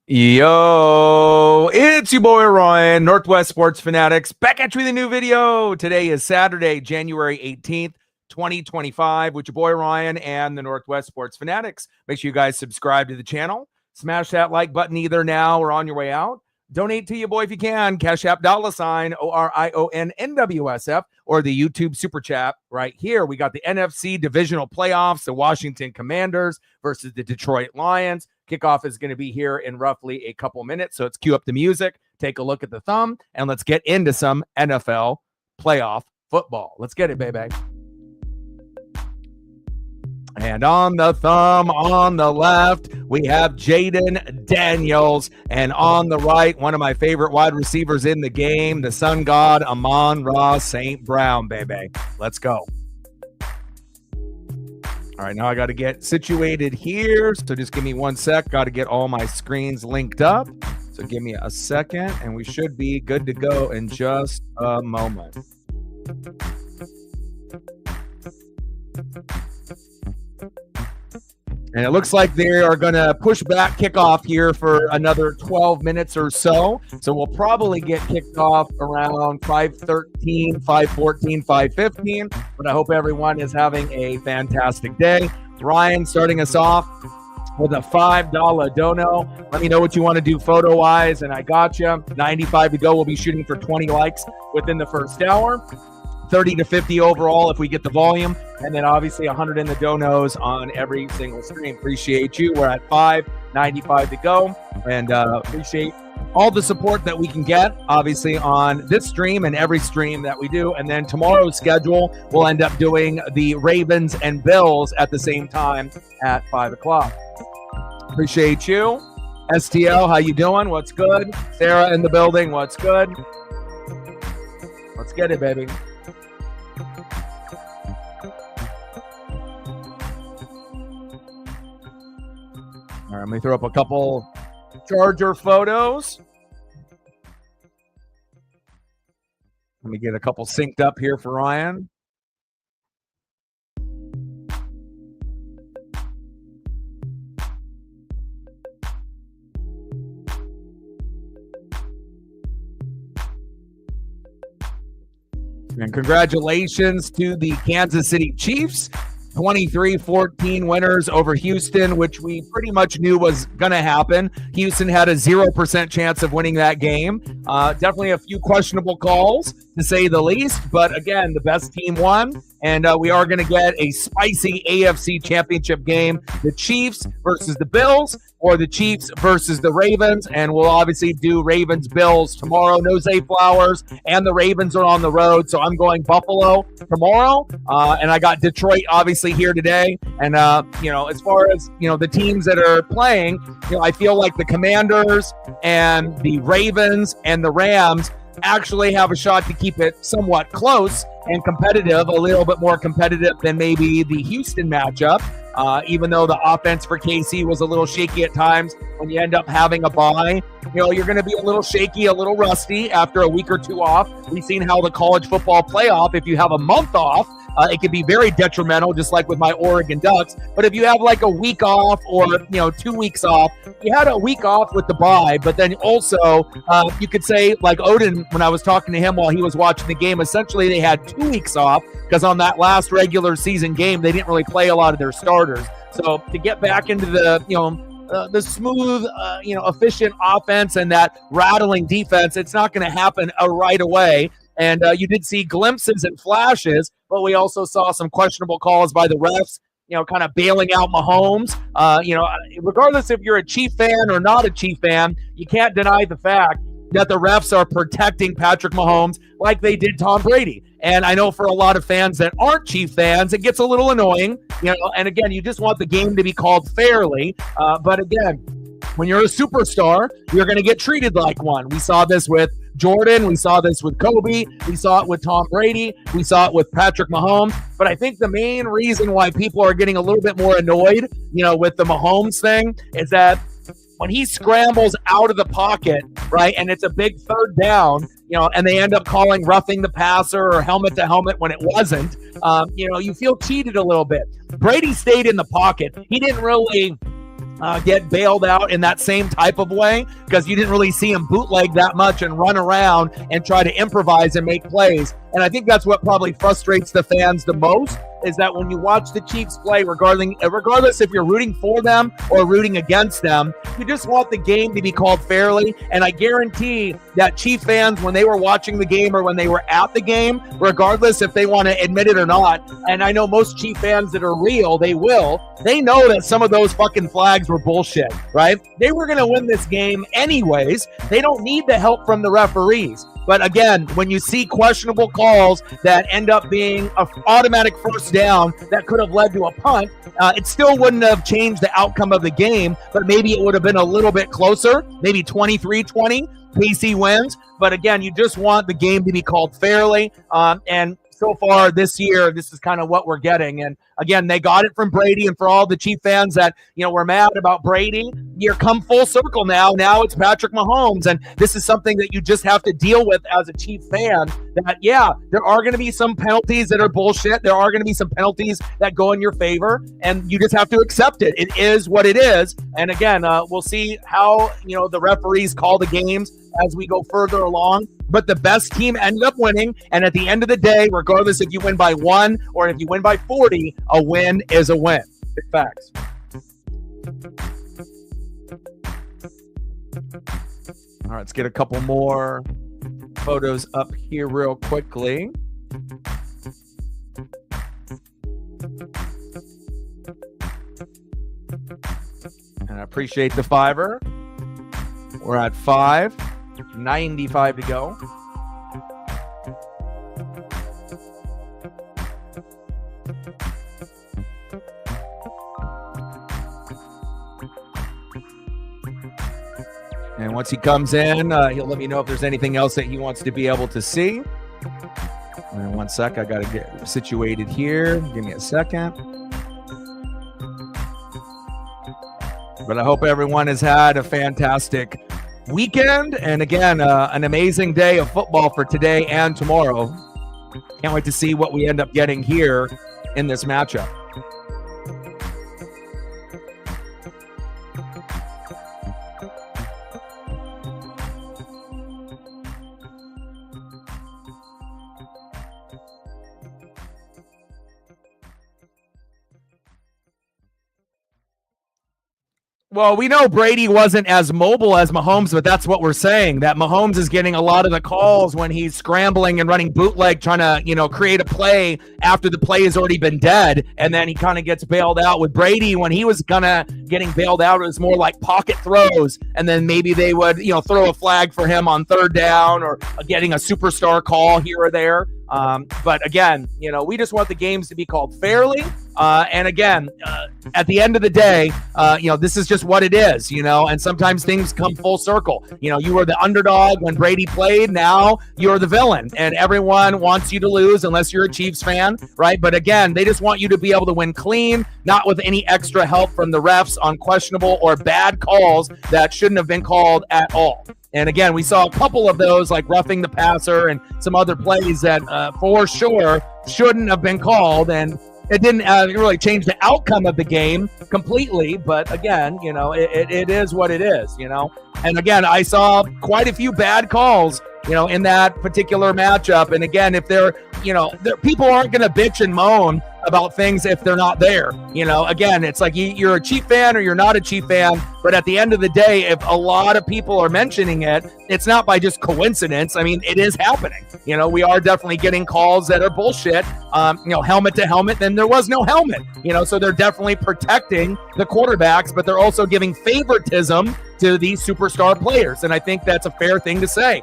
Yo, it's your boy Ryan, Northwest Sports Fanatics, back at you with a new video. Today is Saturday, January 18th, 2025, with your boy Ryan and the Northwest Sports Fanatics. Make sure you guys subscribe to the channel. Smash that like button either now or on your way out. Donate to your boy if you can. Cash App $, ORIONNWSF, or the YouTube Super Chat right here. We got the NFC Divisional Playoffs, the Washington Commanders versus the Detroit Lions. Kickoff is going to be here in roughly a couple minutes, so let's cue up the music, take a look at the thumb, and let's get into some NFL playoff football. Let's get it, baby. And on the thumb, on the left, we have Jaden Daniels. And on the right, one of my favorite wide receivers in the game, the sun god, Amon-Ra St. Brown, baby. Let's go. All right, now I got to get situated here. So just give me 1 sec. Got to get all my screens linked up. So give me a second, and we should be good to go in just a moment. And it looks like they are going to push back kickoff here for another 12 minutes or so. So we'll probably get kicked off around 5:13, 5:14, 5:15. But I hope everyone is having a fantastic day. Ryan starting us off with a $5 dono. Let me know what you want to do photo-wise, and I got you. 95 to go. We'll be shooting for 20 likes within the first hour. 30 to 50 overall if we get the volume, and then obviously 100 in the donos on every single stream. Appreciate you. We're at 5:95 to go, and appreciate all the support that we can get, obviously, on this stream and every stream that we do. And then tomorrow's schedule, we'll end up doing the Ravens and Bills at the same time at 5 o'clock. Appreciate you. STL, how you doing? What's good? Sarah in the building, what's good? Let's get it, baby. All right, let me throw up a couple Charger photos. Let me get a couple synced up here for Ryan. And congratulations to the Kansas City Chiefs. 23-14 winners over Houston, which we pretty much knew was going to happen. Houston had a 0% chance of winning that game. Definitely a few questionable calls, to say the least. But again, the best team won, and we are going to get a spicy AFC championship game. The Chiefs versus the Bills, or the Chiefs versus the Ravens, and we'll obviously do Ravens-Bills tomorrow. No Zay Flowers, and the Ravens are on the road, so I'm going Buffalo tomorrow, and I got Detroit obviously here today. And as far as the teams that are playing, I feel like the Commanders and the Ravens and the Rams actually have a shot to keep it somewhat close and competitive, a little bit more competitive than maybe the Houston matchup. Even though the offense for KC was a little shaky at times, when you end up having a bye, you're going to be a little shaky, a little rusty after a week or two off. We've seen how the college football playoff, if you have a month off, it can be very detrimental, just like with my Oregon Ducks. But if you have like a week off or 2 weeks off, you had a week off with the bye, but then also you could say, like Odin, when I was talking to him while he was watching the game, essentially they had 2 weeks off because on that last regular season game, they didn't really play a lot of their starters. So to get back into the smooth, efficient offense and that rattling defense, it's not going to happen right away. And you did see glimpses and flashes, but we also saw some questionable calls by the refs, kind of bailing out Mahomes. Regardless if you're a Chief fan or not a Chief fan, you can't deny the fact that the refs are protecting Patrick Mahomes like they did Tom Brady. And I know for a lot of fans that aren't Chief fans, it gets a little annoying, and again, you just want the game to be called fairly. But again, when you're a superstar, you're going to get treated like one. We saw this with Jordan. We saw this with Kobe. We saw it with Tom Brady. We saw it with Patrick Mahomes. But I think the main reason why people are getting a little bit more annoyed, with the Mahomes thing is that when he scrambles out of the pocket, right, and it's a big third down, and they end up calling roughing the passer or helmet to helmet when it wasn't, you feel cheated a little bit. Brady stayed in the pocket. He didn't really get bailed out in that same type of way, because you didn't really see him bootleg that much and run around and try to improvise and make plays. And I think that's what probably frustrates the fans the most, is that when you watch the Chiefs play, regardless if you're rooting for them or rooting against them, you just want the game to be called fairly. And I guarantee that Chief fans, when they were watching the game or when they were at the game, regardless if they want to admit it or not, and I know most Chief fans that are real, they know that some of those fucking flags were bullshit, right? They were going to win this game anyways. They don't need the help from the referees. But again, when you see questionable calls that end up being an automatic first down that could have led to a punt, it still wouldn't have changed the outcome of the game, but maybe it would have been a little bit closer, maybe 23-20, KC wins. But again, you just want the game to be called fairly, and so far this year, this is kind of what we're getting. And again, they got it from Brady. And for all the Chief fans that, were mad about Brady, you're come full circle now. Now it's Patrick Mahomes. And this is something that you just have to deal with as a Chief fan, that, yeah, there are going to be some penalties that are bullshit. There are going to be some penalties that go in your favor, and you just have to accept it. It is what it is. And again, we'll see how, the referees call the games as we go further along. But the best team ended up winning. And at the end of the day, regardless if you win by 1 or if you win by 40, a win is a win. Big facts. All right, let's get a couple more photos up here real quickly. And I appreciate the $5. We're at 5:95 to go. And once he comes in, he'll let me know if there's anything else that he wants to be able to see. And 1 sec, I got to get situated here. Give me a second. But I hope everyone has had a fantastic weekend. And again, an amazing day of football for today and tomorrow. Can't wait to see what we end up getting here in this matchup. Well, we know Brady wasn't as mobile as Mahomes, but that's what we're saying, that Mahomes is getting a lot of the calls when he's scrambling and running bootleg, trying to, create a play after the play has already been dead, and then he kind of gets bailed out. With Brady, when he was getting bailed out, it was more like pocket throws, and then maybe they would, throw a flag for him on 3rd down or getting a superstar call here or there. But again, we just want the games to be called fairly. And again, at the end of the day, this is just what it is, and sometimes things come full circle. You were the underdog when Brady played. Now you're the villain, and everyone wants you to lose unless you're a Chiefs fan, right? But again, they just want you to be able to win clean, not with any extra help from the refs on questionable or bad calls that shouldn't have been called at all. And again, we saw a couple of those, like roughing the passer and some other plays that for sure shouldn't have been called. And it didn't really change the outcome of the game completely. But again, it is what it is, And again, I saw quite a few bad calls, in that particular matchup. And again, if people aren't going to bitch and moan about things if they're not there. Again, it's like you're a Chief fan or you're not a Chief fan, but at the end of the day, if a lot of people are mentioning it, it's not by just coincidence. I mean, it is happening. We are definitely getting calls that are bullshit. Helmet to helmet, then there was no helmet. So they're definitely protecting the quarterbacks, but they're also giving favoritism to these superstar players. And I think that's a fair thing to say.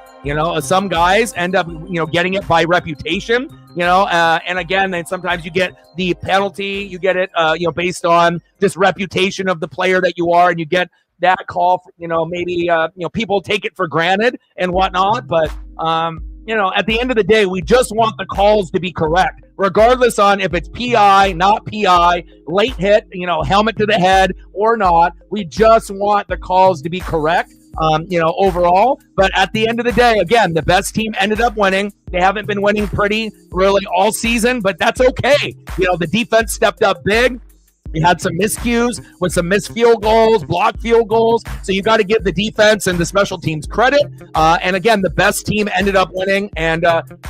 Some guys end up, getting it by reputation, and again, then sometimes you get the penalty, you get it, based on just reputation of the player that you are, and you get that call, maybe, people take it for granted and whatnot. But, at the end of the day, we just want the calls to be correct, regardless on if it's PI, not PI, late hit, helmet to the head or not. We just want the calls to be correct, overall. But at the end of the day, again, the best team ended up winning. They haven't been winning pretty really all season, but that's okay. The defense stepped up big. We had some miscues with some missed field goals, blocked field goals. So you got to give the defense and the special teams credit. And again, the best team ended up winning. And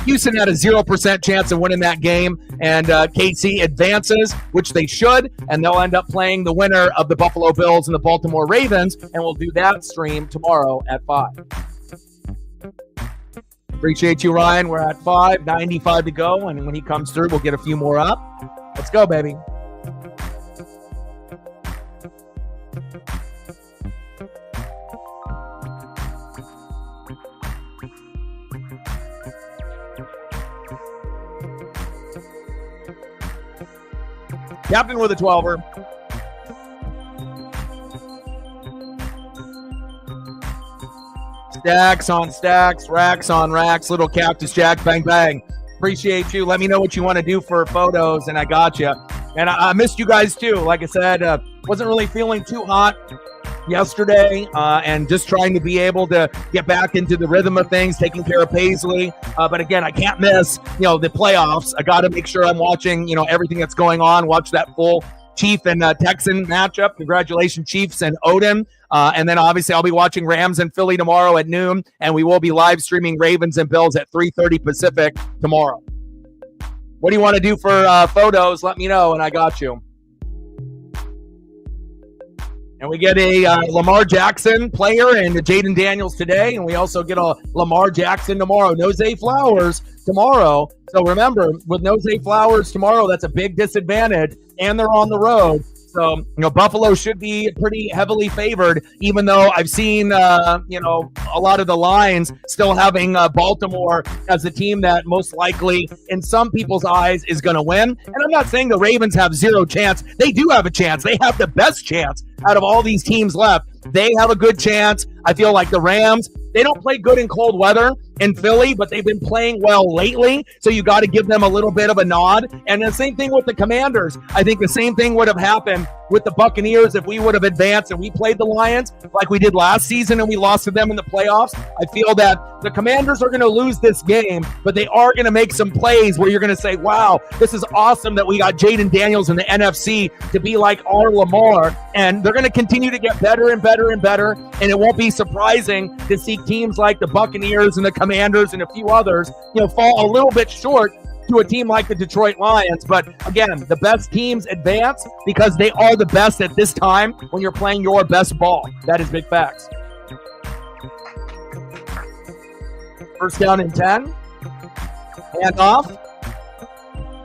Houston had a 0% chance of winning that game. And KC advances, which they should. And they'll end up playing the winner of the Buffalo Bills and the Baltimore Ravens. And we'll do that stream tomorrow at 5. Appreciate you, Ryan. We're at 5:95 to go. And when he comes through, we'll get a few more up. Let's go, baby. Captain with a 12er. Stacks on stacks, racks on racks, little Cactus Jack, bang, bang. Appreciate you. Let me know what you want to do for photos, and I got you. And I missed you guys, too. Like I said, wasn't really feeling too hot yesterday, and just trying to be able to get back into the rhythm of things, taking care of Paisley. But again, I can't miss, the playoffs. I got to make sure I'm watching, everything that's going on, watch that full Chief and Texan matchup. Congratulations, Chiefs and Odin. And then obviously I'll be watching Rams and Philly tomorrow at noon, and we will be live streaming Ravens and Bills at 3:30 Pacific tomorrow. What do you want to do for photos? Let me know, and I got you. And we get a Lamar Jackson player and Jaden Daniels today, and we also get a Lamar Jackson tomorrow. No Zay Flowers tomorrow. So remember, with no Zay Flowers tomorrow, that's a big disadvantage, and they're on the road. So, Buffalo should be pretty heavily favored, even though I've seen, a lot of the lines still having Baltimore as the team that most likely, in some people's eyes, is going to win. And I'm not saying the Ravens have zero chance. They do have a chance. They have the best chance out of all these teams left. They have a good chance. I feel like the Rams, they don't play good in cold weather in Philly, but they've been playing well lately, so you got to give them a little bit of a nod. And the same thing with the Commanders. I think the same thing would have happened with the Buccaneers if we would have advanced and we played the Lions like we did last season and we lost to them in the playoffs. I feel that the Commanders are going to lose this game, but they are going to make some plays where you're going to say, wow, this is awesome that we got Jaden Daniels in the NFC to be like our Lamar. And they're going to continue to get better and better and better. And it won't be surprising to see teams like the Buccaneers and the Commanders and a few others, fall a little bit short to a team like the Detroit Lions. But again, the best teams advance because they are the best at this time when you're playing your best ball. That is big facts. First down and 10. Hand off.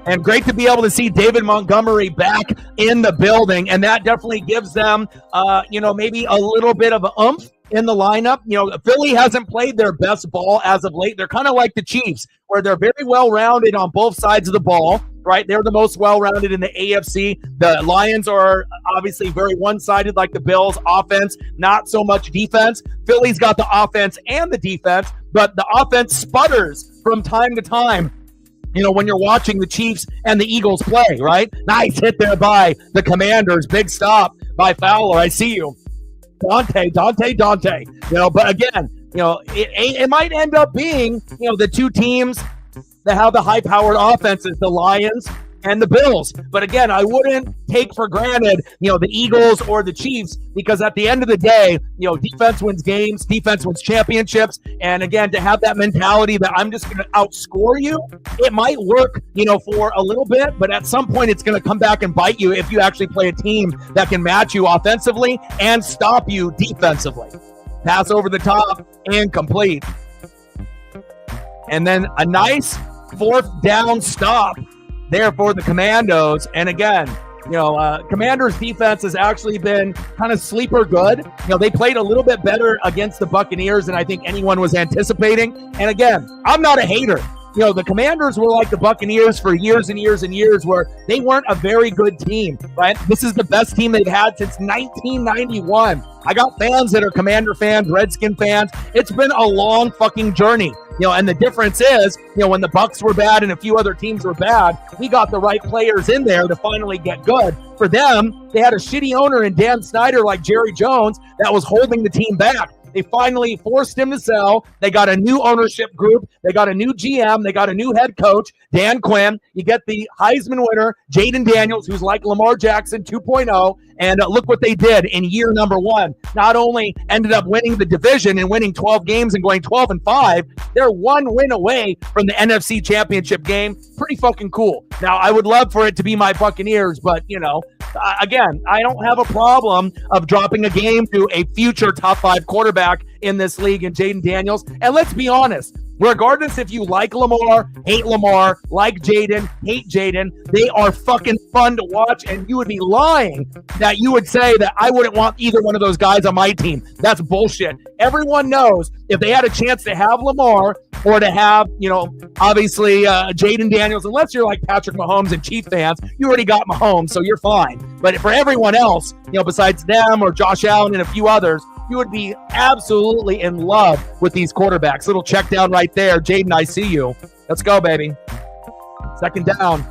And great to be able to see David Montgomery back in the building. And that definitely gives them, maybe a little bit of an oomph in the lineup. Philly hasn't played their best ball as of late. They're kind of like the Chiefs, where they're very well-rounded on both sides of the ball, right? They're the most well-rounded in the AFC. The Lions are obviously very one-sided like the Bills. Offense, not so much defense. Philly's got the offense and the defense, but the offense sputters from time to time. When you're watching the Chiefs and the Eagles play, right? Nice hit there by the Commanders. Big stop by Fowler. I see you. Dante. But again, it might end up being, the two teams that have the high-powered offenses, the Lions and the Bills. But again, I wouldn't take for granted, the Eagles or the Chiefs, because at the end of the day, defense wins games, defense wins championships. And again, to have that mentality that I'm just going to outscore you, it might work, for a little bit, but at some point it's going to come back and bite you if you actually play a team that can match you offensively and stop you defensively. Pass over the top and complete. And then a nice fourth down stop there for the Commandos. And again, Commanders defense has actually been kind of sleeper good. They played a little bit better against the Buccaneers than I think anyone was anticipating. And again, I'm not a hater. The Commanders were like the Buccaneers for years and years and years, where they weren't a very good team, right? This is the best team they've had since 1991. I got fans that are Commander fans, Redskin fans. It's been a long fucking journey. And the difference is, when the Bucs were bad and a few other teams were bad, we got the right players in there to finally get good. For them, they had a shitty owner in Dan Snyder like Jerry Jones that was holding the team back. They finally forced him to sell. They got a new ownership group. They got a new GM. They got a new head coach, Dan Quinn. You get the Heisman winner, Jaden Daniels, who's like Lamar Jackson 2.0. And look what they did in year number one. Not only ended up winning the division and winning 12 games and going 12-5, they're one win away from the NFC Championship game. Pretty fucking cool. Now, I would love for it to be my Buccaneers, but, again, I don't have a problem of dropping a game to a future top 5 quarterback in this league in Jaden Daniels. And let's be honest, regardless if you like Lamar, hate Lamar, like Jaden, hate Jaden, they are fucking fun to watch, and you would be lying that you would say that I wouldn't want either one of those guys on my team. That's bullshit. Everyone knows if they had a chance to have Lamar or to have, obviously Jaden Daniels, unless you're like Patrick Mahomes and Chief fans, you already got Mahomes, so you're fine. But for everyone else, besides them or Josh Allen and a few others, you would be absolutely in love with these quarterbacks. Little check down right there. Jaden, I see you. Let's go, baby. Second down.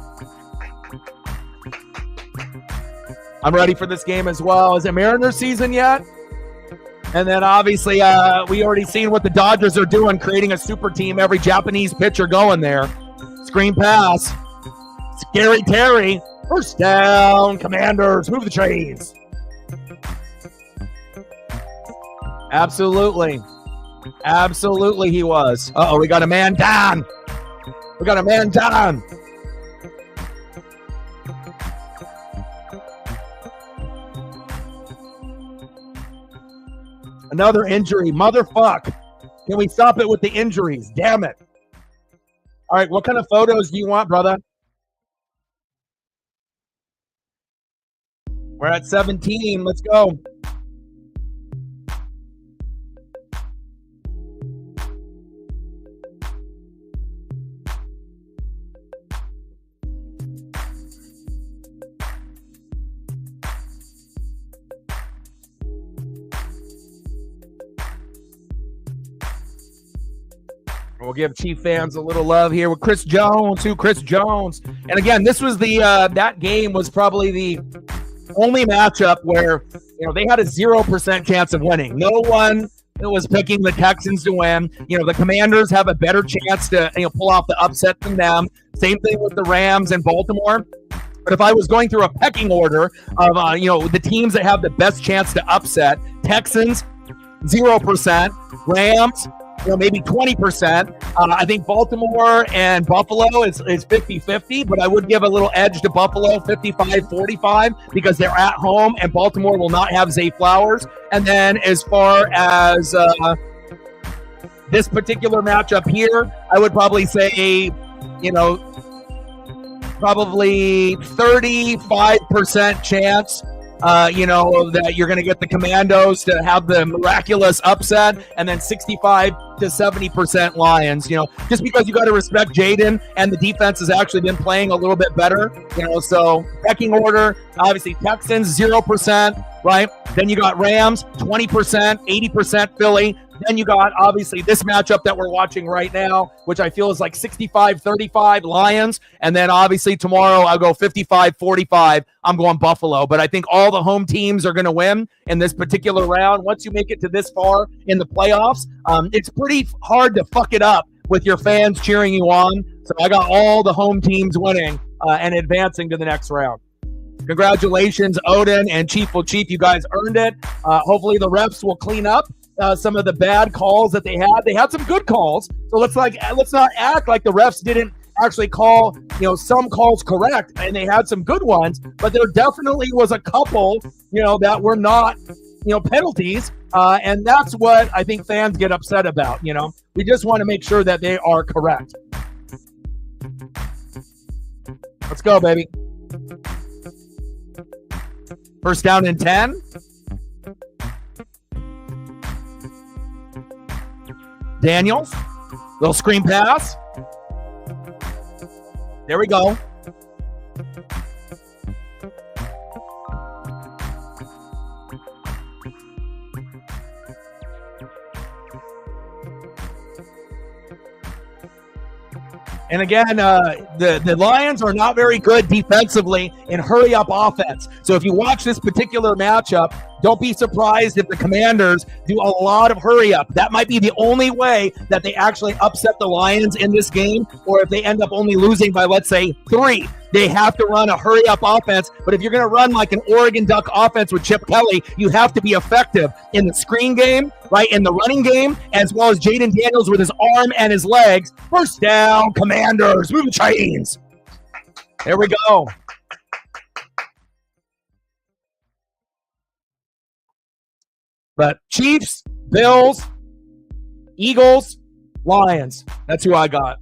I'm ready for this game as well. Is it Mariners season yet? And then obviously we already seen what the Dodgers are doing, creating a super team. Every Japanese pitcher going there. Screen pass. Scary Terry. First down. Commanders. Move the chains. Absolutely. Absolutely he was. Uh-oh, we got a man down. We got a man down. Another injury. Motherfuck. Can we stop it with the injuries? Damn it. All right, what kind of photos do you want, brother? We're at 17. Let's go. We'll give Chief fans a little love here with Chris Jones. Chris Jones. And again, this was that game was probably the only matchup where, they had a 0% chance of winning. No one was picking the Texans to win. The Commanders have a better chance to, pull off the upset than them. Same thing with the Rams and Baltimore. But if I was going through a pecking order of, the teams that have the best chance to upset, Texans, 0%, Rams, maybe 20%. I think Baltimore and Buffalo is 50-50, but I would give a little edge to Buffalo, 55-45, because they're at home and Baltimore will not have Zay Flowers. And then as far as this particular matchup here, I would probably say, probably 35% chance that you're going to get the Commandos to have the miraculous upset, and then 65 to 70% Lions, just because you got to respect Jaden, and the defense has actually been playing a little bit better, so pecking order, obviously Texans, 0%, right? Then you got Rams, 20%, 80% Philly. Then you got, obviously, this matchup that we're watching right now, which I feel is like 65-35 Lions. And then, obviously, tomorrow I'll go 55-45. I'm going Buffalo. But I think all the home teams are going to win in this particular round. Once you make it to this far in the playoffs, it's pretty hard to fuck it up with your fans cheering you on. So I got all the home teams winning and advancing to the next round. Congratulations, Odin and Chief. Well, Chief, you guys earned it. Hopefully the refs will clean up some of the bad calls that they had. They had some good calls, so let's not act like the refs didn't actually call some calls correct, and they had some good ones, but there definitely was a couple that were not penalties, and that's what I think fans get upset about. We just want to make sure that they are correct. Let's go, baby. First down and 10. Daniels, little screen pass. There we go. And again, the Lions are not very good defensively in hurry-up offense. So if you watch this particular matchup, don't be surprised if the Commanders do a lot of hurry-up. That might be the only way that they actually upset the Lions in this game, or if they end up only losing by, let's say, 3. They have to run a hurry-up offense. But if you're going to run like an Oregon Duck offense with Chip Kelly, you have to be effective in the screen game, right, in the running game, as well as Jaden Daniels with his arm and his legs. First down, Commanders, move the chains. There we go. But Chiefs, Bills, Eagles, Lions. That's who I got.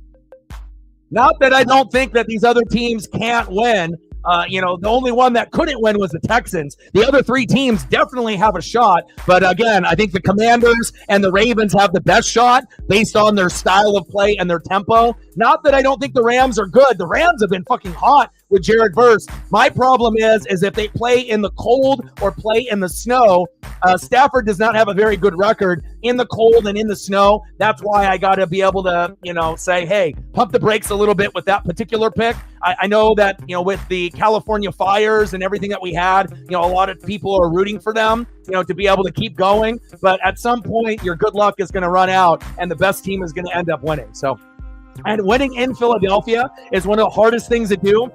Not that I don't think that these other teams can't win. The only one that couldn't win was the Texans. The other 3 teams definitely have a shot. But again, I think the Commanders and the Ravens have the best shot based on their style of play and their tempo. Not that I don't think the Rams are good. The Rams have been fucking hot with Jared Verse. My problem is if they play in the cold or play in the snow, Stafford does not have a very good record in the cold and in the snow. That's why I got to be able to, say, hey, pump the brakes a little bit with that particular pick. I know that, with the California fires and everything that we had, a lot of people are rooting for them, to be able to keep going. But at some point, your good luck is going to run out and the best team is going to end up winning. So, and winning in Philadelphia is one of the hardest things to do.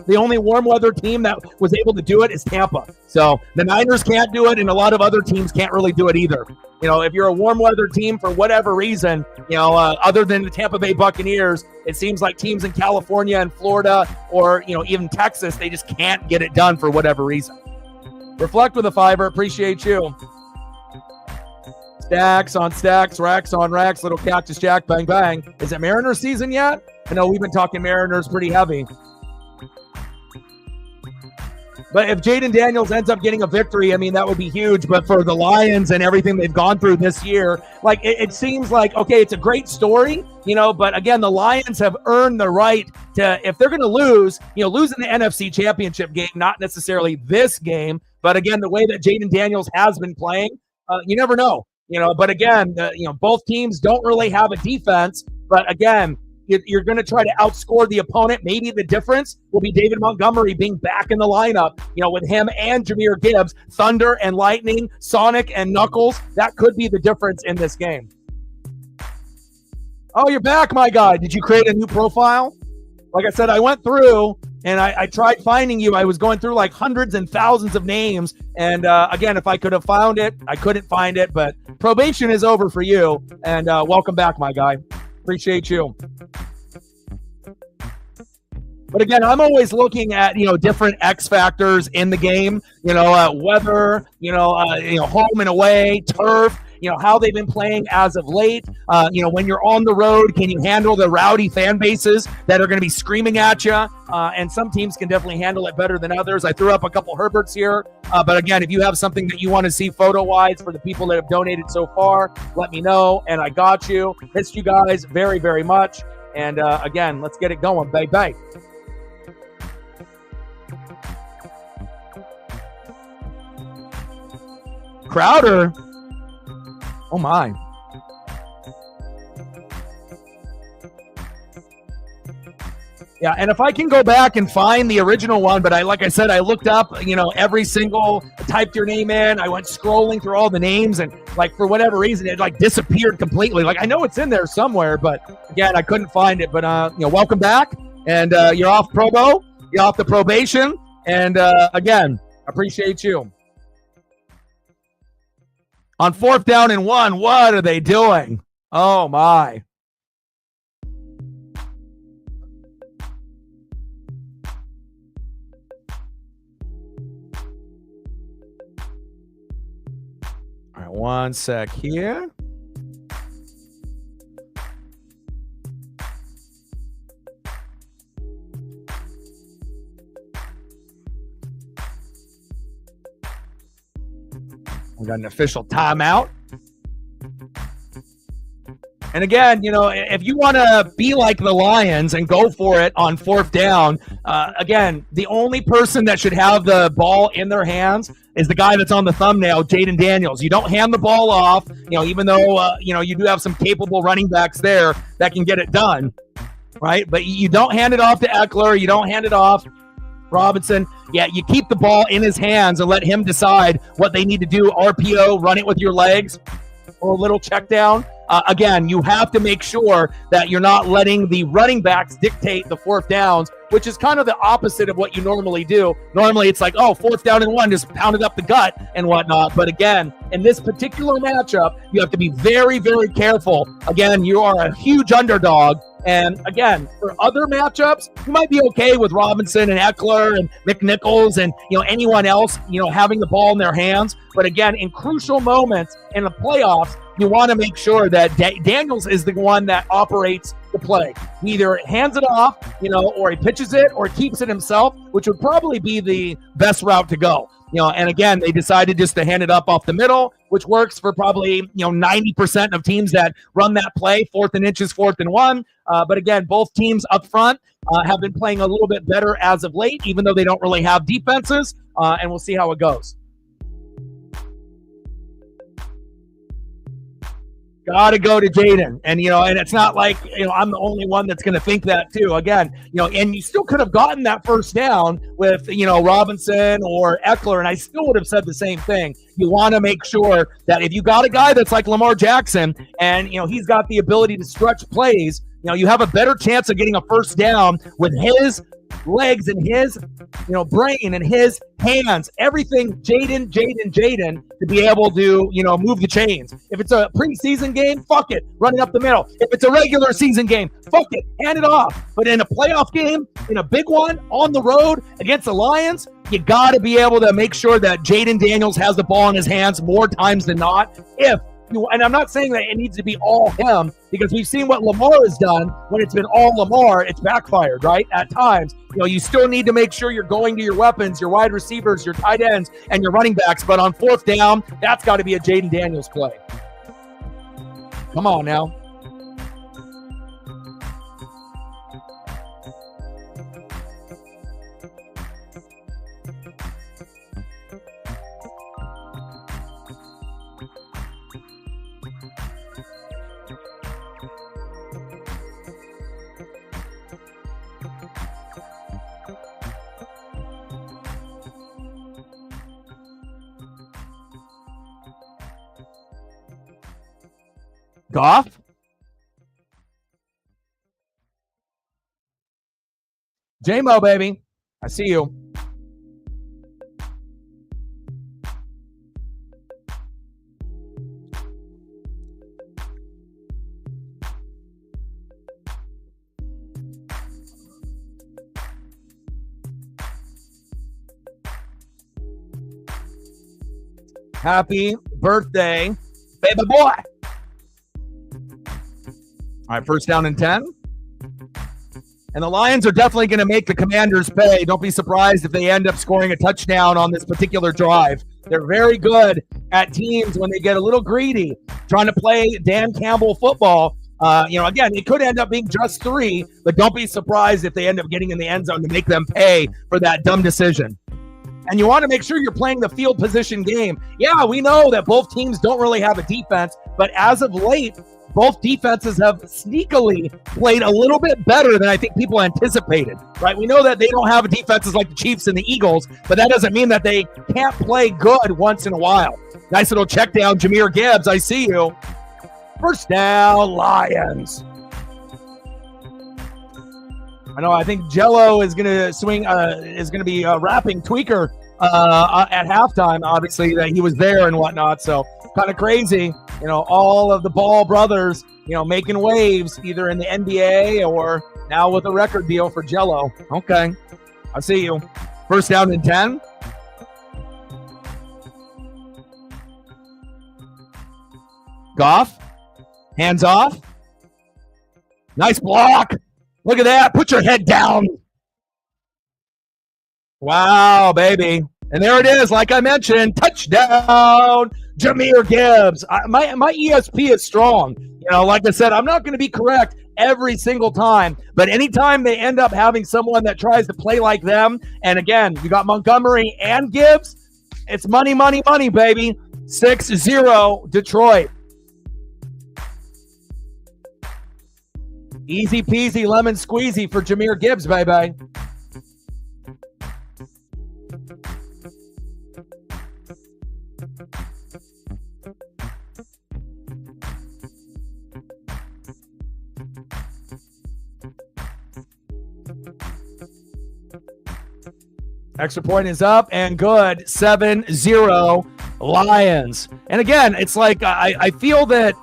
The only warm weather team that was able to do it is Tampa. So the Niners can't do it, and a lot of other teams can't really do it either. If you're a warm weather team for whatever reason, other than the Tampa Bay Buccaneers, it seems like teams in California and Florida or, even Texas, they just can't get it done for whatever reason. Reflect with a fiver. Appreciate you. Stacks on stacks, racks on racks, little Cactus Jack, bang, bang. Is it Mariners season yet? I know we've been talking Mariners pretty heavy. But if Jaden Daniels ends up getting a victory, that would be huge. But for the Lions and everything they've gone through this year, it seems like, okay, it's a great story, but again, the Lions have earned the right to, if they're going to lose, lose in the NFC Championship game, not necessarily this game. But again, the way that Jaden Daniels has been playing, you never know. But again, both teams don't really have a defense. But again, you're going to try to outscore the opponent. Maybe the difference will be David Montgomery being back in the lineup, with him and Jahmyr Gibbs, Thunder and Lightning, Sonic and Knuckles. That could be the difference in this game. Oh, you're back, my guy. Did you create a new profile? Like I said, I went through and I tried finding you. I was going through like hundreds and thousands of names. And again, if I could have found it, I couldn't find it. But probation is over for you. And welcome back, my guy. Appreciate you. But again, I'm always looking at, different X factors in the game, weather, home and away, turf, how they've been playing as of late. When you're on the road, can you handle the rowdy fan bases that are going to be screaming at you? And some teams can definitely handle it better than others. I threw up a couple Herberts here. But again, if you have something that you want to see photo-wise for the people that have donated so far, let me know. And I got you. Missed you guys very, very much. And again, let's get it going. Bye, bye. Crowder. Oh, my. Yeah, and if I can go back and find the original one, but like I said, I looked up, every single, typed your name in. I went scrolling through all the names, and for whatever reason, it disappeared completely. I know it's in there somewhere, but again, I couldn't find it. But welcome back, and you're off probo, you're off the probation, and again, appreciate you. On 4th down and 1, what are they doing? Oh, my. All right, one sec here. We got an official timeout. And again, if you want to be like the Lions and go for it on 4th down, again, the only person that should have the ball in their hands is the guy that's on the thumbnail, Jaden Daniels. You don't hand the ball off, even though, you do have some capable running backs there that can get it done. right? But you don't hand it off to Eckler. You don't hand it off Robinson. Yeah, you keep the ball in his hands and let him decide what they need to do. RPO, run it with your legs, or a little check down. Again, you have to make sure that you're not letting the running backs dictate the fourth downs, which is kind of the opposite of what you normally do. Normally, it's like, oh, 4th down and 1, just pound it up the gut and whatnot. But again, in this particular matchup, you have to be very, very careful. Again, you are a huge underdog. And again, for other matchups, you might be okay with Robinson and Eckler and McNichols and anyone else having the ball in their hands. But again, in crucial moments in the playoffs, you want to make sure that Daniels is the one that operates the play. He either hands it off, or he pitches it, or keeps it himself, which would probably be the best route to go. And again, they decided just to hand it up off the middle, which works for probably 90% of teams that run that play, 4th and inches, 4th and 1. But again, both teams up front have been playing a little bit better as of late, even though they don't really have defenses. And we'll see how it goes. Got to go to Jaden. And, and it's not like, I'm the only one that's going to think that too. Again, and you still could have gotten that first down with, Robinson or Eckler, and I still would have said the same thing. You want to make sure that if you got a guy that's like Lamar Jackson and, he's got the ability to stretch plays, you have a better chance of getting a first down with his legs and his, brain and his hands, everything Jaden to be able to, move the chains. If it's a preseason game, fuck it, run it up the middle. If it's a regular season game, fuck it, hand it off. But in a playoff game, in a big one, on the road against the Lions, you got to be able to make sure that Jaden Daniels has the ball in his hands more times than not. And I'm not saying that it needs to be all him, because we've seen what Lamar has done. When it's been all Lamar, it's backfired, right? At times, you still need to make sure you're going to your weapons, your wide receivers, your tight ends, and your running backs. But on 4th down, that's got to be a Jaden Daniels play. Come on now. Goff? J-Mo, baby. I see you. Happy birthday, baby boy. All right, 1st down and 10. And the Lions are definitely going to make the Commanders pay. Don't be surprised if they end up scoring a touchdown on this particular drive. They're very good at teams when they get a little greedy, trying to play Dan Campbell football. Again, it could end up being just 3, but don't be surprised if they end up getting in the end zone to make them pay for that dumb decision. And you want to make sure you're playing the field position game. Yeah, we know that both teams don't really have a defense, but as of late, both defenses have sneakily played a little bit better than I think people anticipated, right? We know that they don't have defenses like the Chiefs and the Eagles, but that doesn't mean that they can't play good once in a while. Nice little check down, Jahmyr Gibbs. I see you. 1st down, Lions. I think Jello is going to swing, is going to be rapping Tweaker at halftime, obviously, that he was there and whatnot. So kind of crazy, all of the Ball brothers, making waves either in the NBA or now with a record deal for Jello. Okay, I see you. 1st down and 10. Goff, hands off. Nice block. Look at that. Put your head down. Wow, baby. And there it is. Like I mentioned, touchdown, Jahmyr Gibbs. My ESP is strong. Like I said, I'm not going to be correct every single time, but anytime they end up having someone that tries to play like them, and again, you got Montgomery and Gibbs, it's money, money, money, baby. 6-0 Detroit. Easy peasy lemon squeezy for Jahmyr Gibbs, baby. Extra point is up and good. 7-0 Lions. And again, it's like I feel that,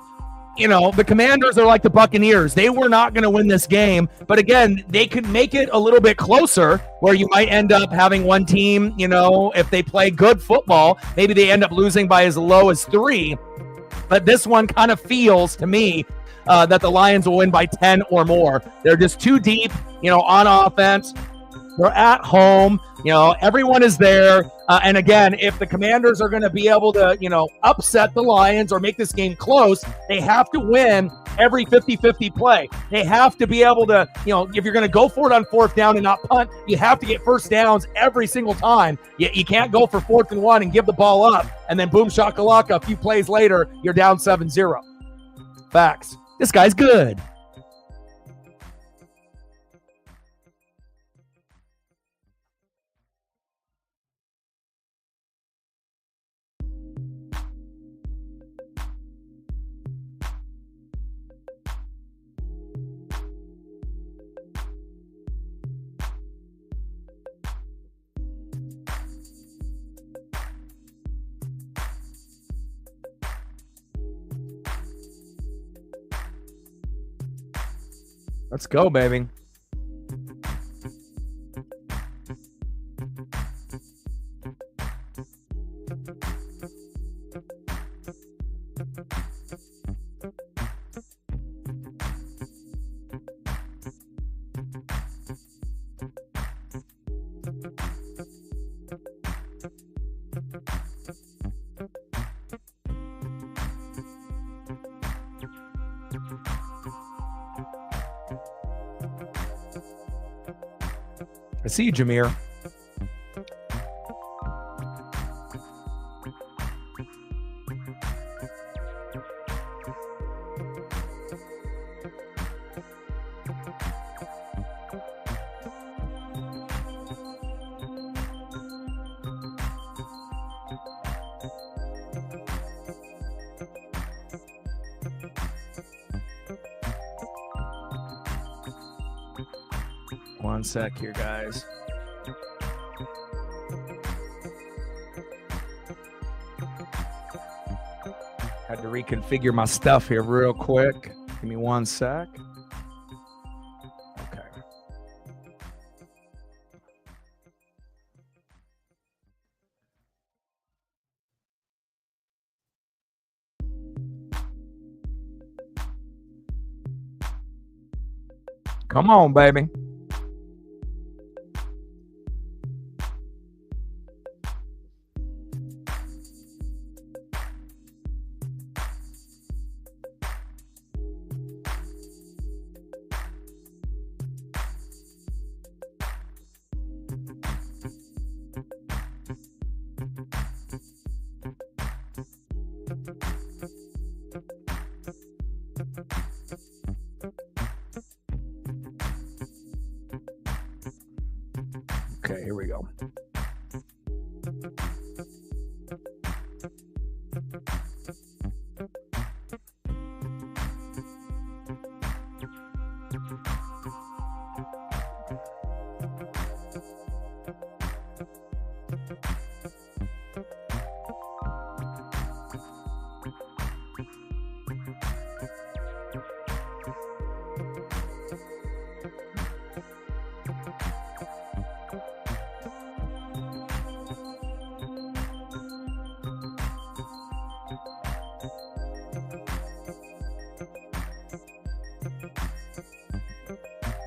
you know, the Commanders are like the Buccaneers. They were not going to win this game. But again, they could make it a little bit closer where you might end up having one team, you know, if they play good football, maybe they end up losing by as low as 3. But this one kind of feels to me that the Lions will win by 10 or more. They're just too deep, you know, on offense. They're at home. You know, everyone is there. And again, if the Commanders are going to be able to, you know, upset the Lions or make this game close, they have to win every 50-50 play. They have to be able to, you know, if you're going to go for it on 4th down and not punt, you have to get first downs every single time. You can't go for 4th and 1 and give the ball up, and then boom shakalaka, a few plays later, you're down 7-0. Facts. This guy's good. Let's go, baby. I see you, Jahmyr. One sec here, guys. Had to reconfigure my stuff here real quick. Give me one sec. Okay. Come on, baby. Okay, here we go.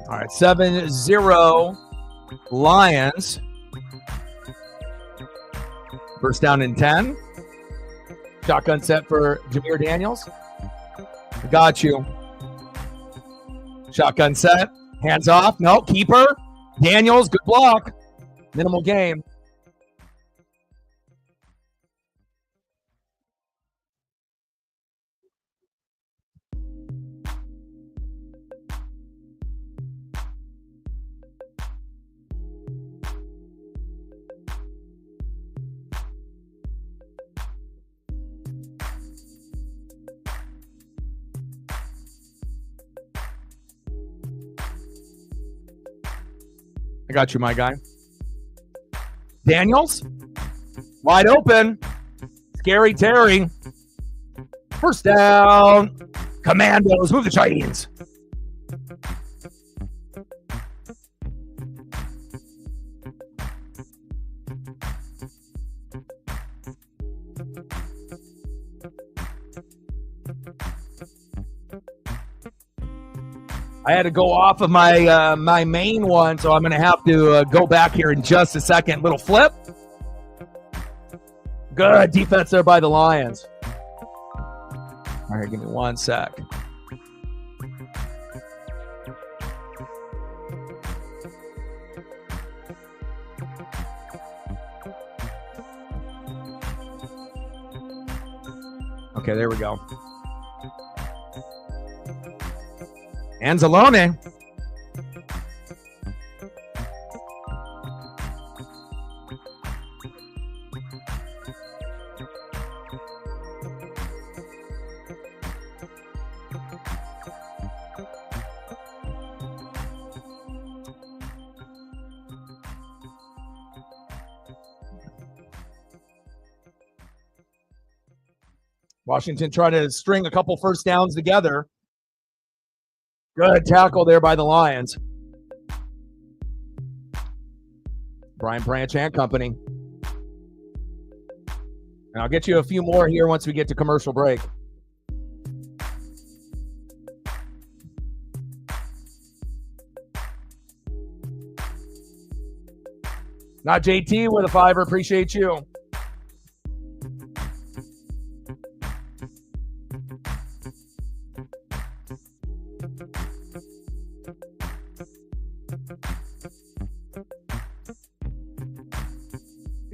All right, 7-0 Lions. First down and 10. Shotgun set for Jahmyr Daniels. Got you. Shotgun set. Hands off. No, keeper. Daniels, good block. Minimal game. I got you, my guy. Daniels, wide open. Scary Terry. First down. Commandos, move the chains. I had to go off of my my main one, so I'm going to have to go back here in just a second. Little flip. Good defense there by the Lions. All right, give me 1 sec. Okay, there we go. Anzalone. Washington trying to string a couple first downs together. Good tackle there by the Lions. Brian Branch and company. And I'll get you a few more here once we get to commercial break. Not JT with a $5. Appreciate you.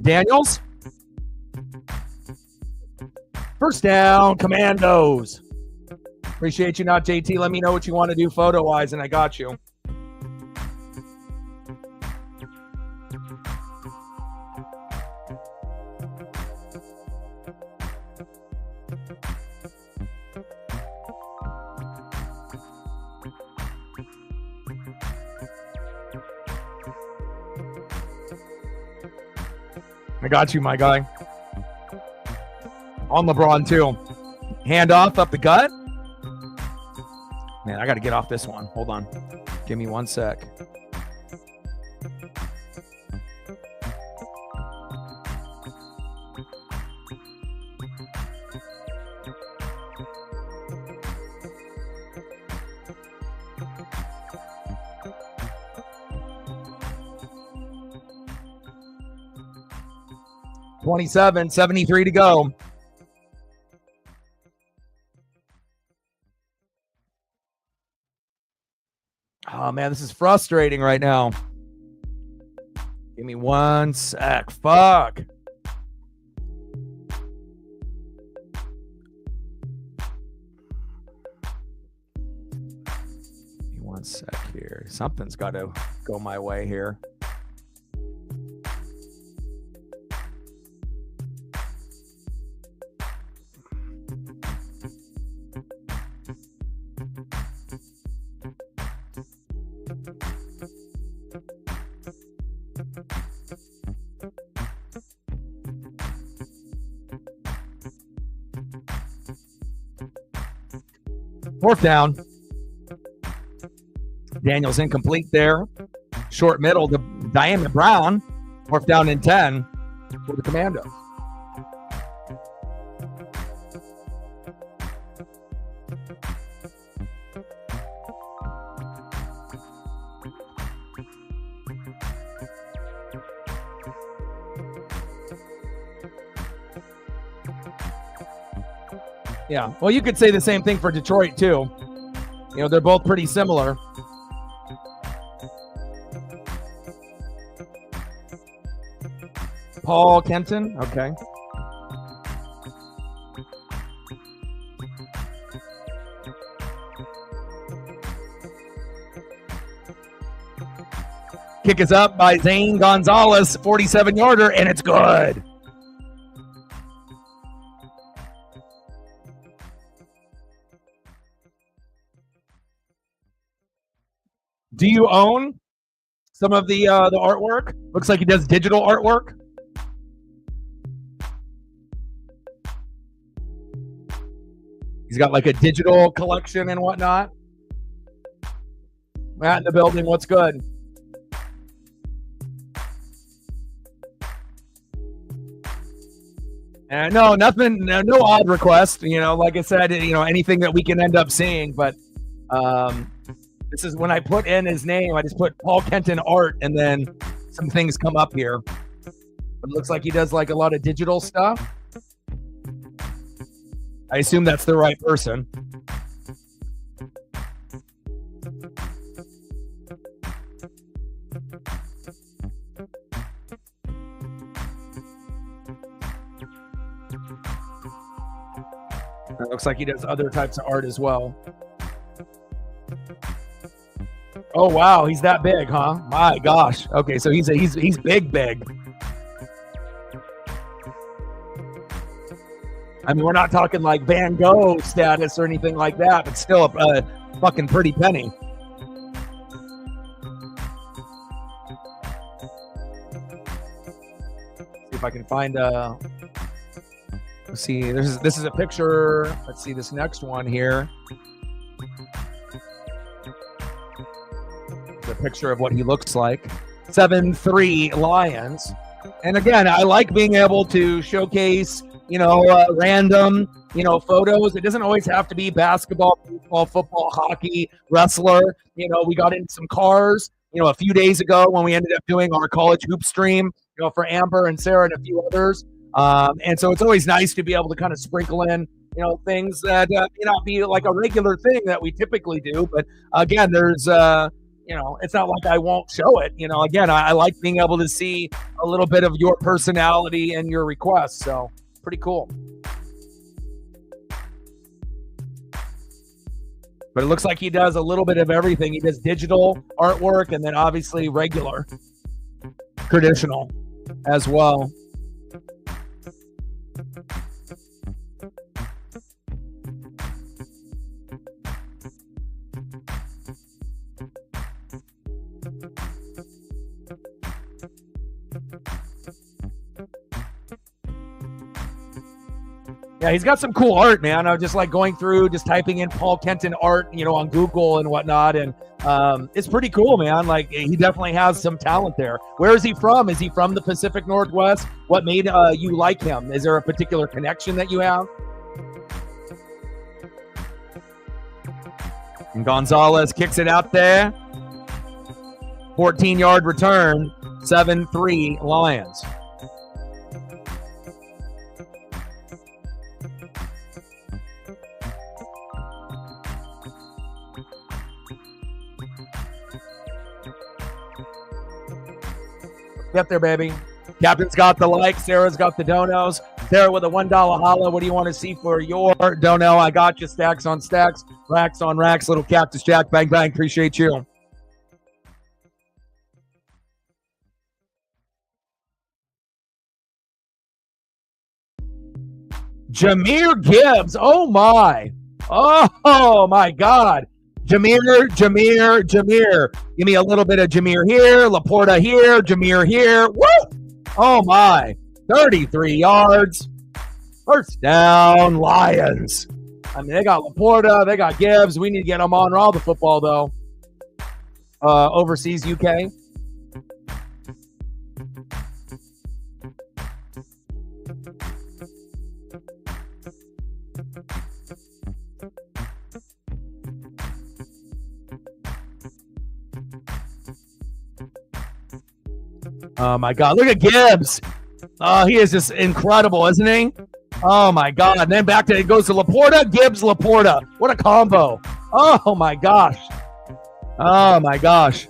Daniels. First down, Commandos. Appreciate you, not JT. Let me know what you want to do photo-wise, and I got you. I got you, my guy. On LeBron, too. Hand off up the gut. Man, I got to get off this one. Hold on. Give me 1 sec. $27.73 to go. Oh, man, this is frustrating right now. Give me 1 sec. Fuck. Give me 1 sec here. Something's got to go my way here. Fourth down. Daniels incomplete there. Short middle to Diamond Brown. Fourth down and 10 for the Commandos. Yeah, well, you could say the same thing for Detroit, too. You know, they're both pretty similar. Paul Kenton, okay. Kick is up by Zane Gonzalez, 47-yarder, and it's good. Do you own some of the artwork? Looks like he does digital artwork. He's got like a digital collection and whatnot. Matt in the building, what's good? No, nothing, no odd request. You know, like I said, you know, anything that we can end up seeing. But this is when I put in his name, I just put Paul Kenton art, and then some things come up here. It looks like he does like a lot of digital stuff. I assume that's the right person. It looks like he does other types of art as well. Oh wow, he's that big, huh? My gosh. Okay, so he's big. I mean, we're not talking like Van Gogh status or anything like that, but still a fucking pretty penny. See if I can find let's see, this is a picture. Let's see this next one here. The picture of what he looks like. 7-3 Lions. And again, I like being able to showcase, you know, random, you know, photos. It doesn't always have to be basketball, baseball, football, hockey, wrestler. You know, we got into some cars, you know, a few days ago when we ended up doing our college hoop stream, you know, for Amber and Sarah and a few others. And so it's always nice to be able to kind of sprinkle in, you know, things that may not be like a regular thing that we typically do. But again, there's, you know, it's not like I won't show it. You know, again, I like being able to see a little bit of your personality and your requests. So pretty cool. But it looks like he does a little bit of everything. He does digital artwork and then obviously regular, traditional as well. Yeah, he's got some cool art, man. I'm just like going through, just typing in Paul Kenton art, you know, on Google and whatnot. And it's pretty cool, man. Like, he definitely has some talent there. Where is he from? Is he from the Pacific Northwest? What made you like him? Is there a particular connection that you have? And Gonzalez kicks it out there. 14-yard return, 7-3 Lions. Get there, baby. Captain's got the like. Sarah's got the donos. Sarah with a $1 holla. What do you want to see for your dono? I got you. Stacks on stacks. Racks on racks. Little Cactus Jack. Bang, bang. Appreciate you. Jahmyr Gibbs. Oh, my. Oh, my God. Jahmyr. Give me a little bit of Jahmyr here, Laporta here, Jahmyr here. Woo! Oh, my. 33 yards. First down, Lions. I mean, they got Laporta, they got Gibbs. We need to get them on all the football, though. Overseas UK. Oh, my God. Look at Gibbs. Oh, he is just incredible, isn't he? Oh, my God. And then back to it goes to Laporta, Gibbs, Laporta. What a combo. Oh, my gosh. Oh, my gosh.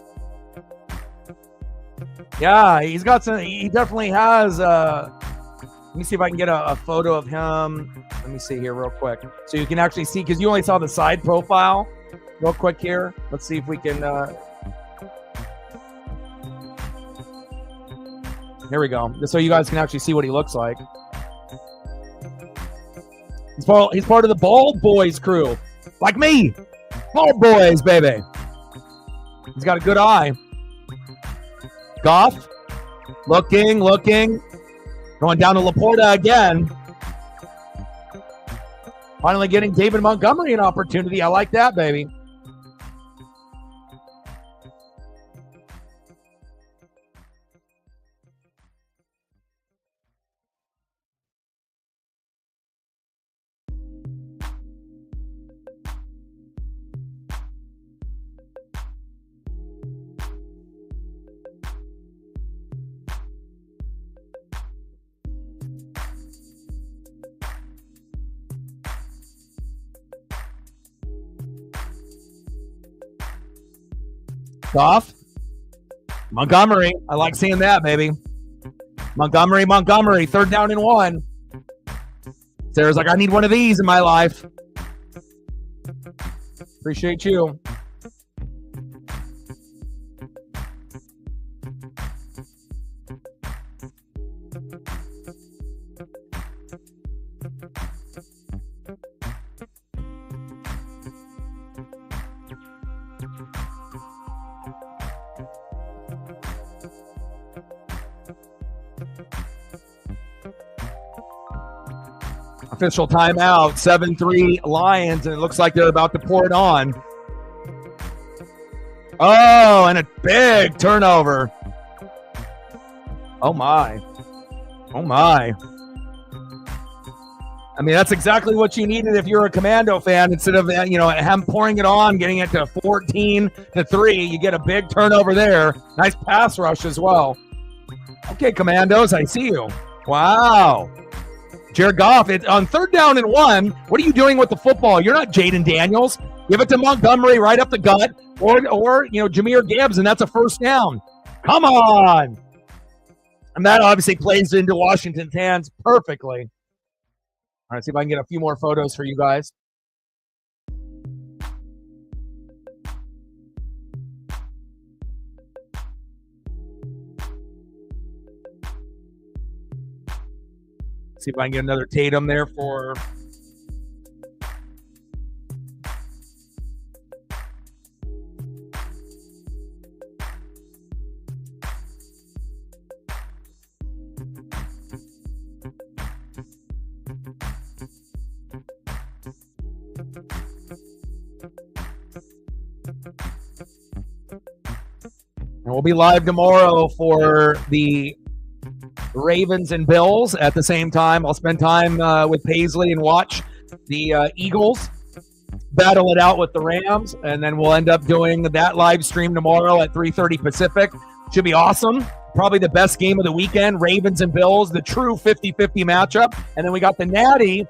Yeah, he's got some. He definitely has. Let me see if I can get a photo of him. Let me see here real quick. So you can actually see, because you only saw the side profile. Real quick here. Let's see if we can. Here we go. So you guys can actually see what he looks like. He's part of the Bald Boys crew. Like me. Bald Boys, baby. He's got a good eye. Goff, looking, going down to Laporta again. Finally getting David Montgomery an opportunity. I like that, baby. Goff, Montgomery. I like seeing that, baby. Montgomery. 3rd down and 1. Sarah's like, I need one of these in my life. Appreciate you. Official timeout, 7-3 Lions, and it looks like they're about to pour it on. Oh, and a big turnover. Oh, my. I mean, that's exactly what you needed if you're a Commando fan. Instead of, him pouring it on, getting it to 14-3, you get a big turnover there. Nice pass rush as well. Okay, Commandos, I see you. Wow. Jared Goff, on 3rd down and 1, what are you doing with the football? You're not Jaden Daniels. Give it to Montgomery right up the gut, or Jahmyr Gibbs, and that's a 1st down. Come on. And that obviously plays into Washington's hands perfectly. All right, see if I can get a few more photos for you guys. See if I can get another Tatum there for... And we'll be live tomorrow for the Ravens and Bills at the same time. I'll spend time with Paisley and watch the Eagles battle it out with the Rams, and then we'll end up doing that live stream tomorrow at 3:30 Pacific. Should be awesome. Probably the best game of the weekend, Ravens and Bills, the true 50-50 matchup. And then we got the Natty,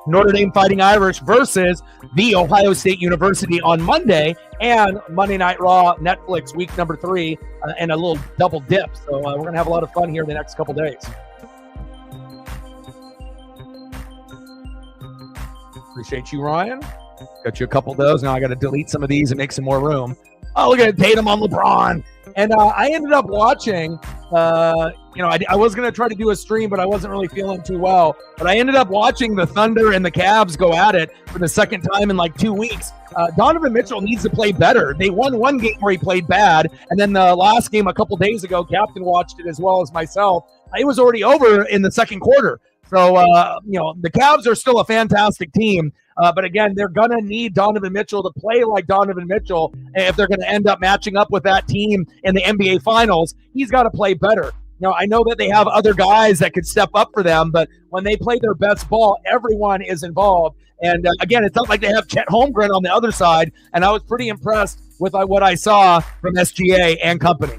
Notre Dame Fighting Irish versus the Ohio State University on Monday, and Monday Night Raw, Netflix, week number 3, and a little double dip. So we're going to have a lot of fun here in the next couple days. Appreciate you, Ryan. Got you a couple of those. Now I got to delete some of these and make some more room. Oh, look at Tatum on LeBron. And I ended up watching, I was going to try to do a stream, but I wasn't really feeling too well. But I ended up watching the Thunder and the Cavs go at it for the second time in like 2 weeks. Donovan Mitchell needs to play better. They won one game where he played bad. And then the last game a couple days ago, Captain watched it as well as myself. It was already over in the second quarter. So, the Cavs are still a fantastic team. But again, they're going to need Donovan Mitchell to play like Donovan Mitchell. If they're going to end up matching up with that team in the NBA Finals, he's got to play better. I know that they have other guys that could step up for them, but when they play their best ball, everyone is involved. And again, it's not like they have Chet Holmgren on the other side. And I was pretty impressed with what I saw from SGA and company.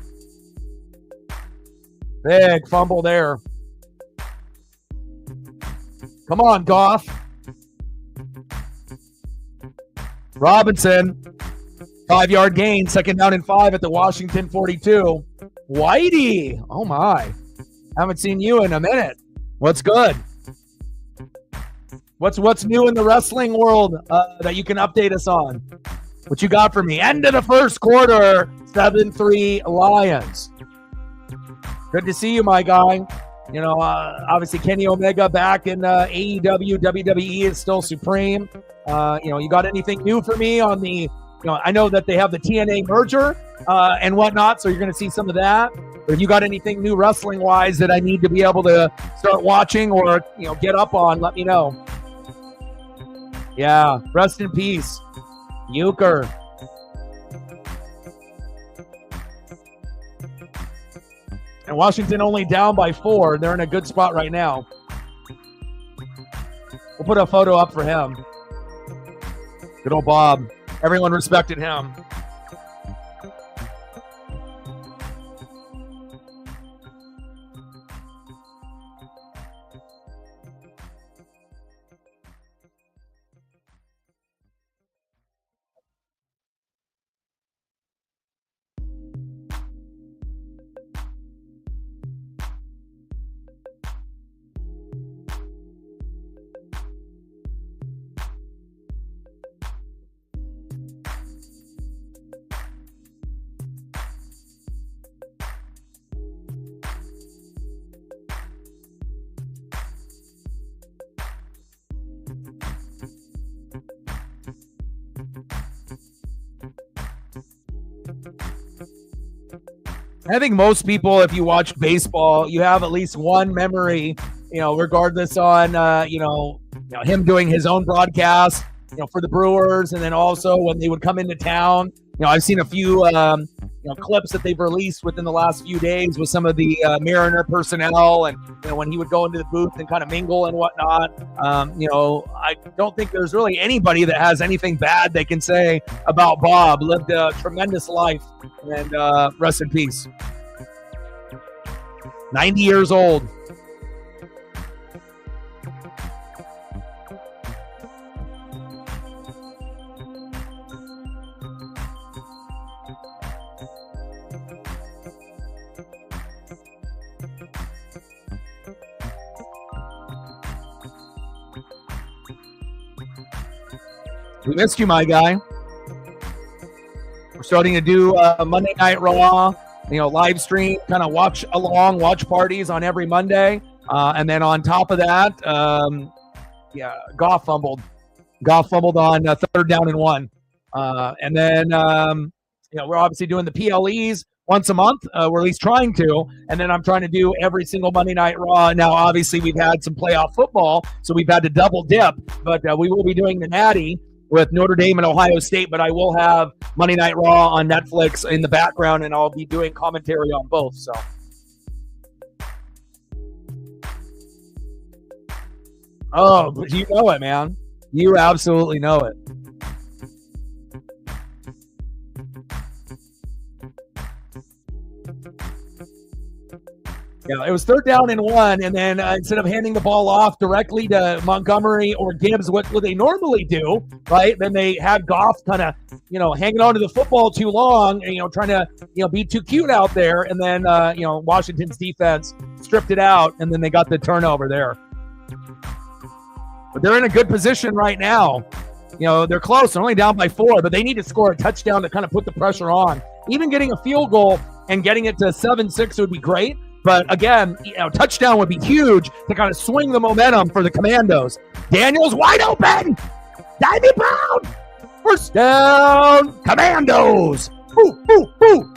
Big fumble there. Come on, Goff. Robinson, 5-yard gain, 2nd down and 5 at the Washington 42. Whitey, oh my. Haven't seen you in a minute. What's good? What's new in the wrestling world that you can update us on? What you got for me? End of the first quarter, 7-3 Lions. Good to see you, my guy. Obviously Kenny Omega back in AEW, WWE is still supreme. You got anything new for me on the, I know that they have the TNA merger and whatnot, so you're going to see some of that. But if you got anything new wrestling-wise that I need to be able to start watching or, get up on, let me know. Yeah, rest in peace. Euchre. And Washington only down by 4. They're in a good spot right now. We'll put a photo up for him. Good old Bob. Everyone respected him. I think most people, if you watch baseball, you have at least one memory, regardless on, him doing his own broadcast, for the Brewers. And then also when they would come into town, I've seen a few, clips that they've released within the last few days with some of the Mariner personnel. And, when he would go into the booth and kind of mingle and whatnot, I don't think there's really anybody that has anything bad they can say about Bob. Lived a tremendous life, and rest in peace. 90 years old. We missed you, my guy. We're starting to do Monday Night Raw, live stream, kind of watch parties on every Monday. And then on top of that, Goff fumbled. Goff fumbled on 3rd down and 1. And then, we're obviously doing the PLEs once a month. We're at least trying to. And then I'm trying to do every single Monday Night Raw. Now, obviously, we've had some playoff football, so we've had to double dip. But we will be doing the Natty with Notre Dame and Ohio State, but I will have Monday Night Raw on Netflix in the background, and I'll be doing commentary on both. So, oh, you know it, man. You absolutely know it. Yeah, it was 3rd down and 1, and then instead of handing the ball off directly to Montgomery or Gibbs, what they normally do, right? Then they had Goff kind of, hanging on to the football too long, and, trying to, be too cute out there, and then, Washington's defense stripped it out, and then they got the turnover there. But they're in a good position right now. They're close. They're only down by 4, but they need to score a touchdown to kind of put the pressure on. Even getting a field goal and getting it to 7-6 would be great. But again, touchdown would be huge to kind of swing the momentum for the Commandos. Daniels wide open. Davy Brown. First down. Commandos. Boo, boo, boo.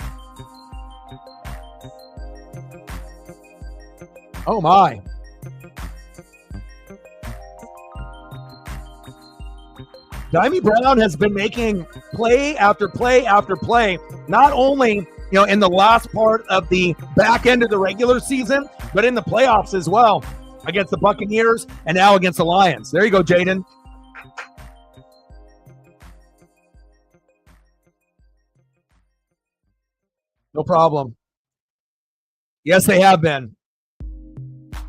Oh, my. Davy Brown has been making play after play after play, not only in the last part of the back end of the regular season, but in the playoffs as well, against the Buccaneers and now against the Lions. There you go, Jaden. No problem. Yes, they have been.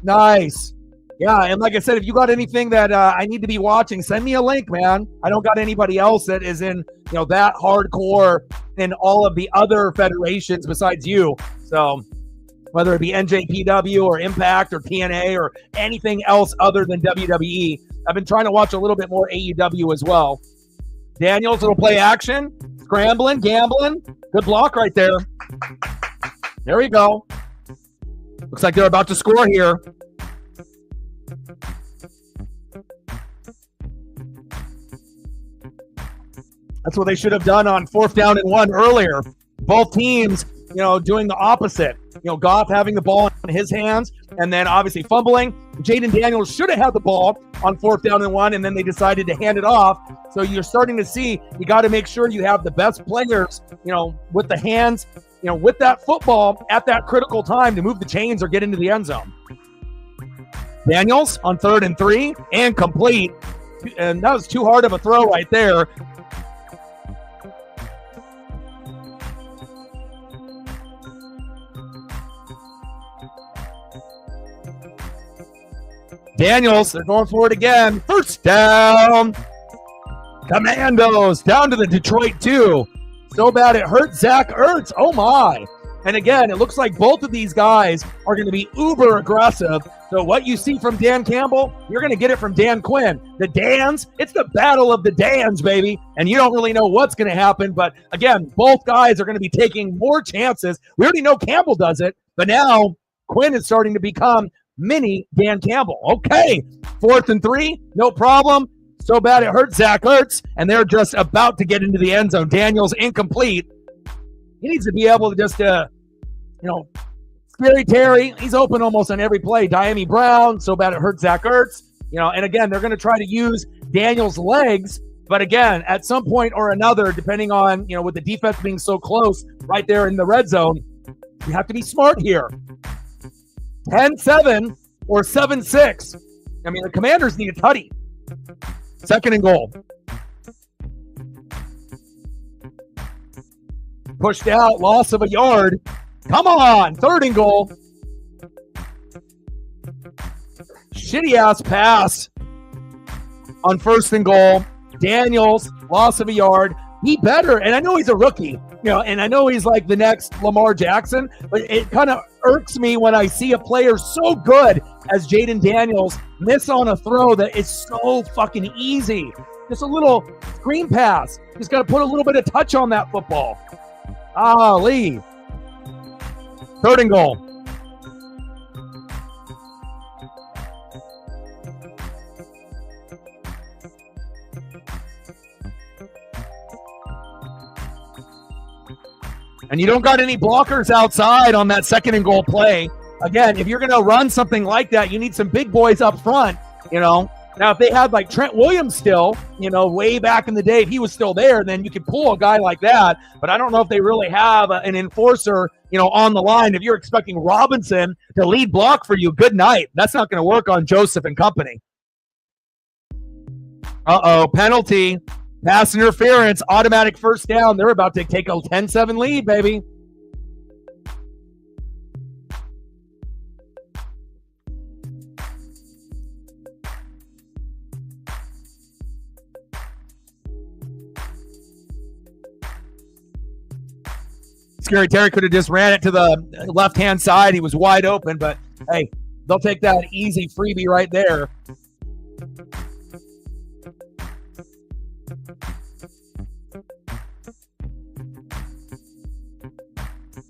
Nice. Yeah, and like I said, if you got anything that I need to be watching, send me a link, man. I don't got anybody else that is in, that hardcore in all of the other federations besides you. So whether it be NJPW or Impact or TNA or anything else other than WWE, I've been trying to watch a little bit more AEW as well. Daniels will play action, scrambling, gambling. Good block right there. There we go. Looks like they're about to score here. That's what they should have done on 4th down and 1 earlier. Both teams, doing the opposite. Goff having the ball in his hands and then obviously fumbling. Jaden Daniels should have had the ball on 4th down and 1, and then they decided to hand it off. So you're starting to see you got to make sure you have the best players, with the hands, with that football at that critical time to move the chains or get into the end zone. Daniels on 3rd and 3 and complete. And that was too hard of a throw right there. Daniels, they're going for it again. 1st down. Commandos down to the Detroit 2. So bad it hurt Zach Ertz. Oh my. And again, it looks like both of these guys are going to be uber aggressive. So what you see from Dan Campbell, you're going to get it from Dan Quinn. The Dans, it's the battle of the Dans, baby. And you don't really know what's going to happen. But again, both guys are going to be taking more chances. We already know Campbell does it, but now Quinn is starting to become mini Dan Campbell. Okay, 4th and 3, no problem. So bad it hurt Zach Ertz, and they're just about to get into the end zone. Daniels incomplete. He needs to be able to just, Scary Terry, he's open almost on every play. Diami Brown, so bad it hurt Zach Ertz. And again, they're going to try to use Daniels' legs, but again, at some point or another, depending on, with the defense being so close right there in the red zone, you have to be smart here. 10-7 or 7-6. The Commanders need a tutty. 2nd and goal. Pushed out, loss of a yard. Come on, 3rd and goal. Shitty-ass pass on 1st and goal. Daniels, loss of a yard. Be better. And I know he's a rookie, and I know he's like the next Lamar Jackson, but it kind of irks me when I see a player so good as Jaden Daniels miss on a throw that is so fucking easy. Just a little screen pass. Just got to put a little bit of touch on that football. Lee. 3rd and goal. And you don't got any blockers outside on that 2nd and goal play. Again, if you're going to run something like that, you need some big boys up front, Now, if they had like Trent Williams still, way back in the day, if he was still there, then you could pull a guy like that. But I don't know if they really have an enforcer, on the line. If you're expecting Robinson to lead block for you, good night. That's not going to work on Joseph and company. Penalty. Pass interference, automatic 1st down. They're about to take a 10-7 lead, baby. Scary Terry could have just ran it to the left-hand side. He was wide open, but hey, they'll take that easy freebie right there.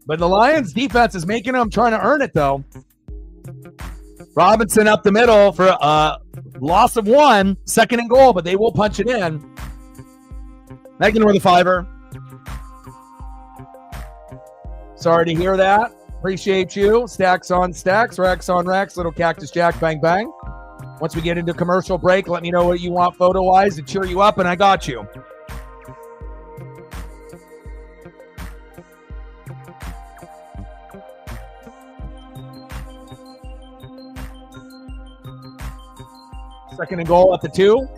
But the Lions defense is making them trying to earn it, though. Robinson up the middle for a loss of 1, 2nd and goal, but they will punch it in. Megan with a 5er. Sorry to hear that. Appreciate you. Stacks on stacks, racks on racks, little Cactus Jack, bang, bang. Once we get into commercial break, let me know what you want photo-wise to cheer you up, and I got you. Second and goal at the 2.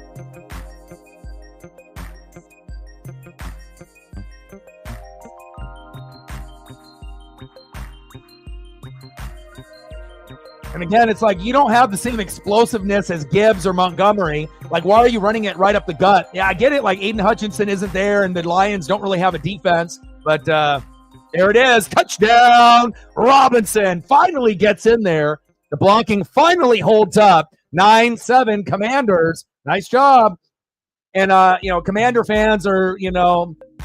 And again, it's like you don't have the same explosiveness as Gibbs or Montgomery. Like, why are you running it right up the gut? Yeah, I get it. Like, Aiden Hutchinson isn't there, and the Lions don't really have a defense. But there it is. Touchdown. Robinson finally gets in there. The blocking finally holds up. 9-7 Commanders. Nice job. And, Commander fans are,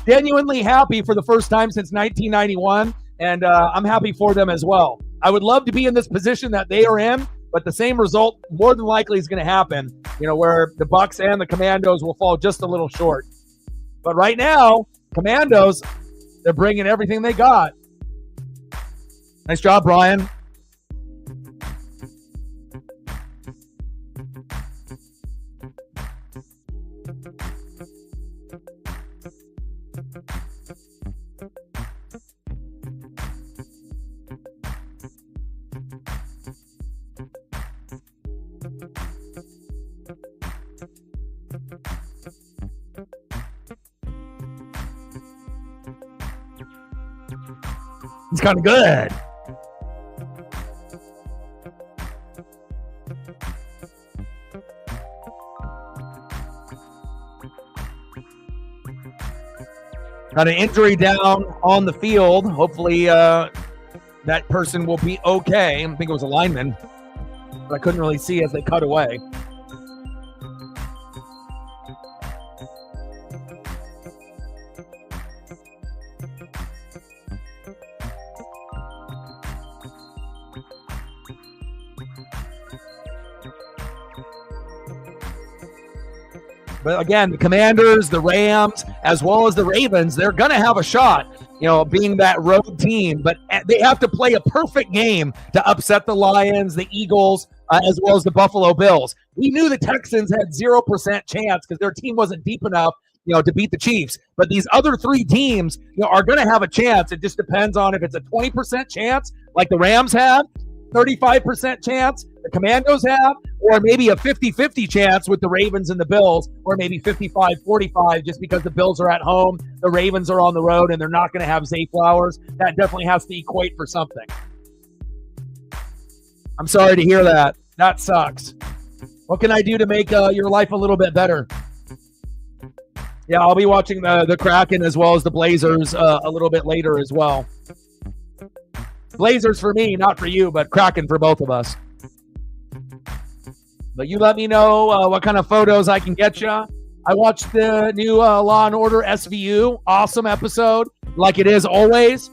genuinely happy for the first time since 1991. And I'm happy for them as well. I would love to be in this position that they are in, but the same result more than likely is going to happen, where the Bucs and the Commandos will fall just a little short. But right now, Commandos, they're bringing everything they got. Nice job, Brian. He's kind of good. Got an injury down on the field. Hopefully that person will be okay. I think it was a lineman, but I couldn't really see as they cut away. But again, the Commanders, the Rams, as well as the Ravens, they're going to have a shot, being that road team. But they have to play a perfect game to upset the Lions, the Eagles, as well as the Buffalo Bills. We knew the Texans had 0% chance because their team wasn't deep enough, to beat the Chiefs. But these other three teams, are going to have a chance. It just depends on if it's a 20% chance like the Rams have, 35% chance the Commandos have, or maybe a 50-50 chance with the Ravens and the Bills, or maybe 55-45 just because the Bills are at home, the Ravens are on the road, and they're not going to have Zay Flowers. That definitely has to equate for something. I'm sorry to hear that. That sucks. What can I do to make your life a little bit better? Yeah, I'll be watching the Kraken as well as the Blazers a little bit later as well. Blazers for me, not for you, but Kraken for both of us. But you let me know what kind of photos I can get you. I watched the new Law & Order SVU. Awesome episode, like it is always.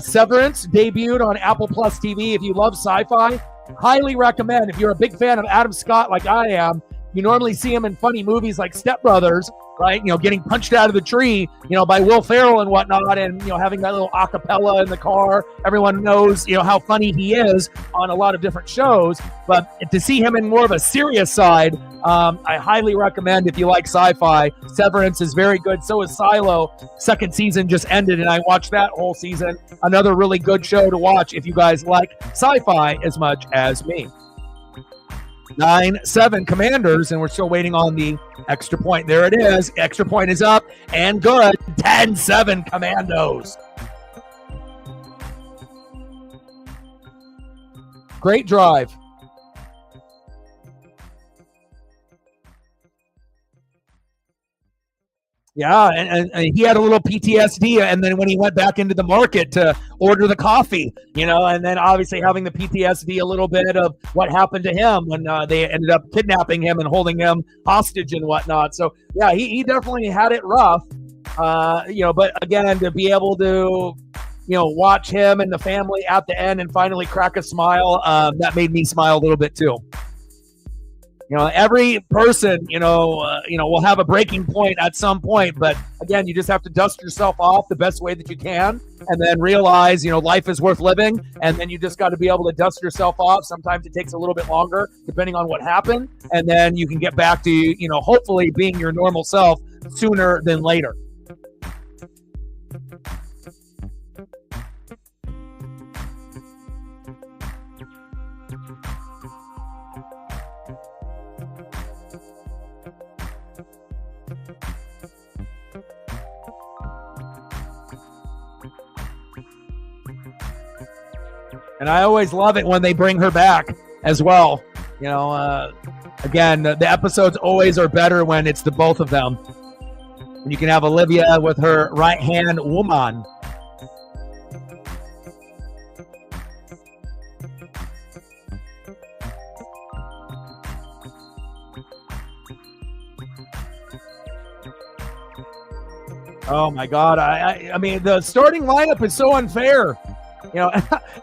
Severance debuted on Apple Plus TV. If you love sci-fi, highly recommend. If you're a big fan of Adam Scott like I am, you normally see him in funny movies like Step Brothers, right? Getting punched out of the tree, by Will Ferrell and whatnot, and, having that little acapella in the car. Everyone knows, how funny he is on a lot of different shows. But to see him in more of a serious side, I highly recommend if you like sci-fi. Severance is very good. So is Silo. Second season just ended, and I watched that whole season. Another really good show to watch if you guys like sci-fi as much as me. 9-7 Commanders, and we're still waiting on the extra point. There it is. Extra point is up and good. 10-7 Commandos. Great drive. Yeah, and he had a little PTSD, and then when he went back into the market to order the coffee, and then obviously having the PTSD a little bit of what happened to him when they ended up kidnapping him and holding him hostage and whatnot. So, yeah, he definitely had it rough, but again, to be able to, watch him and the family at the end and finally crack a smile, that made me smile a little bit too. Every person, will have a breaking point at some point. But again, you just have to dust yourself off the best way that you can and then realize, life is worth living. And then you just got to be able to dust yourself off. Sometimes it takes a little bit longer depending on what happened. And then you can get back to, hopefully being your normal self sooner than later. And I always love it when they bring her back as well. Again, the episodes always are better when it's the both of them. And you can have Olivia with her right-hand woman. Oh, my God. I mean, the starting lineup is so unfair.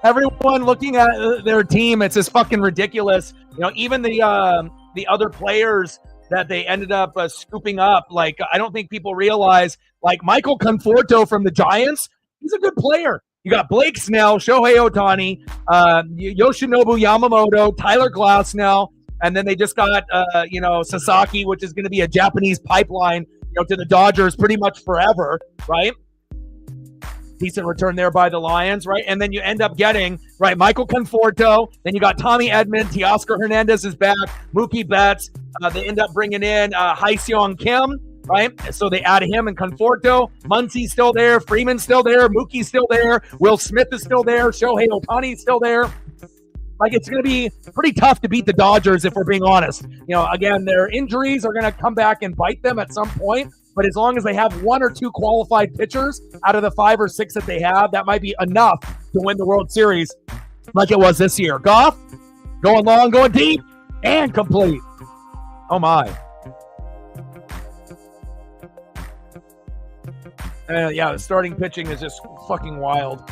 Everyone looking at their team, it's just fucking ridiculous. Even the other players that they ended up scooping up, like, I don't think people realize, like, Michael Conforto from the Giants, he's a good player. You got Blake Snell, Shohei Ohtani, Yoshinobu Yamamoto, Tyler Glasnow, and then they just got, Sasaki, which is going to be a Japanese pipeline, to the Dodgers pretty much forever, right? Decent return there by the Lions, right? And then you end up getting, right, Michael Conforto. Then you got Tommy Edman. Teoscar Hernandez is back. Mookie Betts. They end up bringing in Hye-Seong Kim, right? So they add him and Conforto. Muncie's still there. Freeman's still there. Mookie's still there. Will Smith is still there. Shohei Ohtani's still there. Like, it's going to be pretty tough to beat the Dodgers if we're being honest. Again, their injuries are going to come back and bite them at some point. But as long as they have one or two qualified pitchers out of the 5 or 6 that they have, that might be enough to win the World Series like it was this year. Goff, going long, going deep, and complete. Oh, my. The starting pitching is just fucking wild.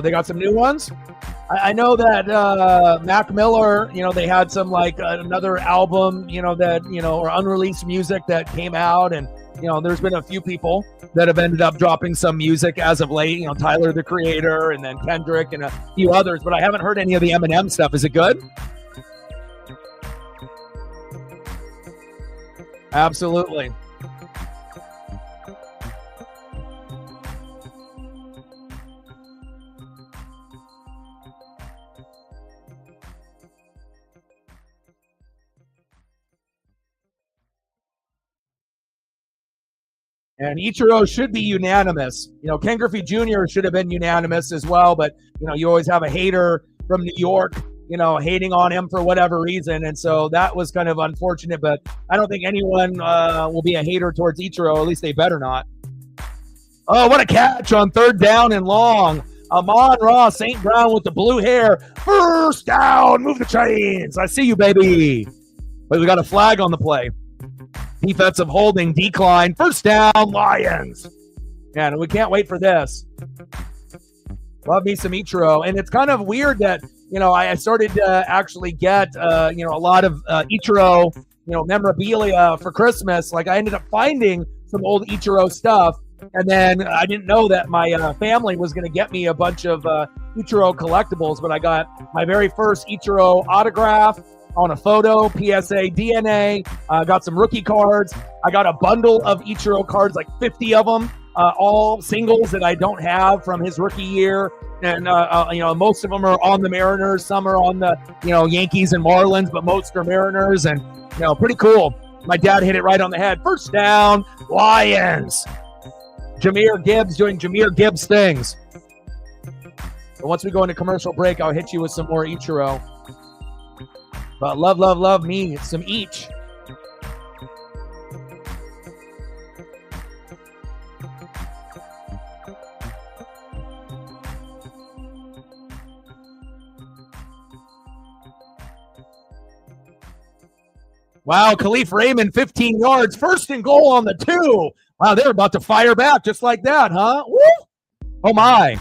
They got some new ones. I know that Mac Miller, they had some another album, or unreleased music that came out, and there's been a few people that have ended up dropping some music as of late. Tyler the Creator, and then Kendrick, and a few others. But I haven't heard any of the Eminem stuff. Is it good? Absolutely. And Ichiro should be unanimous. Ken Griffey Jr. should have been unanimous as well, but, you always have a hater from New York, hating on him for whatever reason. And so that was kind of unfortunate, but I don't think anyone will be a hater towards Ichiro. At least they better not. Oh, what a catch on 3rd down and long. Amon-Ra St. Brown with the blue hair. First down. Move the chains. I see you, baby. But we got a flag on the play. Defensive holding decline. First down, Lions. And we can't wait for this. Love me some Ichiro. And it's kind of weird that, I started to actually get, a lot of Ichiro, memorabilia for Christmas. Like, I ended up finding some old Ichiro stuff. And then I didn't know that my family was going to get me a bunch of Ichiro collectibles. But I got my very first Ichiro autograph on a photo, PSA, DNA. Got some rookie cards. I got a bundle of Ichiro cards, like 50 of them, all singles that I don't have from his rookie year. And, most of them are on the Mariners. Some are on the, Yankees and Marlins, but most are Mariners. And, pretty cool. My dad hit it right on the head. First down, Lions. Jahmyr Gibbs doing Jahmyr Gibbs things. But once we go into commercial break, I'll hit you with some more Ichiro. But love me some each. Wow, Khalif Raymond, 15 yards, 1st and goal on the 2. Wow, they're about to fire back just like that, huh? Woo! Oh, my.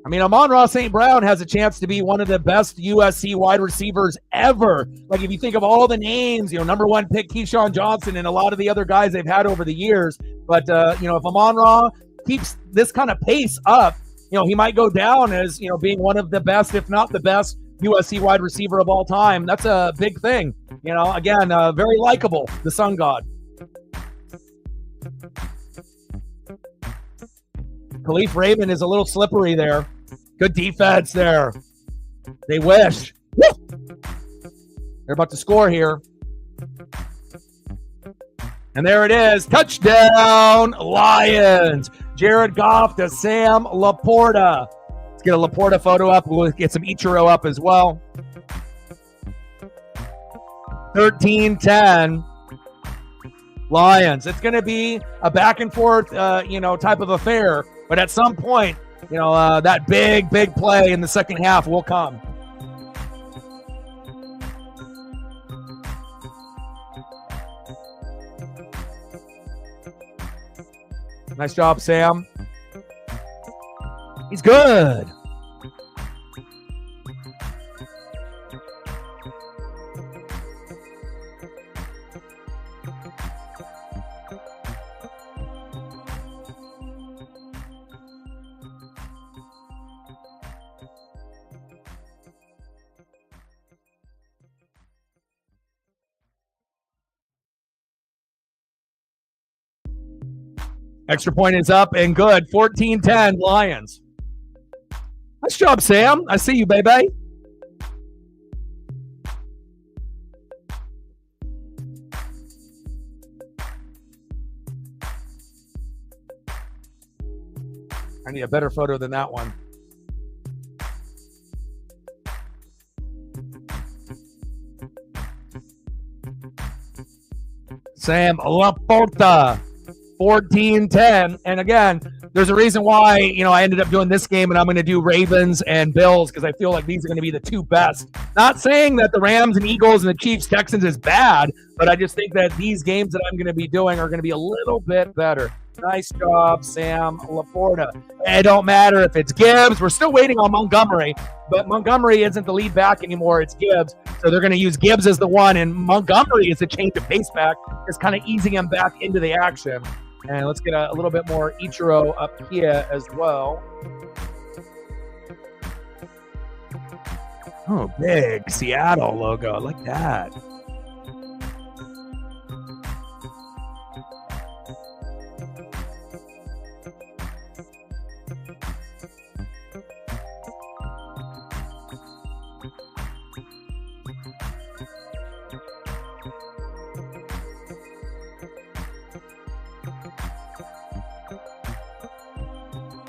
I mean, Amon-Ra St. Brown has a chance to be one of the best USC wide receivers ever. Like, if you think of all the names, number 1 pick Keyshawn Johnson and a lot of the other guys they've had over the years. But, if Amon-Ra keeps this kind of pace up, he might go down as, being one of the best, if not the best, USC wide receiver of all time. That's a big thing. Again, very likable, the Sun God. Khalif Raymond is a little slippery there. Good defense there. They wish. Woo! They're about to score here. And there it is. Touchdown, Lions. Jared Goff to Sam Laporta. Let's get a Laporta photo up. We'll get some Ichiro up as well. 13-10. Lions. It's going to be a back and forth, type of affair. But at some point, that big play in the second half will come. Nice job, Sam. He's good. Extra point is up and good. 14-10 Lions. Nice job, Sam. I see you, baby. I need a better photo than that one. Sam Laporta, 14-10. And again, there's a reason why, I ended up doing this game and I'm going to do Ravens and Bills because I feel like these are going to be the two best. Not saying that the Rams and Eagles and the Chiefs Texans is bad, but I just think that these games that I'm going to be doing are going to be a little bit better. Nice job, Sam Laporta. It don't matter if it's Gibbs. We're still waiting on Montgomery, but Montgomery isn't the lead back anymore. It's Gibbs. So they're going to use Gibbs as the one, and Montgomery is a change of pace back. It's kind of easing him back into the action. And let's get a little bit more Ichiro up here as well. Oh, big Seattle logo. I like that.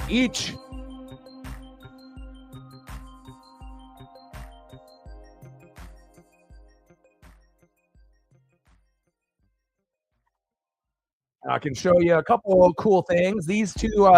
Each. I can show you a couple of cool things. These two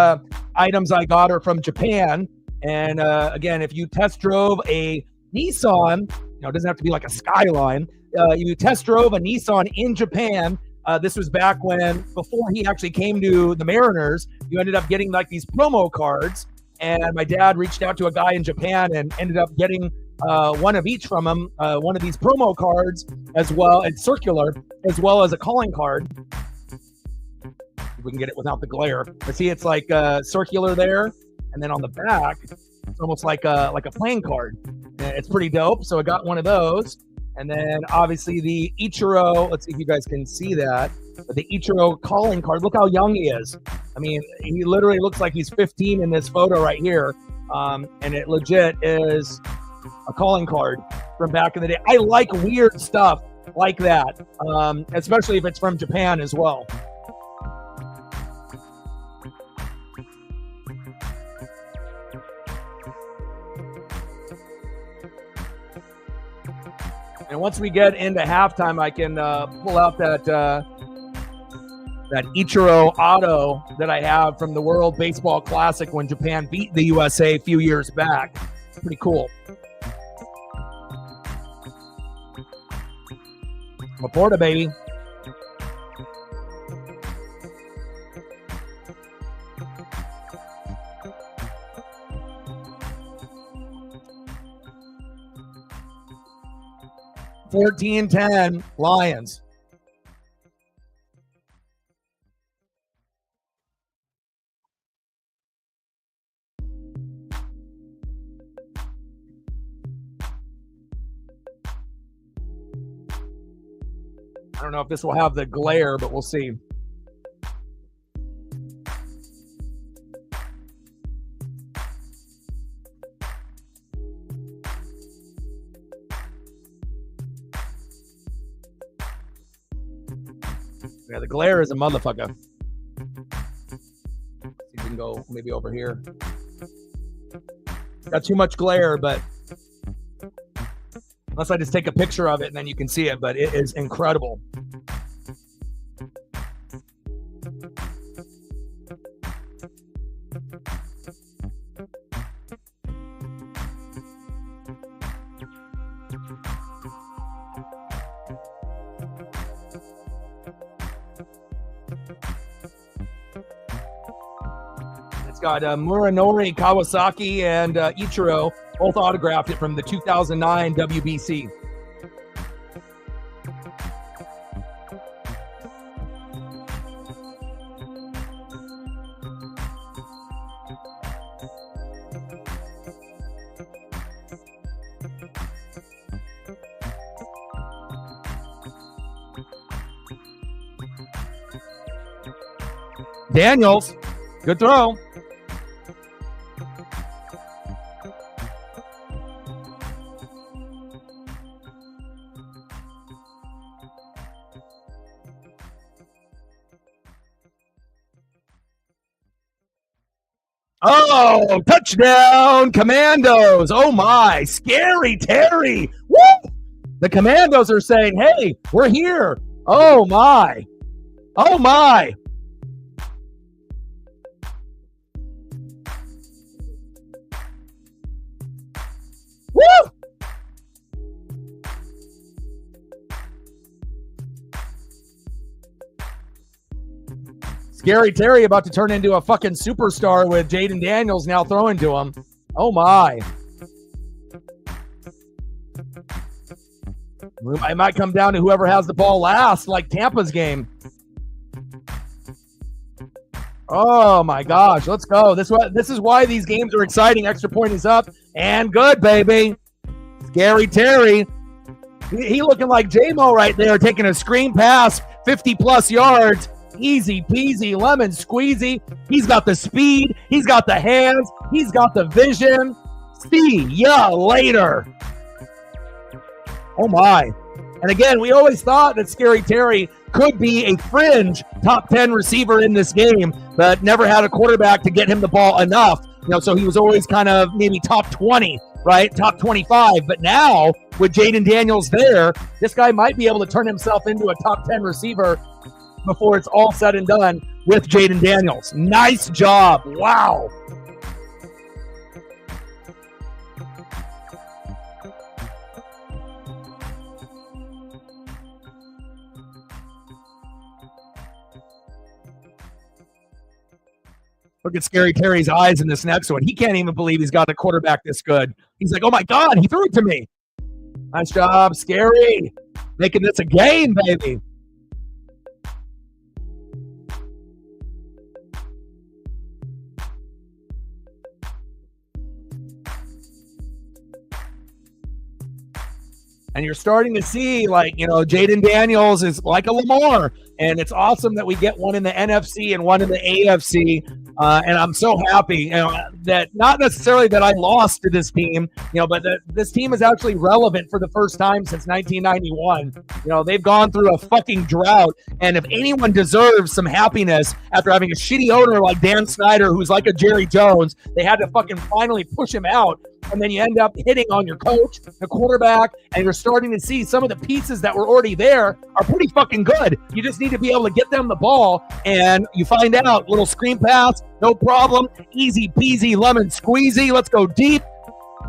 items I got are from Japan. And again, if you test drove a Nissan, it doesn't have to be like a Skyline. You test drove a Nissan in Japan. This was back before he actually came to the Mariners, you ended up getting like these promo cards. And my dad reached out to a guy in Japan and ended up getting one of each from him, one of these promo cards as well, and circular, as well as a calling card. If we can get it without the glare. But see, it's like circular there. And then on the back, it's almost like a playing card. It's pretty dope. So I got one of those. And then obviously the Ichiro, let's see if you guys can see that. But the Ichiro calling card, look how young he is. I mean, he literally looks like he's 15 in this photo right here. And it legit is a calling card from back in the day. I like weird stuff like that, especially if it's from Japan as well. And once we get into halftime, I can pull out that Ichiro auto that I have from the World Baseball Classic when Japan beat the USA a few years back. Pretty cool. Laporta, baby. $14-10 Lions. I don't know if this will have the glare, but we'll see. Yeah, the glare is a motherfucker. See if we can go maybe over here. Got too much glare, but unless I just take a picture of it and then you can see it, but it is incredible. It's got Muranori, Kawasaki, and Ichiro both autographed it from the 2009 WBC. Daniels, good throw. Oh, touchdown, Commandos. Oh, my. Scary Terry. Woo! The Commandos are saying, hey, we're here. Oh, my. Oh, my. Woo! Scary Terry about to turn into a fucking superstar with Jaden Daniels now throwing to him. Oh, my. It might come down to whoever has the ball last, like Tampa's game. Oh, my gosh. Let's go. This is why these games are exciting. Extra point is up and good, baby. Scary Terry. He looking like J-Mo right there, taking a screen pass, 50-plus yards. Easy peasy, lemon squeezy. He's got the speed. He's got the hands. He's got the vision. See ya later. Oh, my. And again, we always thought that Scary Terry could be a fringe top 10 receiver in this game, but never had a quarterback to get him the ball enough. So he was always kind of maybe top 20, right? Top 25. But now, with Jaden Daniels there, this guy might be able to turn himself into a top 10 receiver before it's all said and done with Jaden Daniels. Nice job. Wow. Look at Scary Terry's eyes in this next one. He can't even believe he's got a quarterback this good. He's like, oh, my God, he threw it to me. Nice job, Scary. Making this a game, baby. And you're starting to see, like, Jaden Daniels is like a Lamar. And it's awesome that we get one in the NFC and one in the AFC. And I'm so happy, that not necessarily that I lost to this team, but that this team is actually relevant for the first time since 1991. They've gone through a fucking drought. And if anyone deserves some happiness after having a shitty owner like Dan Snyder, who's like a Jerry Jones, they had to fucking finally push him out. And then you end up hitting on your coach, the quarterback, and you're starting to see some of the pieces that were already there are pretty fucking good. You just need to be able to get them the ball, and you find out, little screen pass, no problem, easy peasy, lemon squeezy, let's go deep.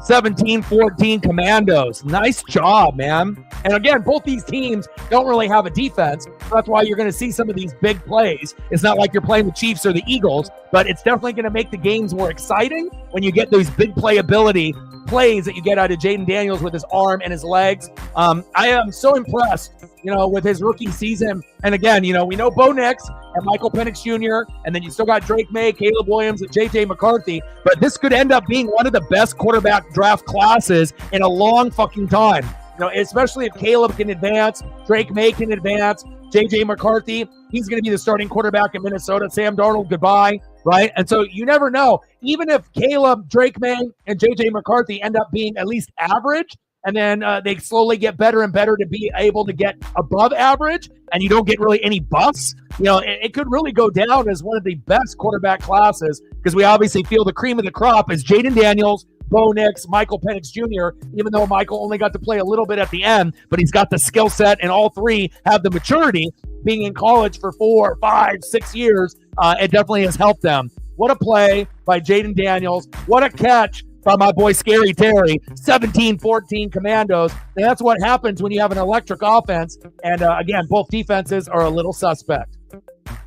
17-14 Commandos. Nice job, man. And again, both these teams don't really have a defense. So that's why you're going to see some of these big plays. It's not like you're playing the Chiefs or the Eagles, but it's definitely going to make the games more exciting when you get those big playability plays that you get out of Jaden Daniels with his arm and his legs. I am so impressed, with his rookie season. And again, we know Bo Nix and Michael Penix Jr., and then you still got Drake May, Caleb Williams, and J.J. McCarthy. But this could end up being one of the best quarterback draft classes in a long fucking time. Especially if Caleb can advance, Drake May can advance, J.J. McCarthy, he's going to be the starting quarterback in Minnesota. Sam Darnold, goodbye, right? And so you never know. Even if Caleb, Drake May, and J.J. McCarthy end up being at least average, and then they slowly get better and better to be able to get above average, and you don't get really any buffs, it could really go down as one of the best quarterback classes, because we obviously feel the cream of the crop is Jaden Daniels, Bo Nix, Michael Penix Jr., even though Michael only got to play a little bit at the end, but he's got the skill set, and all three have the maturity. Being in college for 4, 5, 6 years, it definitely has helped them. What a play by Jaden Daniels. What a catch by my boy Scary Terry. 17-14 Commandos. And that's what happens when you have an electric offense. And again, both defenses are a little suspect.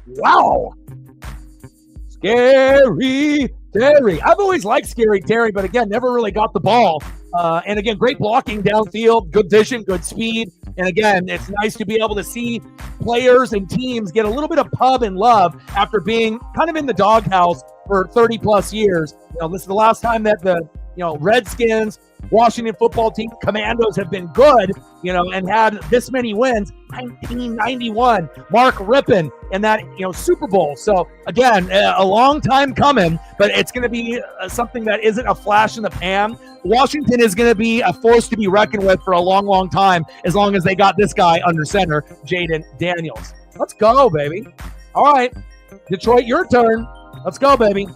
Wow. Scary Terry. I've always liked Scary Terry, but again, never really got the ball. And again, great blocking downfield, good vision, good speed. And again, it's nice to be able to see players and teams get a little bit of pub and love after being kind of in the doghouse for 30 plus years. This is the last time that the Redskins, Washington football team, Commandos have been good, and had this many wins. 1991, Mark Rippon in that, Super Bowl. So again, a long time coming, but it's going to be something that isn't a flash in the pan. Washington is going to be a force to be reckoned with for a long, long time, as long as they got this guy under center, Jaden Daniels. Let's go, baby. All right, Detroit, your turn. Let's go, baby.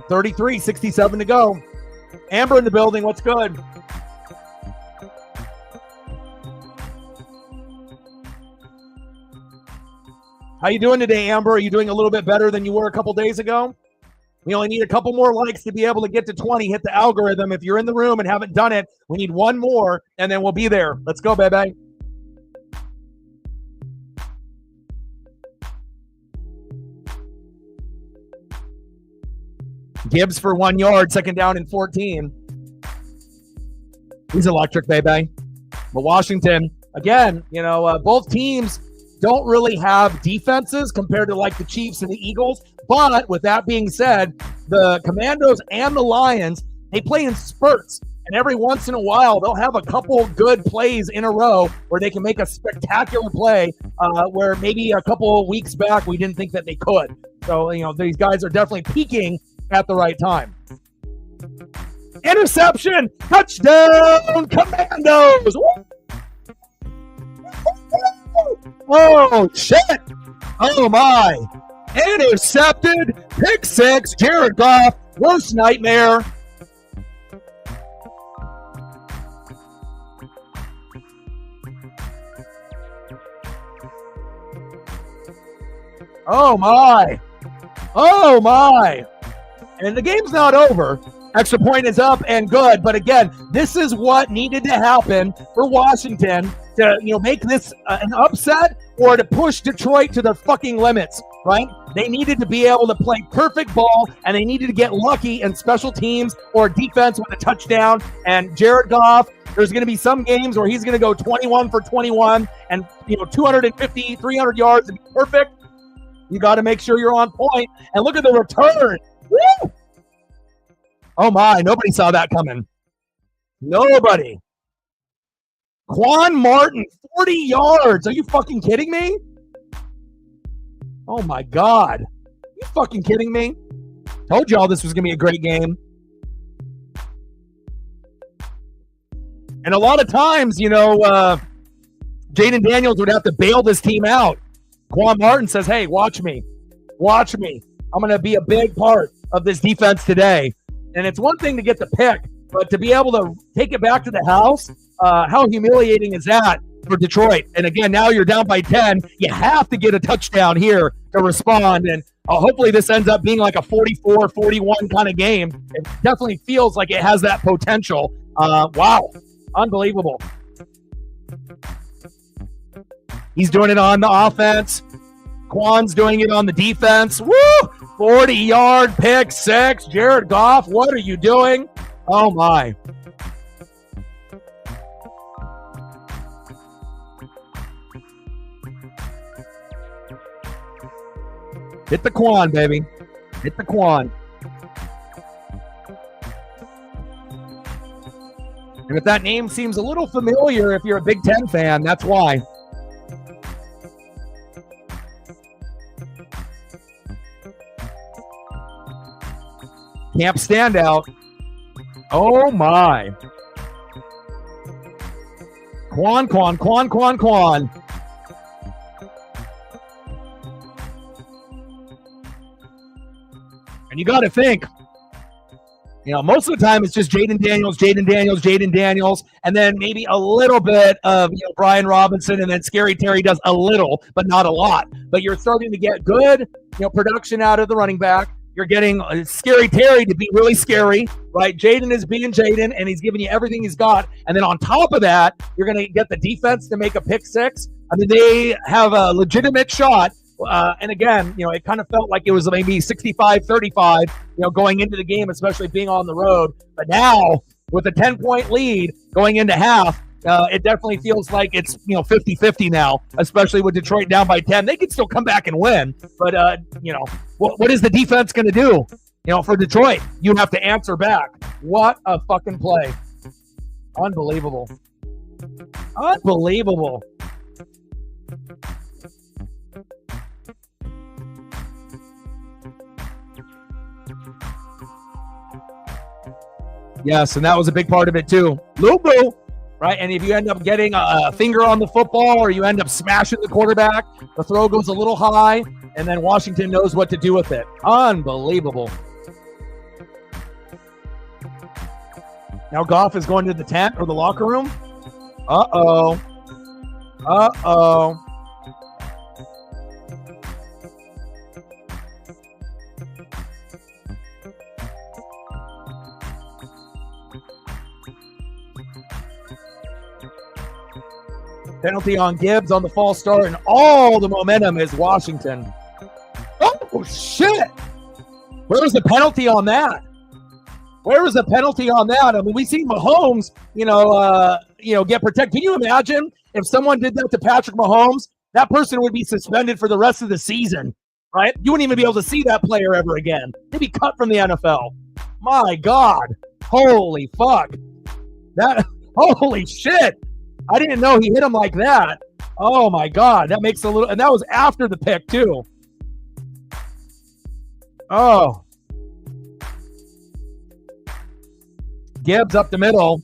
33-67 to go. Amber in the building. What's good? How you doing today, Amber? Are you doing a little bit better than you were a couple days ago? We only need a couple more likes to be able to get to 20. Hit the algorithm. If you're in the room and haven't done it, we need one more, and then we'll be there. Let's go, baby. Gibbs for 1 yard, 2nd down and 14. He's electric, baby. But Washington, again, both teams don't really have defenses compared to like the Chiefs and the Eagles. But with that being said, the Commandos and the Lions, they play in spurts. And every once in a while, they'll have a couple good plays in a row where they can make a spectacular play where maybe a couple of weeks back we didn't think that they could. So, these guys are definitely peaking at the right time. Interception! Touchdown! Commandos! Oh, shit! Oh, my! Intercepted! Pick 6! Jared Goff! Worst nightmare! Oh, my! Oh, my! And the game's not over. Extra point is up and good. But again, this is what needed to happen for Washington to, make this an upset or to push Detroit to their fucking limits, right? They needed to be able to play perfect ball, and they needed to get lucky in special teams or defense with a touchdown. And Jared Goff, there's going to be some games where he's going to go 21 for 21 and, 250, 300 yards and be perfect. You got to make sure you're on point. And look at the return. Woo! Oh my, nobody saw that coming. Nobody. Quan Martin, 40 yards. Are you fucking kidding me? Oh my God. You fucking kidding me? Told y'all this was going to be a great game. And a lot of times, Jaden Daniels would have to bail this team out. Quan Martin says, hey, watch me. Watch me. I'm going to be a big part of this defense today. And it's one thing to get the pick, but to be able to take it back to the house, how humiliating is that for Detroit? And again, now you're down by 10. You have to get a touchdown here to respond. And hopefully this ends up being like a 44-41 kind of game. It definitely feels like it has that potential. Wow. Unbelievable. He's doing it on the offense. Quan's doing it on the defense. Woo! 40-yard pick 6. Jared Goff, what are you doing? Oh, my. Hit the Quan, baby. Hit the Quan. And if that name seems a little familiar, if you're a Big Ten fan, that's why. Camp standout. Oh, my. Quan. And you got to think, most of the time it's just Jaden Daniels, and then maybe a little bit of Brian Robinson, and then Scary Terry does a little, but not a lot. But you're starting to get good, production out of the running back. You're getting Scary Terry to be really scary, right? Jaden is being Jaden, and he's giving you everything he's got. And then on top of that, you're going to get the defense to make a pick 6. I mean, they have a legitimate shot. And again, it kind of felt like it was maybe 65-35, going into the game, especially being on the road. But now, with a 10-point lead going into half, It definitely feels like it's 50-50 now, especially with Detroit down by 10. They can still come back and win, but what is the defense going to do? For Detroit, you have to answer back. What a fucking play! Unbelievable. Yes, and that was a big part of it too. Lubu, right? And if you end up getting a finger on the football or you end up smashing the quarterback, the throw goes a little high, and then Washington knows what to do with it. Unbelievable. Now Goff is going to the tent or the locker room. Uh-oh. Penalty on Gibbs on the false start, and all the momentum is Washington. Oh, shit. Where was the penalty on that? I mean, we've seen Mahomes, get protected. Can you imagine if someone did that to Patrick Mahomes? That person would be suspended for the rest of the season, right? You wouldn't even be able to see that player ever again. They'd be cut from the NFL. My God. Holy fuck. Holy shit. I didn't know he hit him like that. Oh, my God. That makes and that was after the pick, too. Oh. Gibbs up the middle.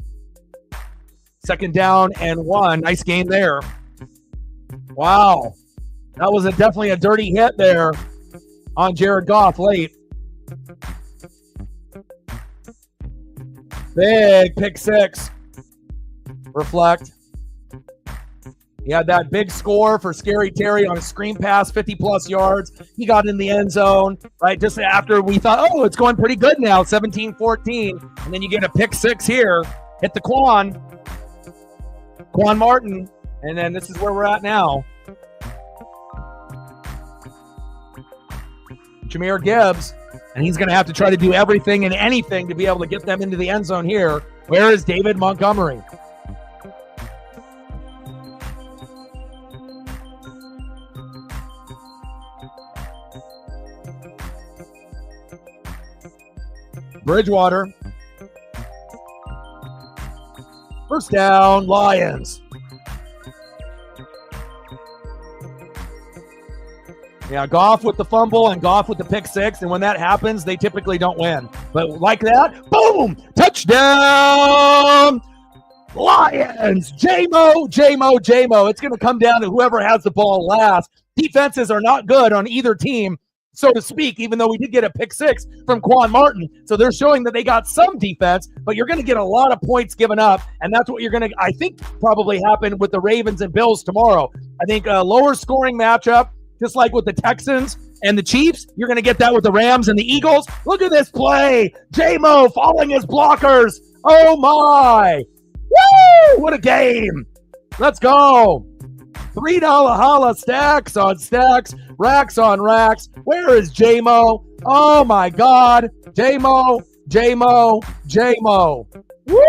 2nd down and 1. Nice game there. Wow. That was definitely a dirty hit there on Jared Goff late. Big pick 6. Reflect. He had that big score for Scary Terry on a screen pass, 50-plus yards. He got in the end zone, right, just after we thought, oh, it's going pretty good now, 17-14. And then you get a pick 6 here, hit the Quan Martin, and then this is where we're at now. Jahmyr Gibbs, and he's going to have to try to do everything and anything to be able to get them into the end zone here. Where is David Montgomery? Bridgewater. 1st down, Lions. Yeah, Goff with the fumble and Goff with the pick 6, and when that happens, they typically don't win. But like that, boom, touchdown, Lions. J-Mo. It's going to come down to whoever has the ball last. Defenses are not good on either team, so to speak, even though we did get a pick 6 from Quan Martin. So they're showing that they got some defense, but you're going to get a lot of points given up, and that's what you're going to, I think, probably happen with the Ravens and Bills tomorrow. I think a lower scoring matchup, just like with the Texans and the Chiefs, you're going to get that with the Rams and the Eagles. Look at this play. J-Mo following his blockers. Oh, my. Woo! What a game. Let's go. $3 holla, stacks on stacks, racks on racks. Where is J-Mo? Oh, my God. J-Mo. Woo!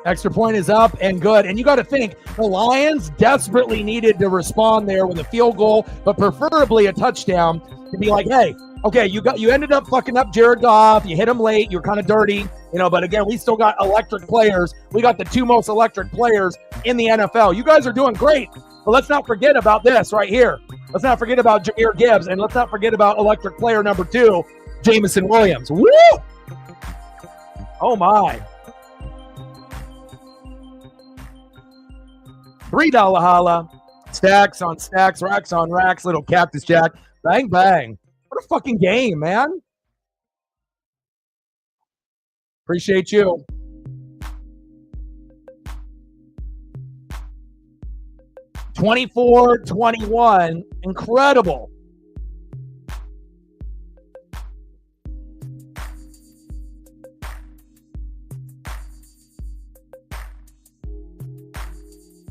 Extra point is up and good. And you got to think, the Lions desperately needed to respond there with a field goal, but preferably a touchdown to be like, hey, okay, you ended up fucking up Jared Goff. You hit him late. You're kind of dirty, but again, we still got electric players. We got the 2 most electric players in the NFL. You guys are doing great, but let's not forget about this right here. Let's not forget about Jahmyr Gibbs, and let's not forget about electric player number 2, Jameson Williams. Woo! Oh, my. $3 holla, stacks on stacks, racks on racks, little Cactus Jack, bang, bang. What a fucking game, man. Appreciate you. 24-21. Incredible.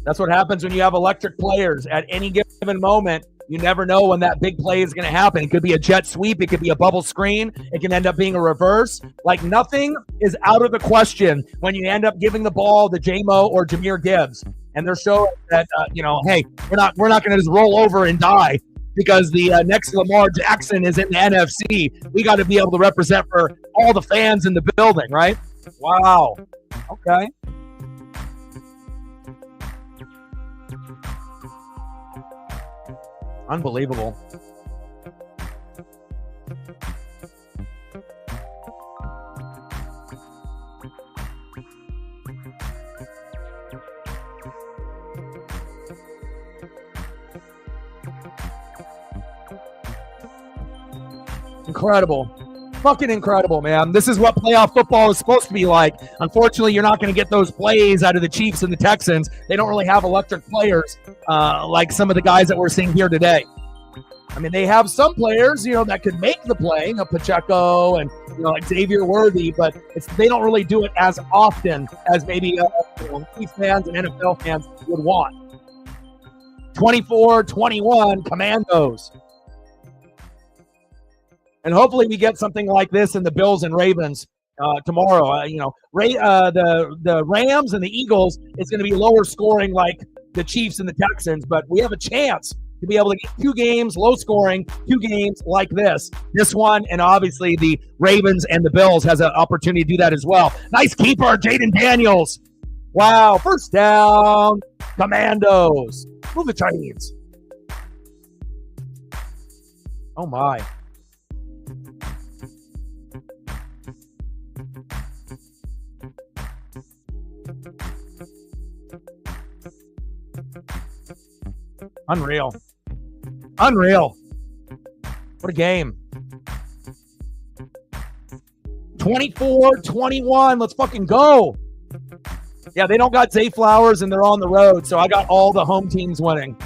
That's what happens when you have electric players. At any given moment, you never know when that big play is going to happen. It could be a jet sweep. It could be a bubble screen. It can end up being a reverse. Like, nothing is out of the question when you end up giving the ball to J-Mo or Jahmyr Gibbs. And they're showing that, hey, we're not going to just roll over and die because the next Lamar Jackson is in the NFC. We got to be able to represent for all the fans in the building, right? Wow. Okay. Unbelievable. Incredible. Fucking incredible, man. This is what playoff football is supposed to be like. Unfortunately, you're not going to get those plays out of the Chiefs and the Texans. They don't really have electric players like some of the guys that we're seeing here today. I mean, they have some players, that could make the play, Pacheco and, like Xavier Worthy, but they don't really do it as often as maybe Chiefs fans and NFL fans would want. 24-21, Commandos. And hopefully we get something like this in the Bills and Ravens tomorrow. The Rams and the Eagles, it's going to be lower scoring like the Chiefs and the Texans, but we have a chance to be able to get 2 games, low scoring, 2 games like this. This one, and obviously the Ravens and the Bills has an opportunity to do that as well. Nice keeper, Jaden Daniels. Wow, first down, Commandos. Move the chains. Oh, my. Unreal. What a game. 24-21. Let's fucking go. Yeah, they don't got Zay Flowers and they're on the road, so I got all the home teams winning.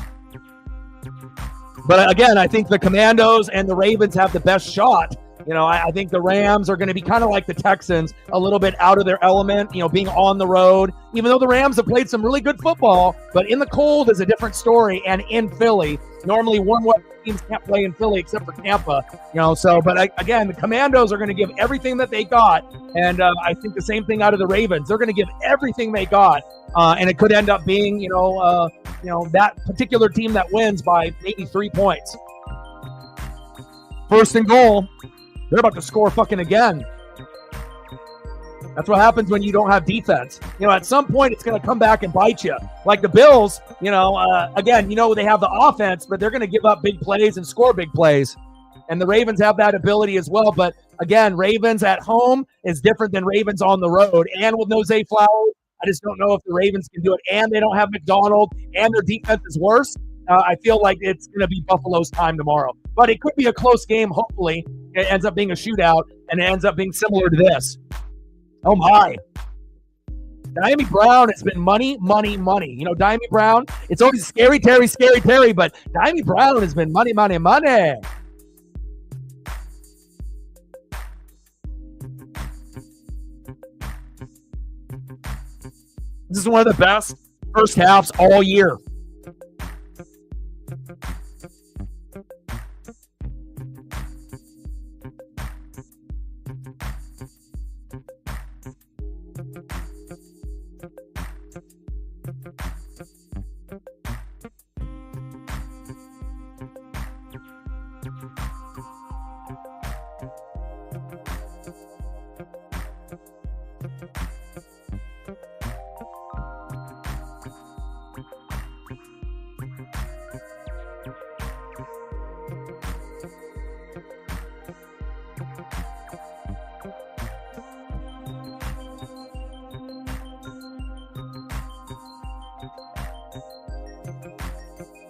But again, I think the Commandos and the Ravens have the best shot. I think the Rams are going to be kind of like the Texans, a little bit out of their element, being on the road, even though the Rams have played some really good football, but in the cold is a different story. And in Philly, normally warm weather teams can't play in Philly except for Tampa, but again, the Commandos are going to give everything that they got. And I think the same thing out of the Ravens. They're going to give everything they got. And it could end up being, that particular team that wins by maybe 3 points. First and goal. They're about to score fucking again. That's what happens when you don't have defense. At some point, it's going to come back and bite you. Like the Bills, again, they have the offense, but they're going to give up big plays and score big plays. And the Ravens have that ability as well. But again, Ravens at home is different than Ravens on the road. And with no Zay Flowers, I just don't know if the Ravens can do it. And they don't have McDonald, and their defense is worse. I feel like it's going to be Buffalo's time tomorrow. But it could be a close game, hopefully. It ends up being a shootout, and it ends up being similar to this. Oh, my. Diami Brown has been money. Diami Brown, it's always scary Terry, but Diami Brown has been money. This is one of the best first halves all year.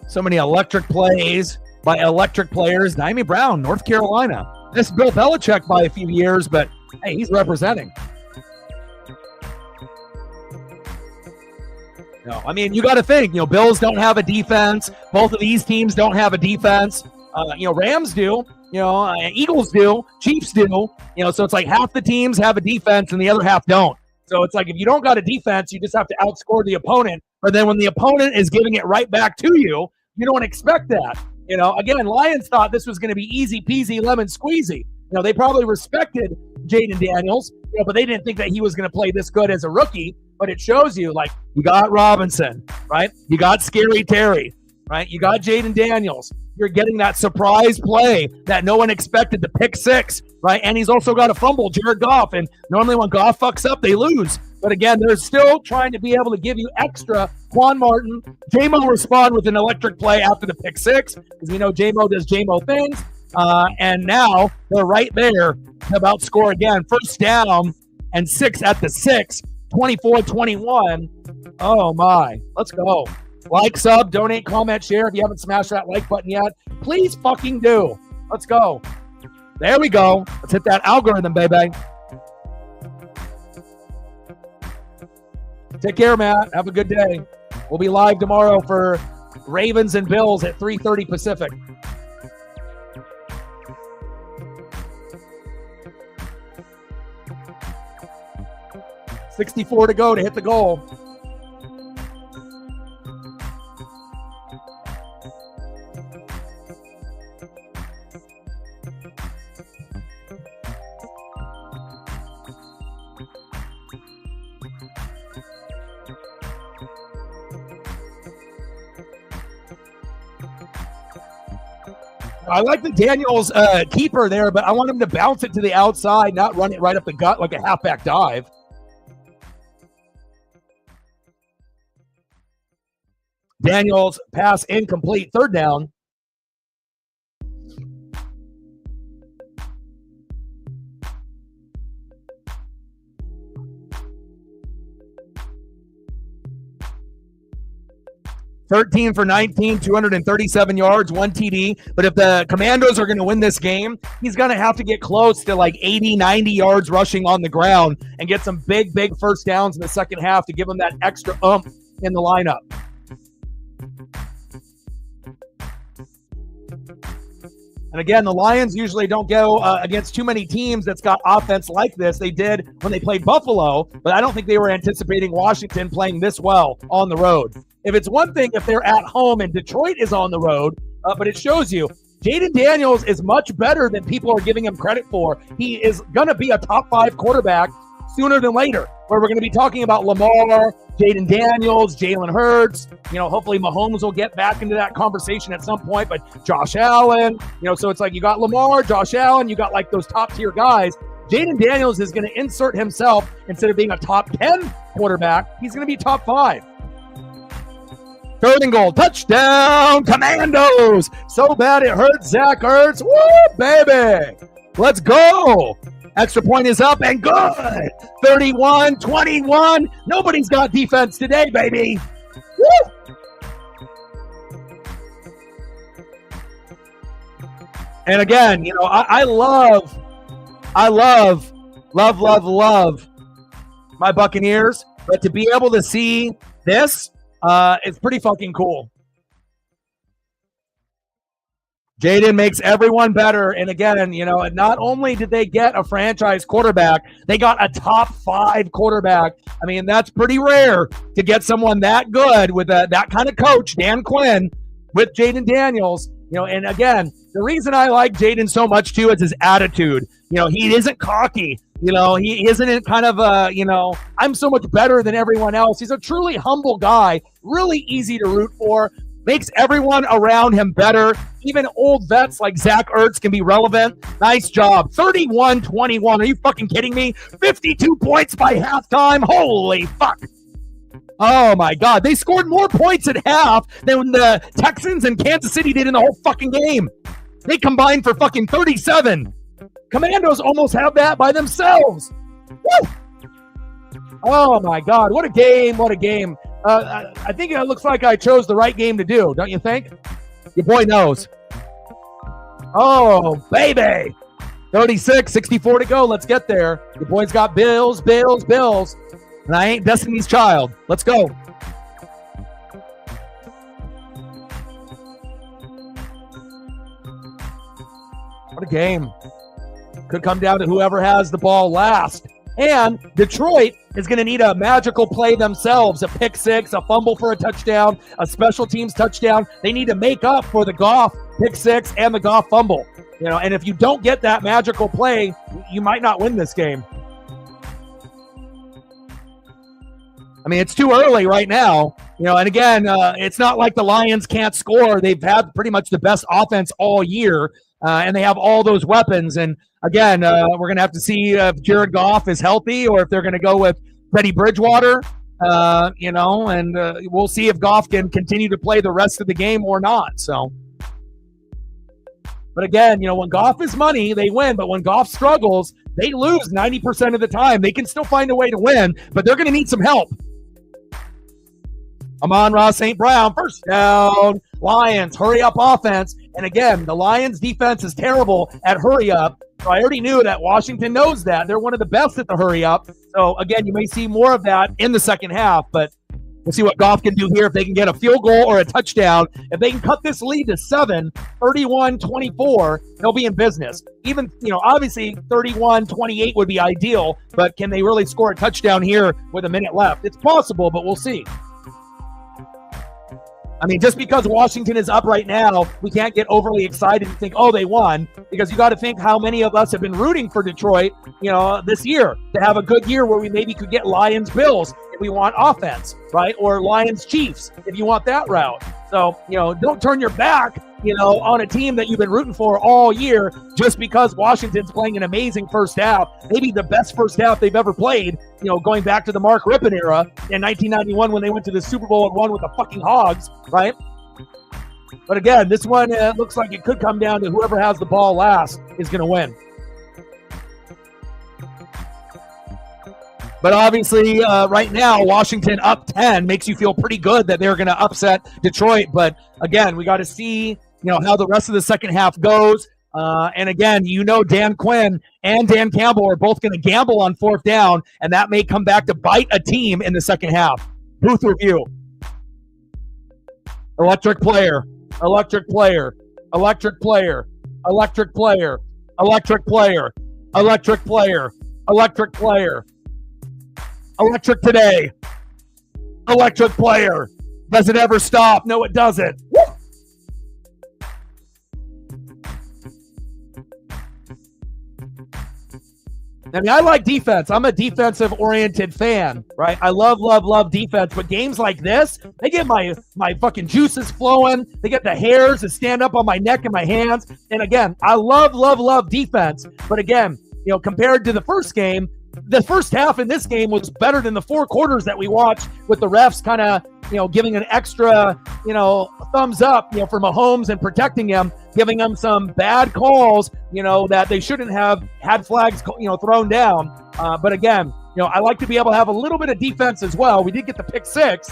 So many electric plays by electric players. Diami Brown, North Carolina. This Bill Belichick by a few years, but hey, he's representing. No, I mean, you got to think, Bills don't have a defense. Both of these teams don't have a defense. Rams do, Eagles do, Chiefs do, so it's like half the teams have a defense and the other half don't. So it's like if you don't got a defense, you just have to outscore the opponent. But then when the opponent is giving it right back to you, you don't expect that. Again, Lions thought this was going to be easy peasy lemon squeezy. They probably respected Jaden Daniels, but they didn't think that he was going to play this good as a rookie. But it shows you, like, you got Robinson, right? You got Scary Terry, right? You got Jaden Daniels. You're getting that surprise play that no one expected, the pick six, right? And he's also got a fumble, Jared Goff. And normally when Goff fucks up, they lose. But again, they're still trying to be able to give you extra. Quan Martin, J-Mo respond with an electric play after the pick six, because we know J-Mo does J-Mo things. And now they're right there to about score again. First down and 6 at the 6, 24-21. Oh, my. Let's go. Like, sub, donate, comment, share. If you haven't smashed that like button yet, please fucking do. Let's go. There we go. Let's hit that algorithm, baby. Take care, Matt. Have a good day. We'll be live tomorrow for Ravens and Bills at 3:30 Pacific. $64 to go to hit the goal. I like the Daniels keeper there, but I want him to bounce it to the outside, not run it right up the gut like a halfback dive. Daniels pass incomplete, third down. $13 for $19, 237 yards, 1 TD. But if the Commandos are going to win this game, he's going to have to get close to like 80, 90 yards rushing on the ground and get some big first downs in the second half to give him that extra oomph in the lineup. And again, the Lions usually don't go against too many teams that's got offense like this. They did when they played Buffalo, but I don't think they were anticipating Washington playing this well on the road. If it's one thing, if they're at home and Detroit is on the road, but it shows you Jaden Daniels is much better than people are giving him credit for. He is going to be a top 5 quarterback sooner than later, where we're going to be talking about Lamar, Jaden Daniels, Jalen Hurts. Hopefully Mahomes will get back into that conversation at some point, but Josh Allen, so it's like you got Lamar, Josh Allen, you got like those top tier guys. Jaden Daniels is going to insert himself instead of being a top 10 quarterback. He's going to be top 5. Third and goal, touchdown, Commandos. So bad it hurts Zach Ertz. Woo, baby. Let's go. Extra point is up and good. 31-21. Nobody's got defense today, baby. Woo. And again, I love my Buccaneers, but to be able to see this, it's pretty fucking cool. Jaden makes everyone better. And again, not only did they get a franchise quarterback, they got a top 5 quarterback. I mean, that's pretty rare to get someone that good with that kind of coach, Dan Quinn, with Jaden Daniels. And again, the reason I like Jaden so much too is his attitude. He isn't cocky. He isn't in kind of I'm so much better than everyone else. He's a truly humble guy, really easy to root for, makes everyone around him better. Even old vets like Zach Ertz can be relevant. Nice job. 31-21. Are you fucking kidding me? 52 points by halftime. Holy fuck. Oh my God. They scored more points at half than the Texans and Kansas City did in the whole fucking game. They combined for fucking 37. Commandos almost have that by themselves. Woo! Oh my God. What a game. What a game. I think it looks like I chose the right game to do, don't you think? Your boy knows. Oh, baby. 36, 64 to go. Let's get there. Your boy's got Bills. And I ain't Destiny's Child. Let's go. What a game. Could come down to whoever has the ball last. And Detroit is going to need a magical play themselves, a pick six, a fumble for a touchdown, a special teams touchdown. They need to make up for the Goff pick six and the Goff fumble. And if you don't get that magical play, you might not win this game. I mean, it's too early right now, and again, it's not like the Lions can't score. They've had pretty much the best offense all year, and they have all those weapons. And again, we're going to have to see if Jared Goff is healthy or if they're going to go with Teddy Bridgewater, and we'll see if Goff can continue to play the rest of the game or not. So, but again, when Goff is money, they win. But when Goff struggles, they lose 90% of the time. They can still find a way to win, but they're going to need some help. Amon-Ra St. Brown, first down. Lions, hurry up offense. And again, the Lions defense is terrible at hurry up. So I already knew that Washington knows that. They're one of the best at the hurry up. So again, you may see more of that in the second half, but we'll see what Goff can do here if they can get a field goal or a touchdown. If they can cut this lead to 7, 31-24, they'll be in business. Even, obviously 31-28 would be ideal, but can they really score a touchdown here with a minute left? It's possible, but we'll see. I mean, just because Washington is up right now, we can't get overly excited and think, oh, they won, because you got to think how many of us have been rooting for Detroit, this year to have a good year where we maybe could get Lions-Bills if we want offense, right? Or Lions-Chiefs if you want that route. So, don't turn your back, on a team that you've been rooting for all year just because Washington's playing an amazing first half, maybe the best first half they've ever played, going back to the Mark Rippon era in 1991 when they went to the Super Bowl and won with the fucking Hogs, right? But again, this one looks like it could come down to whoever has the ball last is going to win. But obviously, right now, Washington up 10 makes you feel pretty good that they're going to upset Detroit. But again, we got to see, how the rest of the second half goes. And again, Dan Quinn and Dan Campbell are both going to gamble on fourth down, and that may come back to bite a team in the second half. Booth review. Electric player. Electric player. Electric player. Electric player. Electric player. Electric player. Electric player. Electric today. Electric player. Does it ever stop? No, it doesn't. Woo! I mean, I like defense. I'm a defensive-oriented fan, right? I love defense. But games like this, they get my fucking juices flowing. They get the hairs that stand up on my neck and my hands. And again, I love defense. But again, compared to the first game, the first half in this game was better than the 4 quarters that we watched with the refs kind of, giving an extra, thumbs up, for Mahomes and protecting him, giving him some bad calls, that they shouldn't have had flags, thrown down. But again, I like to be able to have a little bit of defense as well. We did get the pick 6.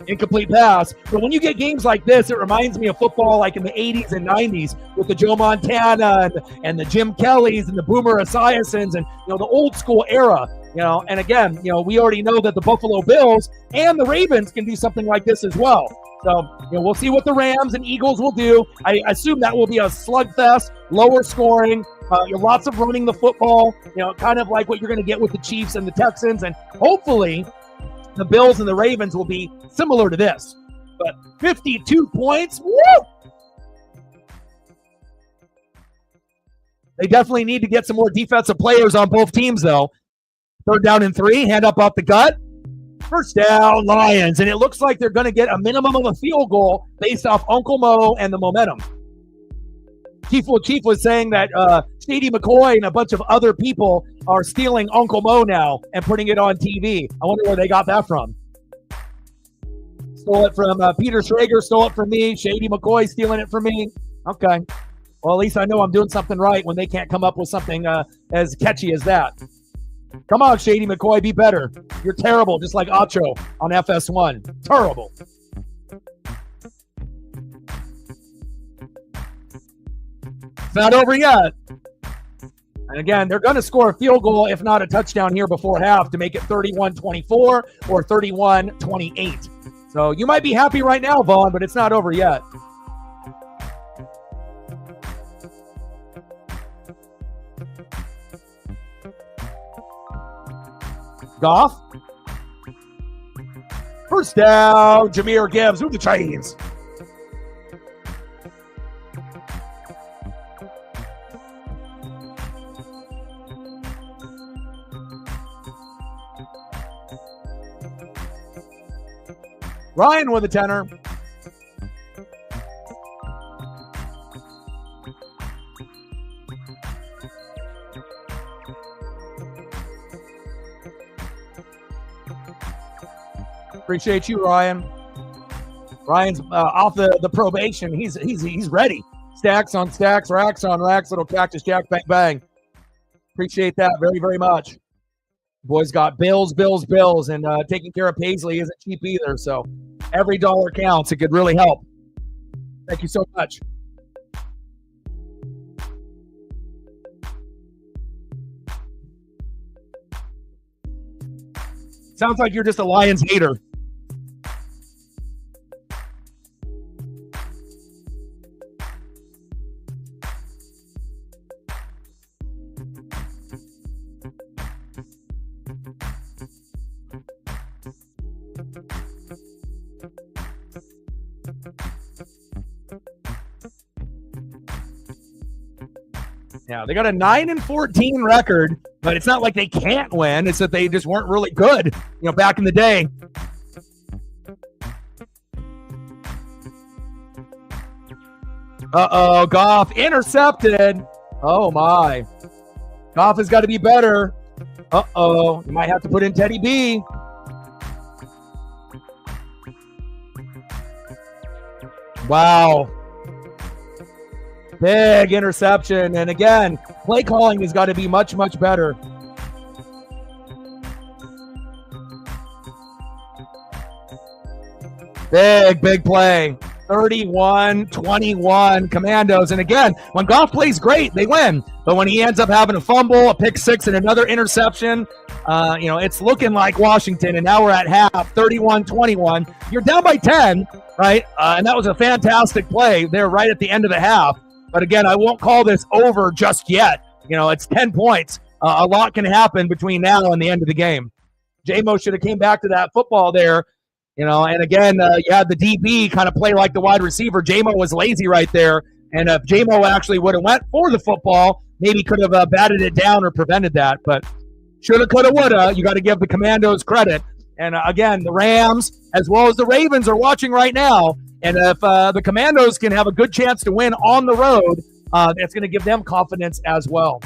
Incomplete pass. But when you get games like this, it reminds me of football like in the 80s and 90s with the Joe Montana and the Jim Kellys and the Boomer Esiasons and, the old school era, And again, we already know that the Buffalo Bills and the Ravens can do something like this as well. So, we'll see what the Rams and Eagles will do. I assume that will be a slugfest, lower scoring, lots of running the football, kind of like what you're going to get with the Chiefs and the Texans. And hopefully the Bills and the Ravens will be similar to this. But 52 points, woo! They definitely need to get some more defensive players on both teams, though. 3rd down and 3, hand up off the gut. First down, Lions. And it looks like they're going to get a minimum of a field goal based off Uncle Mo and the momentum. Chief was saying that Shady McCoy and a bunch of other people are stealing Uncle Mo now and putting it on TV. I wonder where they got that from. Stole it from Peter Schrager, stole it from me. Shady McCoy stealing it from me. Okay. Well, at least I know I'm doing something right when they can't come up with something as catchy as that. Come on, Shady McCoy, be better. You're terrible, just like Ichiro on FS1. Terrible. It's not over yet. And again, they're going to score a field goal, if not a touchdown here before half, to make it 31-24 or 31-28. So you might be happy right now, Vaughn, but it's not over yet. Goff. First down, Jahmyr Gibbs with the chains. Ryan with a tenner. Appreciate you, Ryan. Ryan's off the probation. He's ready. Stacks on stacks, racks on racks. Little cactus jack, bang, bang. Appreciate that very, very much. Boys got bills, and taking care of Paisley isn't cheap either. So every dollar counts. It could really help. Thank you so much. Sounds like you're just a Lions hater. Yeah, they got a 9-14 record, but it's not like they can't win. It's that they just weren't really good, back in the day. Uh-oh, Goff intercepted. Oh, my. Goff has got to be better. Uh-oh, you might have to put in Teddy B. Wow. Big interception. And again, play calling has got to be much, much better. Big play. 31-21 Commandos. And again, when Goff plays great, they win. But when he ends up having a fumble, a pick six, and another interception, it's looking like Washington. And now we're at half, 31-21. You're down by 10, right? And that was a fantastic play there right at the end of the half. But again, I won't call this over just yet. It's 10 points. A lot can happen between now and the end of the game. J-Mo should have came back to that football there. And again, you had the DB kind of play like the wide receiver. J-Mo was lazy right there. And if J-Mo actually would have went for the football, maybe could have batted it down or prevented that. But shoulda, coulda, woulda. You got to give the Commandos credit. And again, the Rams as well as the Ravens are watching right now. And if the Commandos can have a good chance to win on the road, that's going to give them confidence as well.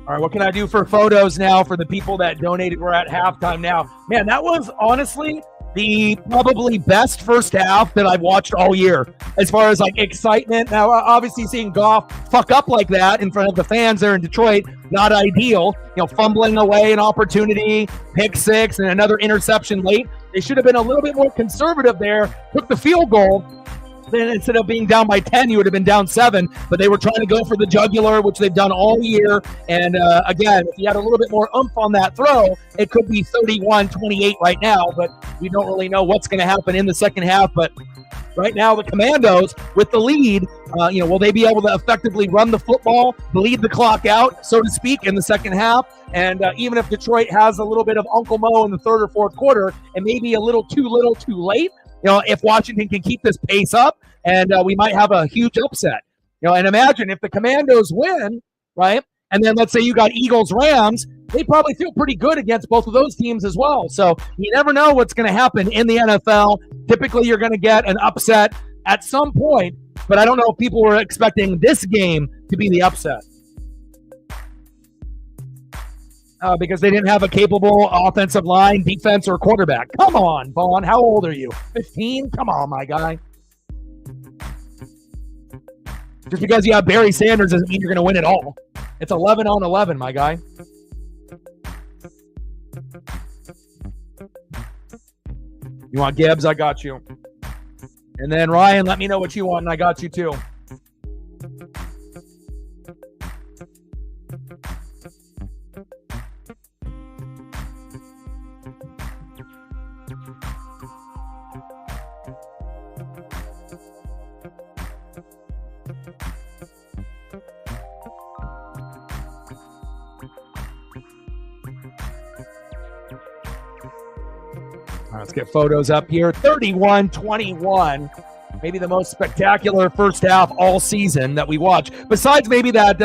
All right, what can I do for photos now for the people that donated? We're at halftime now. Man, that was honestly the probably best first half that I've watched all year as far as like excitement. Now, obviously seeing Goff fuck up like that in front of the fans there in Detroit, not ideal. Fumbling away an opportunity, pick six, and another interception late. They should have been a little bit more conservative there, took the field goal. Then instead of being down by 10, you would have been down 7. But they were trying to go for the jugular, which they've done all year. And again, if you had a little bit more oomph on that throw, it could be 31-28 right now. But we don't really know what's going to happen in the second half. But right now, the Commandos with the lead, will they be able to effectively run the football, bleed the clock out, so to speak, in the second half? And even if Detroit has a little bit of Uncle Mo in the third or fourth quarter, and maybe a little too late, if Washington can keep this pace up, and we might have a huge upset. And imagine if the Commandos win, right? And then let's say you got Eagles-Rams, they probably feel pretty good against both of those teams as well. So you never know what's going to happen in the NFL. Typically, you're going to get an upset at some point, but I don't know if people were expecting this game to be the upset. Because they didn't have a capable offensive line, defense, or quarterback. Come on, Vaughn. How old are you? 15? Come on, my guy. Just because you have Barry Sanders doesn't mean you're going to win it all. It's 11-on-11, my guy. You want Gibbs? I got you. And then Ryan, let me know what you want, and I got you too. All right, let's get photos up here. 31-21. Maybe the most spectacular first half all season that we watch. Besides maybe that,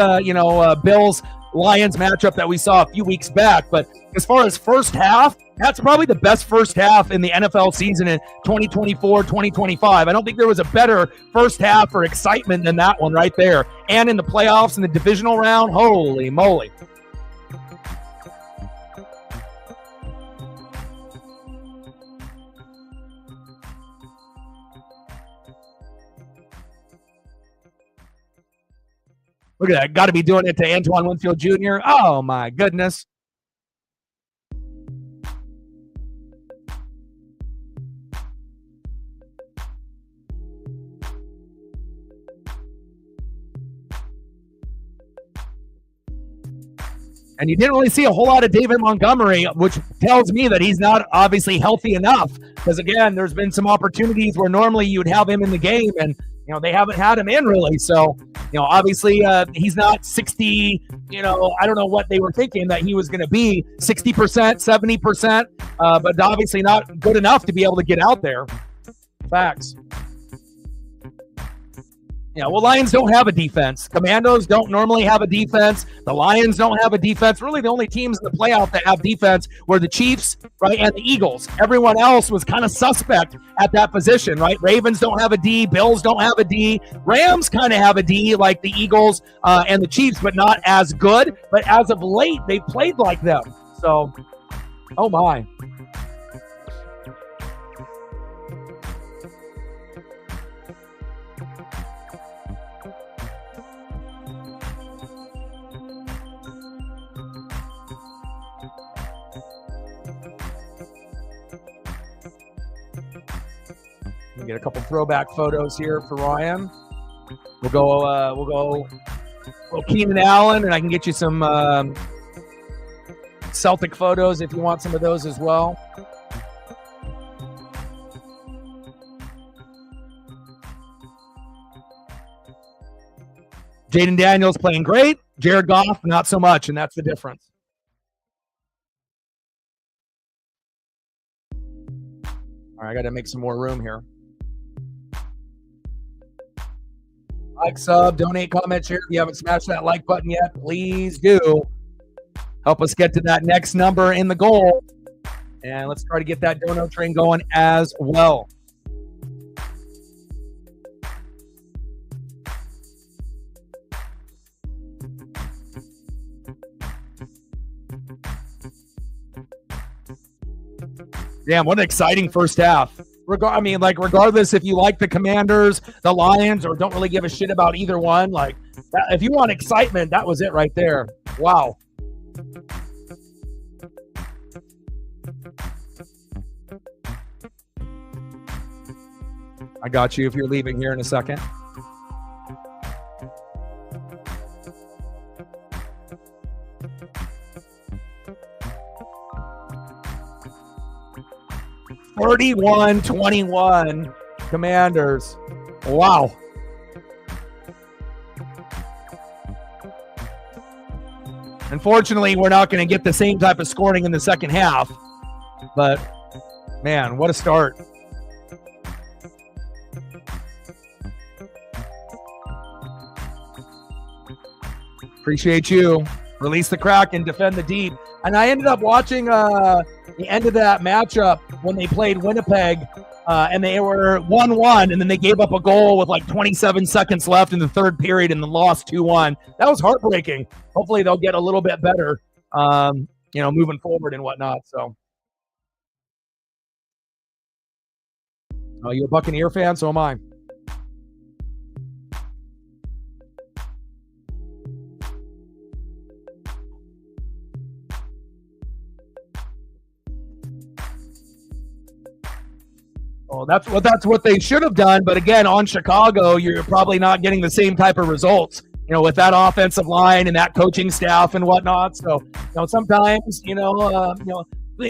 Bills-Lions matchup that we saw a few weeks back. But as far as first half, that's probably the best first half in the NFL season in 2024-2025. I don't think there was a better first half for excitement than that one right there. And in the playoffs in the divisional round, holy moly. Look at that. Got to be doing it to Antoine Winfield Jr. Oh, my goodness. And you didn't really see a whole lot of David Montgomery, which tells me that he's not obviously healthy enough. Because, again, there's been some opportunities where normally you would have him in the game, and they haven't had him in really. So, obviously he's not 60, I don't know what they were thinking that he was going to be, 60%, 70%, but obviously not good enough to be able to get out there. Facts. Yeah, well, Lions don't have a defense. Commandos don't normally have a defense. The Lions don't have a defense. Really, the only teams in the playoff that have defense were the Chiefs, right, and the Eagles. Everyone else was kind of suspect at that position, right? Ravens don't have a D. Bills don't have a D. Rams kind of have a D like the Eagles and the Chiefs, but not as good. But as of late, they played like them. So, oh my. Get a couple throwback photos here for Ryan. We'll go Keenan Allen, and I can get you some Celtic photos if you want some of those as well. Jaden Daniels playing great. Jared Goff, not so much, and that's the difference. All right, I got to make some more room here. Like, sub, donate, comment, share. If you haven't smashed that like button yet, please do. Help us get to that next number in the goal. And let's try to get that dono train going as well. Damn, what an exciting first half. Regardless if you like the Commanders, the Lions, or don't really give a shit about either one, if you want excitement, that was it right there. Wow. I got you if you're leaving here in a second. (31-21) Commanders. Wow. Unfortunately, we're not going to get the same type of scoring in the second half. But, man, what a start. Appreciate you. Release the crack and defend the deep. And I ended up watching the end of that matchup when they played Winnipeg, and they were 1-1, and then they gave up a goal with 27 seconds left in the third period and then lost 2-1. That was heartbreaking. Hopefully they'll get a little bit better, moving forward and whatnot. So, are you a Buccaneer fan? So am I. Well, that's what they should have done. But again, on Chicago, you're probably not getting the same type of results, with that offensive line and that coaching staff and whatnot. So, sometimes,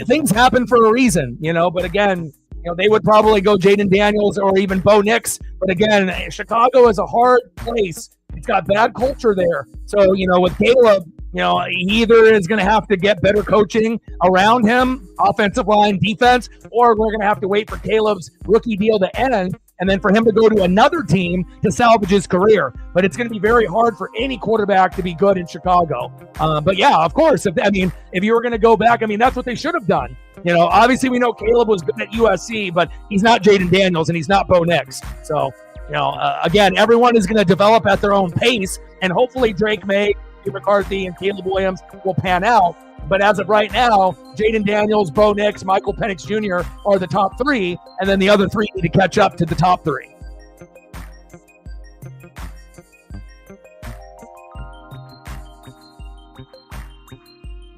things happen for a reason, but again, they would probably go Jaden Daniels or even Bo Nix. But again, Chicago is a hard place. It's got bad culture there. So, with Caleb, he either is going to have to get better coaching around him, offensive line, defense, or we're going to have to wait for Caleb's rookie deal to end and then for him to go to another team to salvage his career. But it's going to be very hard for any quarterback to be good in Chicago. But yeah, of course, if you were going to go back, that's what they should have done. Obviously we know Caleb was good at USC, but he's not Jaden Daniels and he's not Bo Nix. So, again, everyone is going to develop at their own pace, and hopefully Drake May, McCarthy, and Caleb Williams will pan out. But as of right now, Jaden Daniels, Bo Nix, Michael Penix Jr. are the top three, and then the other three need to catch up to the top three.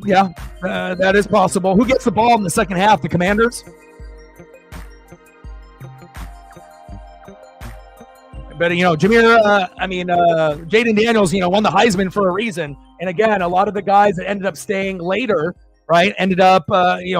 Yeah, that is possible. Who gets the ball in the second half? The Commanders? But, Jaden Daniels, won the Heisman for a reason. And again, a lot of the guys that ended up staying later, right, ended up,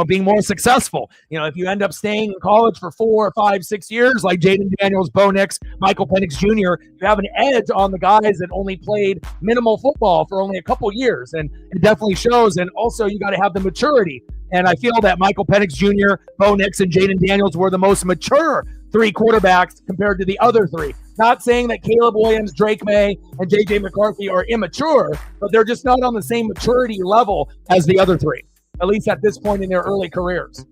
being more successful. If you end up staying in college for 4, 5, 6 years, like Jaden Daniels, Bo Nix, Michael Penix Jr., you have an edge on the guys that only played minimal football for only a couple years. And it definitely shows. And also, you got to have the maturity. And I feel that Michael Penix Jr., Bo Nix, and Jaden Daniels were the most mature three quarterbacks compared to the other three. Not saying that Caleb Williams, Drake May, and J.J. McCarthy are immature, but they're just not on the same maturity level as the other three, at least at this point in their early careers.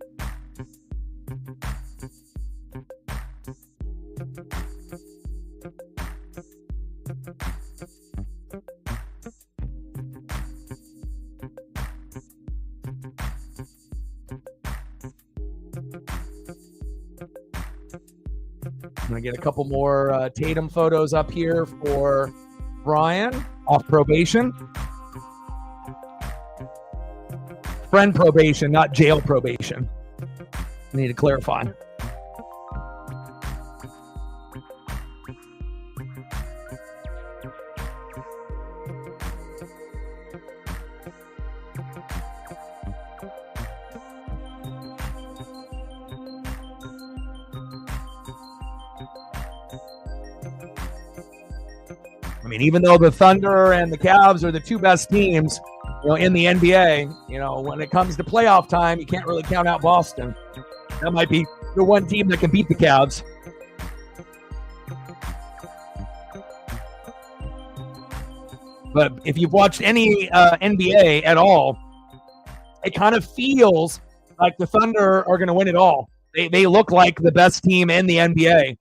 I'm going to get a couple more Tatum photos up here for Brian, off probation. Friend probation, not jail probation. I need to clarify. Even though the Thunder and the Cavs are the two best teams, in the NBA, when it comes to playoff time, you can't really count out Boston. That might be the one team that can beat the Cavs. But if you've watched any NBA at all, it kind of feels like the Thunder are going to win it all. They look like the best team in the NBA.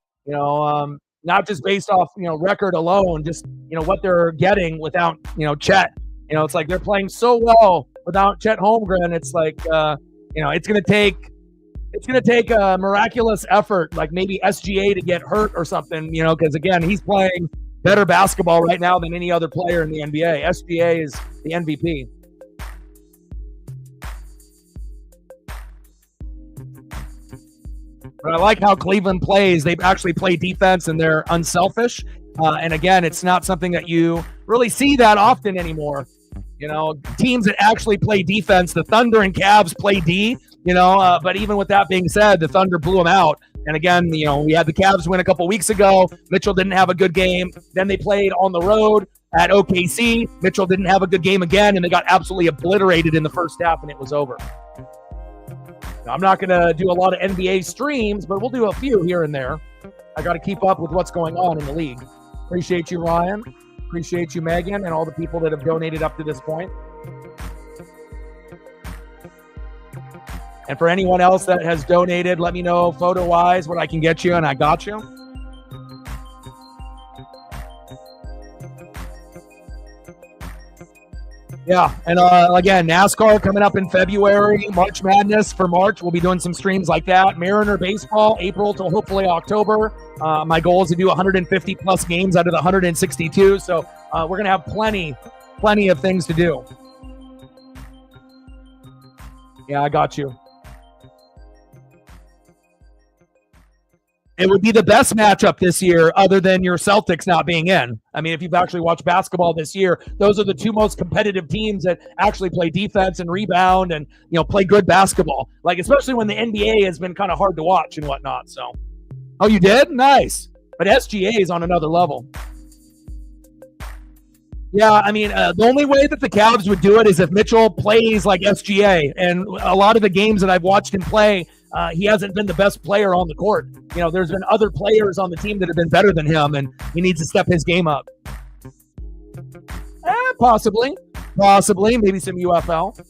Not just based off, record alone, just, what they're getting without, Chet. It's like they're playing so well without Chet Holmgren. It's like, it's going to take a miraculous effort, like maybe SGA to get hurt or something, because again, he's playing better basketball right now than any other player in the NBA. SGA is the MVP. But I like how Cleveland plays. They actually play defense and they're unselfish. And again, it's not something that you really see that often anymore. Teams that actually play defense, the Thunder and Cavs play D, but even with that being said, the Thunder blew them out. And again, we had the Cavs win a couple weeks ago. Mitchell didn't have a good game. Then they played on the road at OKC. Mitchell didn't have a good game again, and they got absolutely obliterated in the first half, and it was over. I'm not going to do a lot of NBA streams, but we'll do a few here and there. I got to keep up with what's going on in the league. Appreciate you, Ryan. Appreciate you, Megan, and all the people that have donated up to this point. And for anyone else that has donated, let me know photo-wise what I can get you, and I got you. Yeah, and again, NASCAR coming up in February, March Madness for March. We'll be doing some streams like that. Mariner baseball, April till hopefully October. My goal is to do 150-plus games out of the 162, so we're going to have plenty of things to do. Yeah, I got you. It would be the best matchup this year other than your Celtics not being in. I mean, if you've actually watched basketball this year, those are the two most competitive teams that actually play defense and rebound and, play good basketball. Like, especially when the NBA has been kind of hard to watch and whatnot. So, oh, you did? Nice. But SGA is on another level. Yeah, I mean, the only way that the Cavs would do it is if Mitchell plays like SGA. And a lot of the games that I've watched him play, he hasn't been the best player on the court. There's been other players on the team that have been better than him, and he needs to step his game up. Possibly. Maybe some UFL.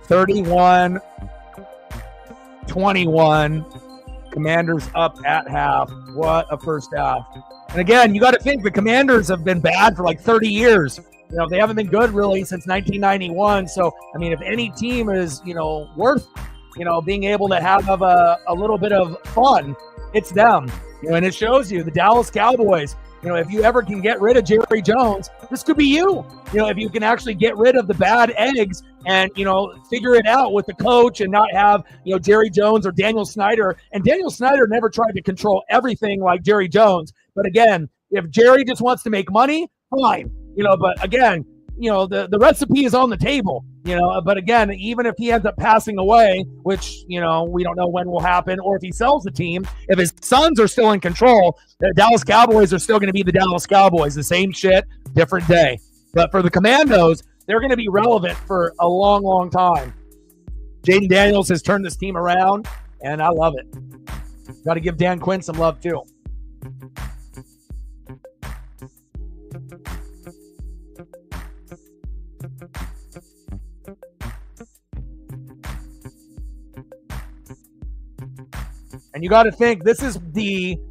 (31-21). Commanders up at half. What a first half. And again, you got to think the Commanders have been bad for like 30 years. They haven't been good really since 1991. So, I mean, if any team is, worth, being able to have a little bit of fun, it's them. And it shows you the Dallas Cowboys. If you ever can get rid of Jerry Jones, this could be you. If you can actually get rid of the bad eggs and, figure it out with the coach and not have, Jerry Jones or Daniel Snyder. And Daniel Snyder never tried to control everything like Jerry Jones. But again, if Jerry just wants to make money, fine. But again, the recipe is on the table, but again, even if he ends up passing away, which, we don't know when will happen, or if he sells the team, if his sons are still in control, the Dallas Cowboys are still going to be the Dallas Cowboys, the same shit, different day. But for the Commandos, they're going to be relevant for a long, long time. Jaden Daniels has turned this team around, and I love it. Got to give Dan Quinn some love, too. And you got to think this is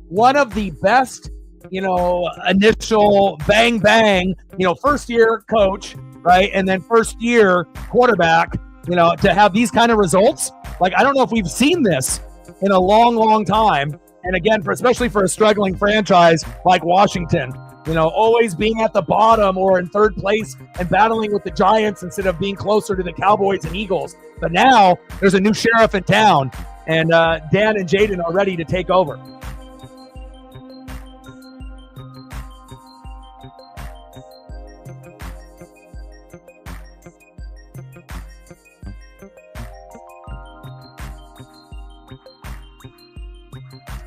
one of the best, initial bang, first year coach, right? And then first year quarterback, to have these kind of results. Like, I don't know if we've seen this in a long, long time. And again, especially for a struggling franchise like Washington, always being at the bottom or in third place and battling with the Giants instead of being closer to the Cowboys and Eagles. But now there's a new sheriff in town. And Dan and Jaden are ready to take over.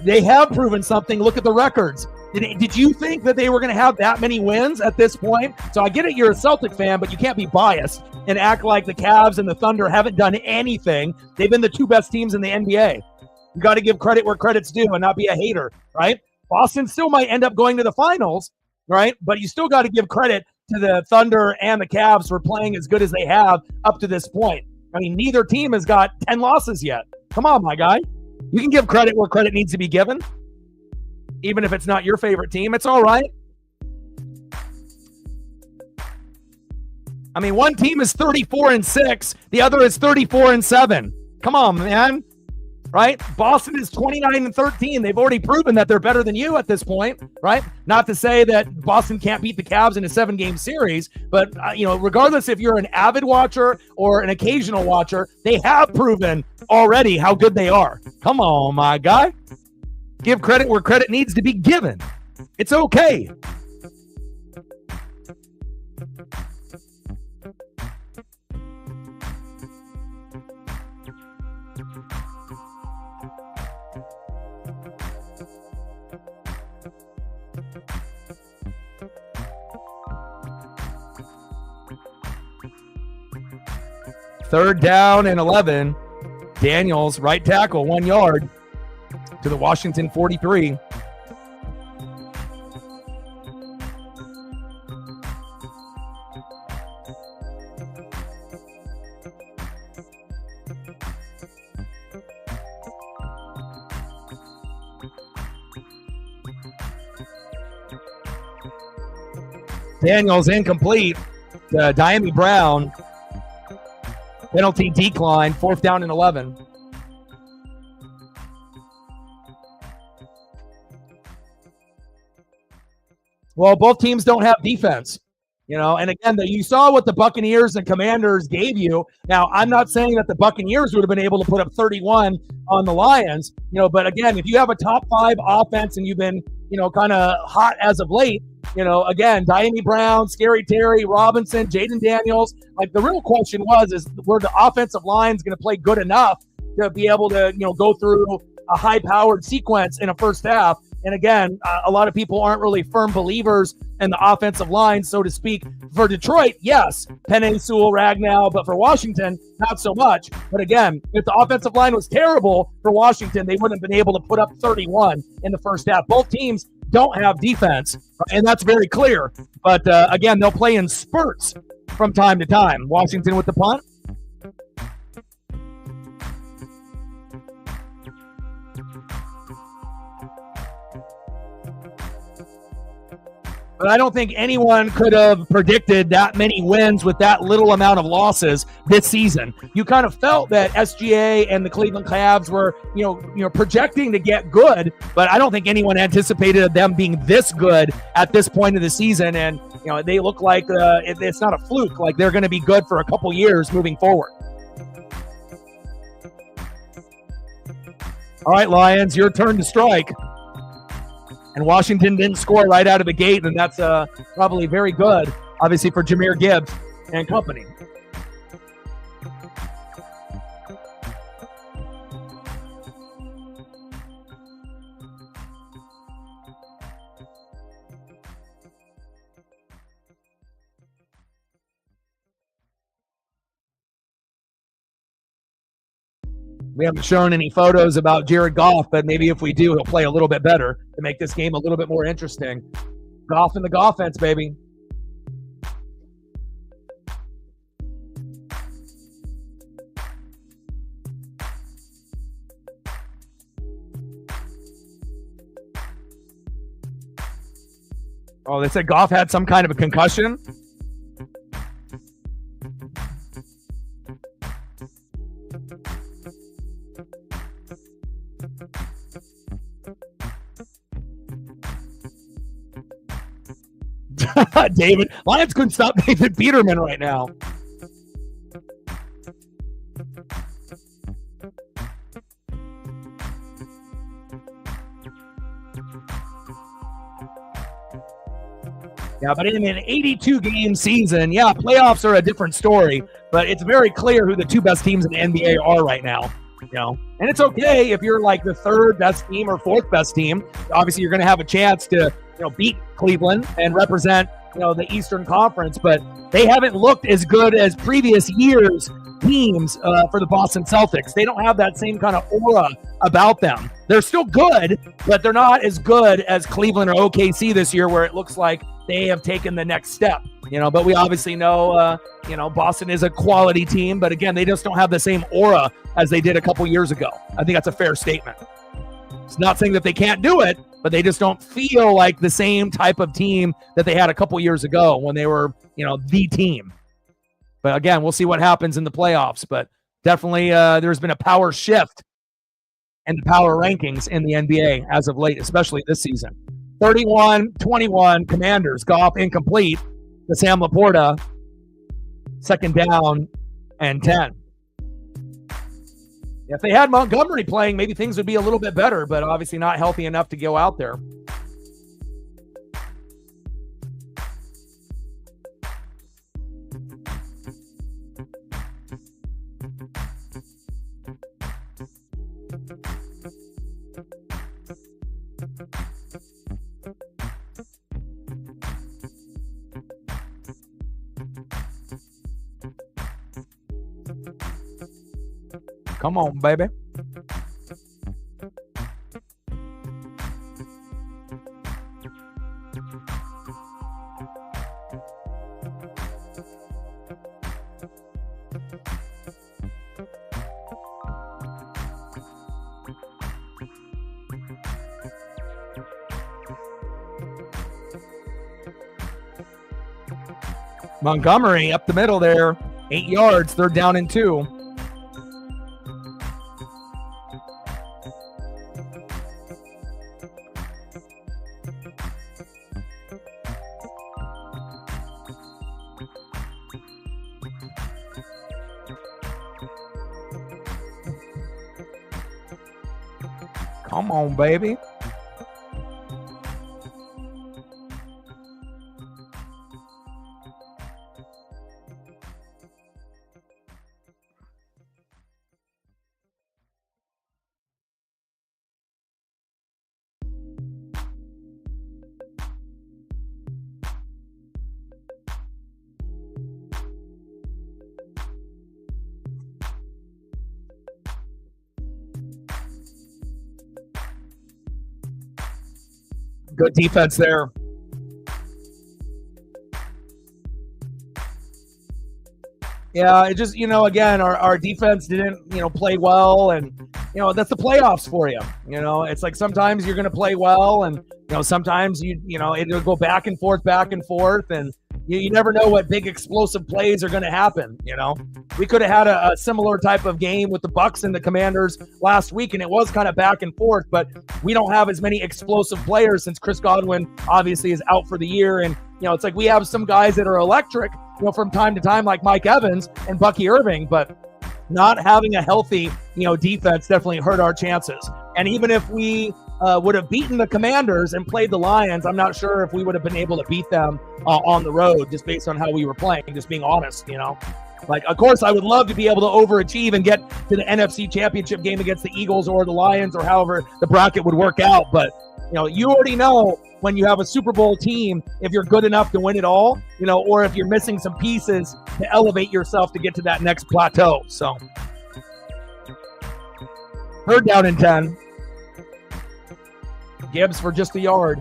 They have proven something. Look at the records. Did you think that they were going to have that many wins at this point? So I get it, you're a Celtic fan, but you can't be biased and act like the Cavs and the Thunder haven't done anything. They've been the two best teams in the NBA. You got to give credit where credit's due and not be a hater, right? Boston still might end up going to the finals, right? But you still got to give credit to the Thunder and the Cavs for playing as good as they have up to this point. I mean, neither team has got 10 losses yet. Come on, my guy. You can give credit where credit needs to be given. Even if it's not your favorite team, it's all right. I mean, one team is 34-6, the other is 34-7. Come on, man. Right? Boston is 29-13. They've already proven that they're better than you at this point, right? Not to say that Boston can't beat the Cavs in a 7-game series, but regardless if you're an avid watcher or an occasional watcher, they have proven already how good they are. Come on, my guy. Give credit where credit needs to be given. It's okay. Third down and 11. Daniels, right tackle, 1 yard to the Washington 43. Daniels incomplete to Diami Brown. Penalty decline, 4th down and 11. Well, both teams don't have defense, and again, you saw what the Buccaneers and Commanders gave you. Now, I'm not saying that the Buccaneers would have been able to put up 31 on the Lions, but again, if you have a top 5 offense and you've been, kind of hot as of late, again, Diami Brown, Scary Terry, Robinson, Jaden Daniels, like the real question is were the offensive lines going to play good enough to be able to, go through a high-powered sequence in a first half? And again, a lot of people aren't really firm believers in the offensive line, so to speak. For Detroit, yes, Penei Sewell, Ragnow, but for Washington, not so much. But again, if the offensive line was terrible for Washington, they wouldn't have been able to put up 31 in the first half. Both teams don't have defense, and that's very clear. But again, they'll play in spurts from time to time. Washington with the punt. But I don't think anyone could have predicted that many wins with that little amount of losses this season. You kind of felt that SGA and the Cleveland Cavs were, projecting to get good, but I don't think anyone anticipated them being this good at this point of the season. And, they look like it's not a fluke, like they're going to be good for a couple years moving forward. All right, Lions, your turn to strike. And Washington didn't score right out of the gate, and that's probably very good, obviously, for Jahmyr Gibbs and company. We haven't shown any photos about Jared Goff, but maybe if we do, he'll play a little bit better to make this game a little bit more interesting. Goff in the Goffense, baby. Oh, they said Goff had some kind of a concussion. David, Lions couldn't stop David Peterman right now. Yeah, but in an 82-game season, playoffs are a different story, but it's very clear who the two best teams in the NBA are right now. And it's okay if you're like the third best team or fourth best team. Obviously, you're going to have a chance to beat Cleveland and represent the Eastern Conference, but they haven't looked as good as previous years' teams for the Boston Celtics. They don't have that same kind of aura about them. They're still good, but they're not as good as Cleveland or OKC this year, where it looks like they have taken the next step. But we obviously know, Boston is a quality team, but again, they just don't have the same aura as they did a couple years ago. I think that's a fair statement. It's not saying that they can't do it, but they just don't feel like the same type of team that they had a couple years ago when they were, the team. But again, we'll see what happens in the playoffs. But definitely there's been a power shift in the power rankings in the NBA as of late, especially this season. 31-21 Commanders. Goff incomplete to Sam Laporta. 2nd down and 10. If they had Montgomery playing, maybe things would be a little bit better, but obviously not healthy enough to go out there. Come on, baby. Montgomery up the middle there. 8 yards, 3rd down and 2. Come on, baby. Good defense there. Yeah, it just, again, our defense didn't, play well. And, that's the playoffs for you. It's like sometimes you're going to play well and, sometimes it'll go back and forth. And you never know what big explosive plays are going to happen. We could have had a similar type of game with the Bucs and the Commanders last week, and it was kind of back and forth, but we don't have as many explosive players since Chris Godwin obviously is out for the year. And, it's like we have some guys that are electric, from time to time, like Mike Evans and Bucky Irving, but not having a healthy, defense definitely hurt our chances. And even if we would have beaten the Commanders and played the Lions, I'm not sure if we would have been able to beat them on the road, just based on how we were playing, just being honest, Like, of course, I would love to be able to overachieve and get to the NFC Championship game against the Eagles or the Lions or however the bracket would work out. But, you already know when you have a Super Bowl team, if you're good enough to win it all, or if you're missing some pieces to elevate yourself to get to that next plateau. So, 3rd down and 10. Gibbs for just a yard.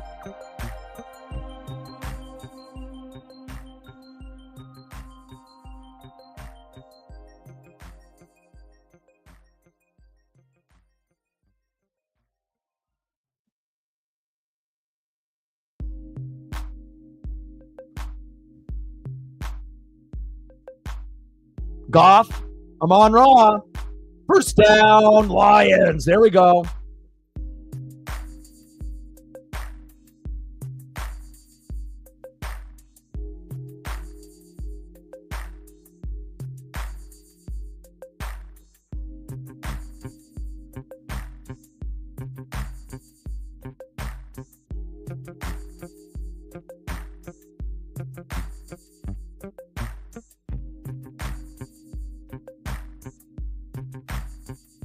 Goff, Amon-Ra, 1st down, Lions. There we go.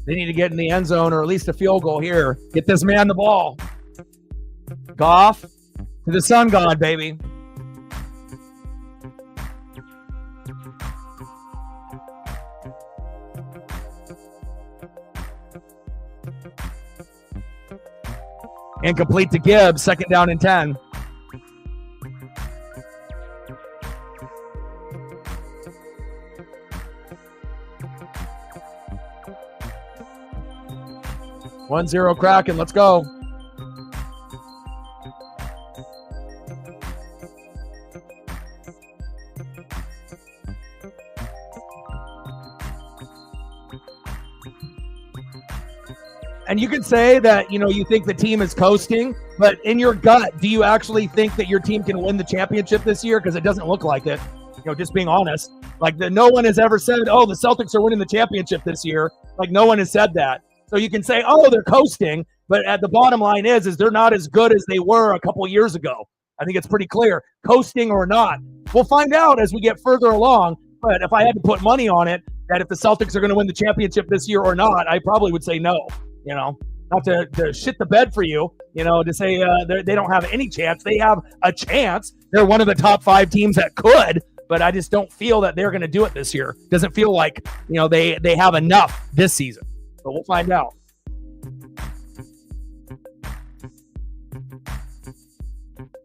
They need to get in the end zone or at least a field goal here. Get this man the ball. Goff to the sun god, baby. Incomplete to Gibbs, 2nd down and 10. One zero Kraken. Let's go. And you can say that, you think the team is coasting, but in your gut, do you actually think that your team can win the championship this year? Because it doesn't look like it. Just being honest. Like, no one has ever said, oh, the Celtics are winning the championship this year. Like, no one has said that. So you can say, oh, they're coasting, but at the bottom line is they're not as good as they were a couple of years ago. I think it's pretty clear, coasting or not. We'll find out as we get further along, but if I had to put money on it, that if the Celtics are going to win the championship this year or not, I probably would say no, not to shit the bed for you, to say they don't have any chance. They have a chance. They're one of the top 5 teams that could, but I just don't feel that they're going to do it this year. Doesn't feel like, they have enough this season. But we'll find out.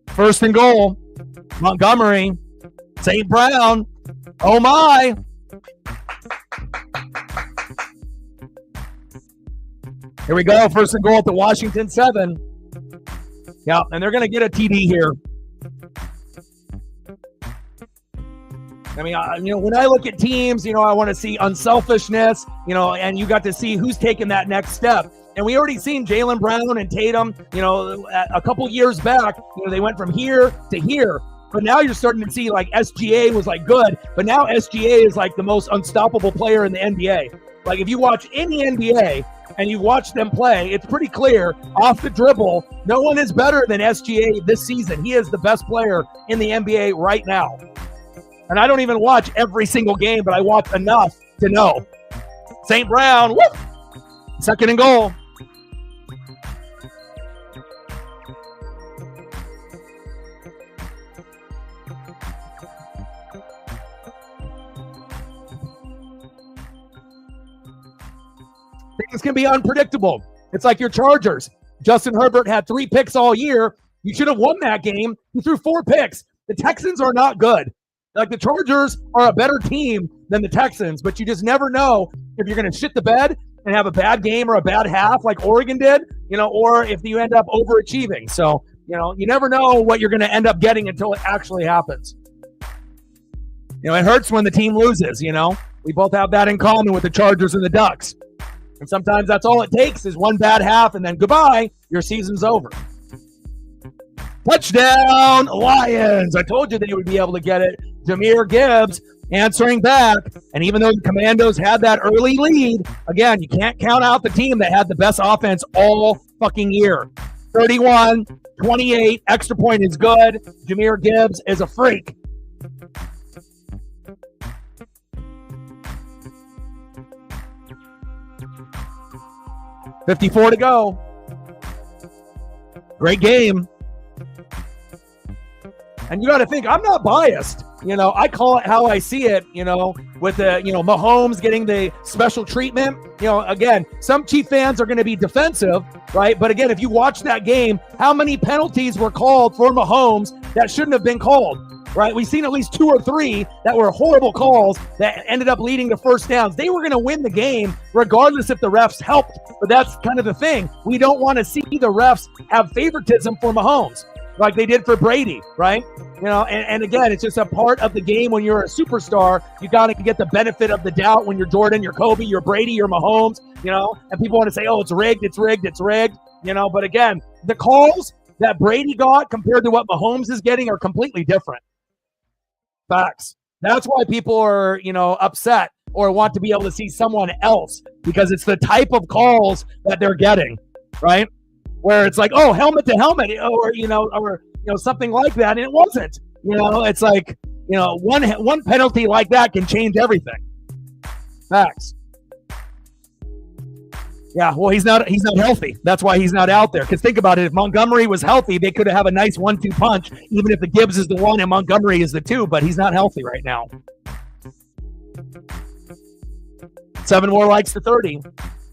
First and goal. Montgomery. St. Brown. Oh, my. Here we go. First and goal at the Washington 7. Yeah, and they're going to get a TD here. I mean, when I look at teams, I want to see unselfishness, and you got to see who's taking that next step. And we already seen Jaylen Brown and Tatum, a couple years back, they went from here to here. But now you're starting to see like SGA was like good, but now SGA is like the most unstoppable player in the NBA. Like if you watch any NBA and you watch them play, it's pretty clear off the dribble, no one is better than SGA this season. He is the best player in the NBA right now. And I don't even watch every single game, but I watch enough to know. St. Brown, woo! 2nd and goal. Things can be unpredictable. It's like your Chargers. Justin Herbert had 3 picks all year. You should have won that game. He threw 4 picks. The Texans are not good. Like the Chargers are a better team than the Texans, but you just never know if you're going to shit the bed and have a bad game or a bad half like Oregon did, or if you end up overachieving. So, you never know what you're going to end up getting until it actually happens. It hurts when the team loses, We both have that in common with the Chargers and the Ducks. And sometimes that's all it takes is one bad half, and then goodbye, your season's over. Touchdown, Lions. I told you they would be able to get it. Jahmyr Gibbs answering back. And even though the Commandos had that early lead, again, you can't count out the team that had the best offense all fucking year. 31-28, extra point is good. Jahmyr Gibbs is a freak. $54 to go. Great game. And you got to think, I'm not biased. I call it how I see it, with the, Mahomes getting the special treatment. Again, some Chief fans are going to be defensive, right? But again, if you watch that game, how many penalties were called for Mahomes that shouldn't have been called, right? We've seen at least 2 or 3 that were horrible calls that ended up leading to first downs. They were going to win the game regardless if the refs helped. But that's kind of the thing. We don't want to see the refs have favoritism for Mahomes like they did for Brady, right? And again, it's just a part of the game when you're a superstar. You got to get the benefit of the doubt when you're Jordan, you're Kobe, you're Brady, you're Mahomes, and people want to say, oh, it's rigged, it's rigged, it's rigged, but again, the calls that Brady got compared to what Mahomes is getting are completely different. Facts. That's why people are, upset or want to be able to see someone else because it's the type of calls that they're getting, right? Where it's like, oh, helmet to helmet, or something like that, and it wasn't. It's like, one penalty like that can change everything. Facts. Yeah, well, he's not healthy. That's why he's not out there. Because think about it, if Montgomery was healthy, they could have a nice 1-2 punch, even if the Gibbs is the 1 and Montgomery is the 2, but he's not healthy right now. 7 more likes to 30.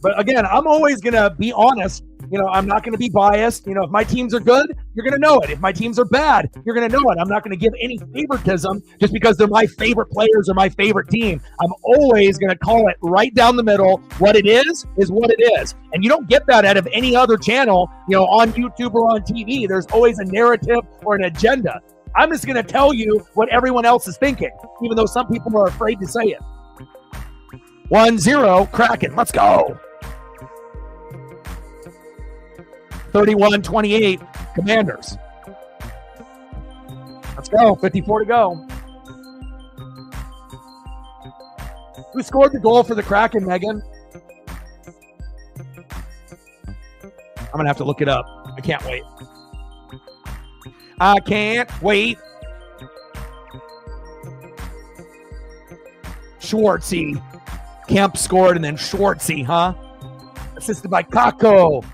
But again, I'm always going to be honest. I'm not going to be biased. If my teams are good, you're going to know it. If my teams are bad, you're going to know it. I'm not going to give any favoritism just because they're my favorite players or my favorite team. I'm always going to call it right down the middle. What it is what it is. And you don't get that out of any other channel, on YouTube or on TV. There's always a narrative or an agenda. I'm just going to tell you what everyone else is thinking, even though some people are afraid to say it. 1-0, Kraken. Let's go. 31-28, Commanders. Let's go. 54 to go. Who scored the goal for the Kraken, Megan? I'm going to have to look it up. I can't wait. I can't wait. Schwartzy. Kemp scored and then Schwartzy, huh? Assisted by Kako.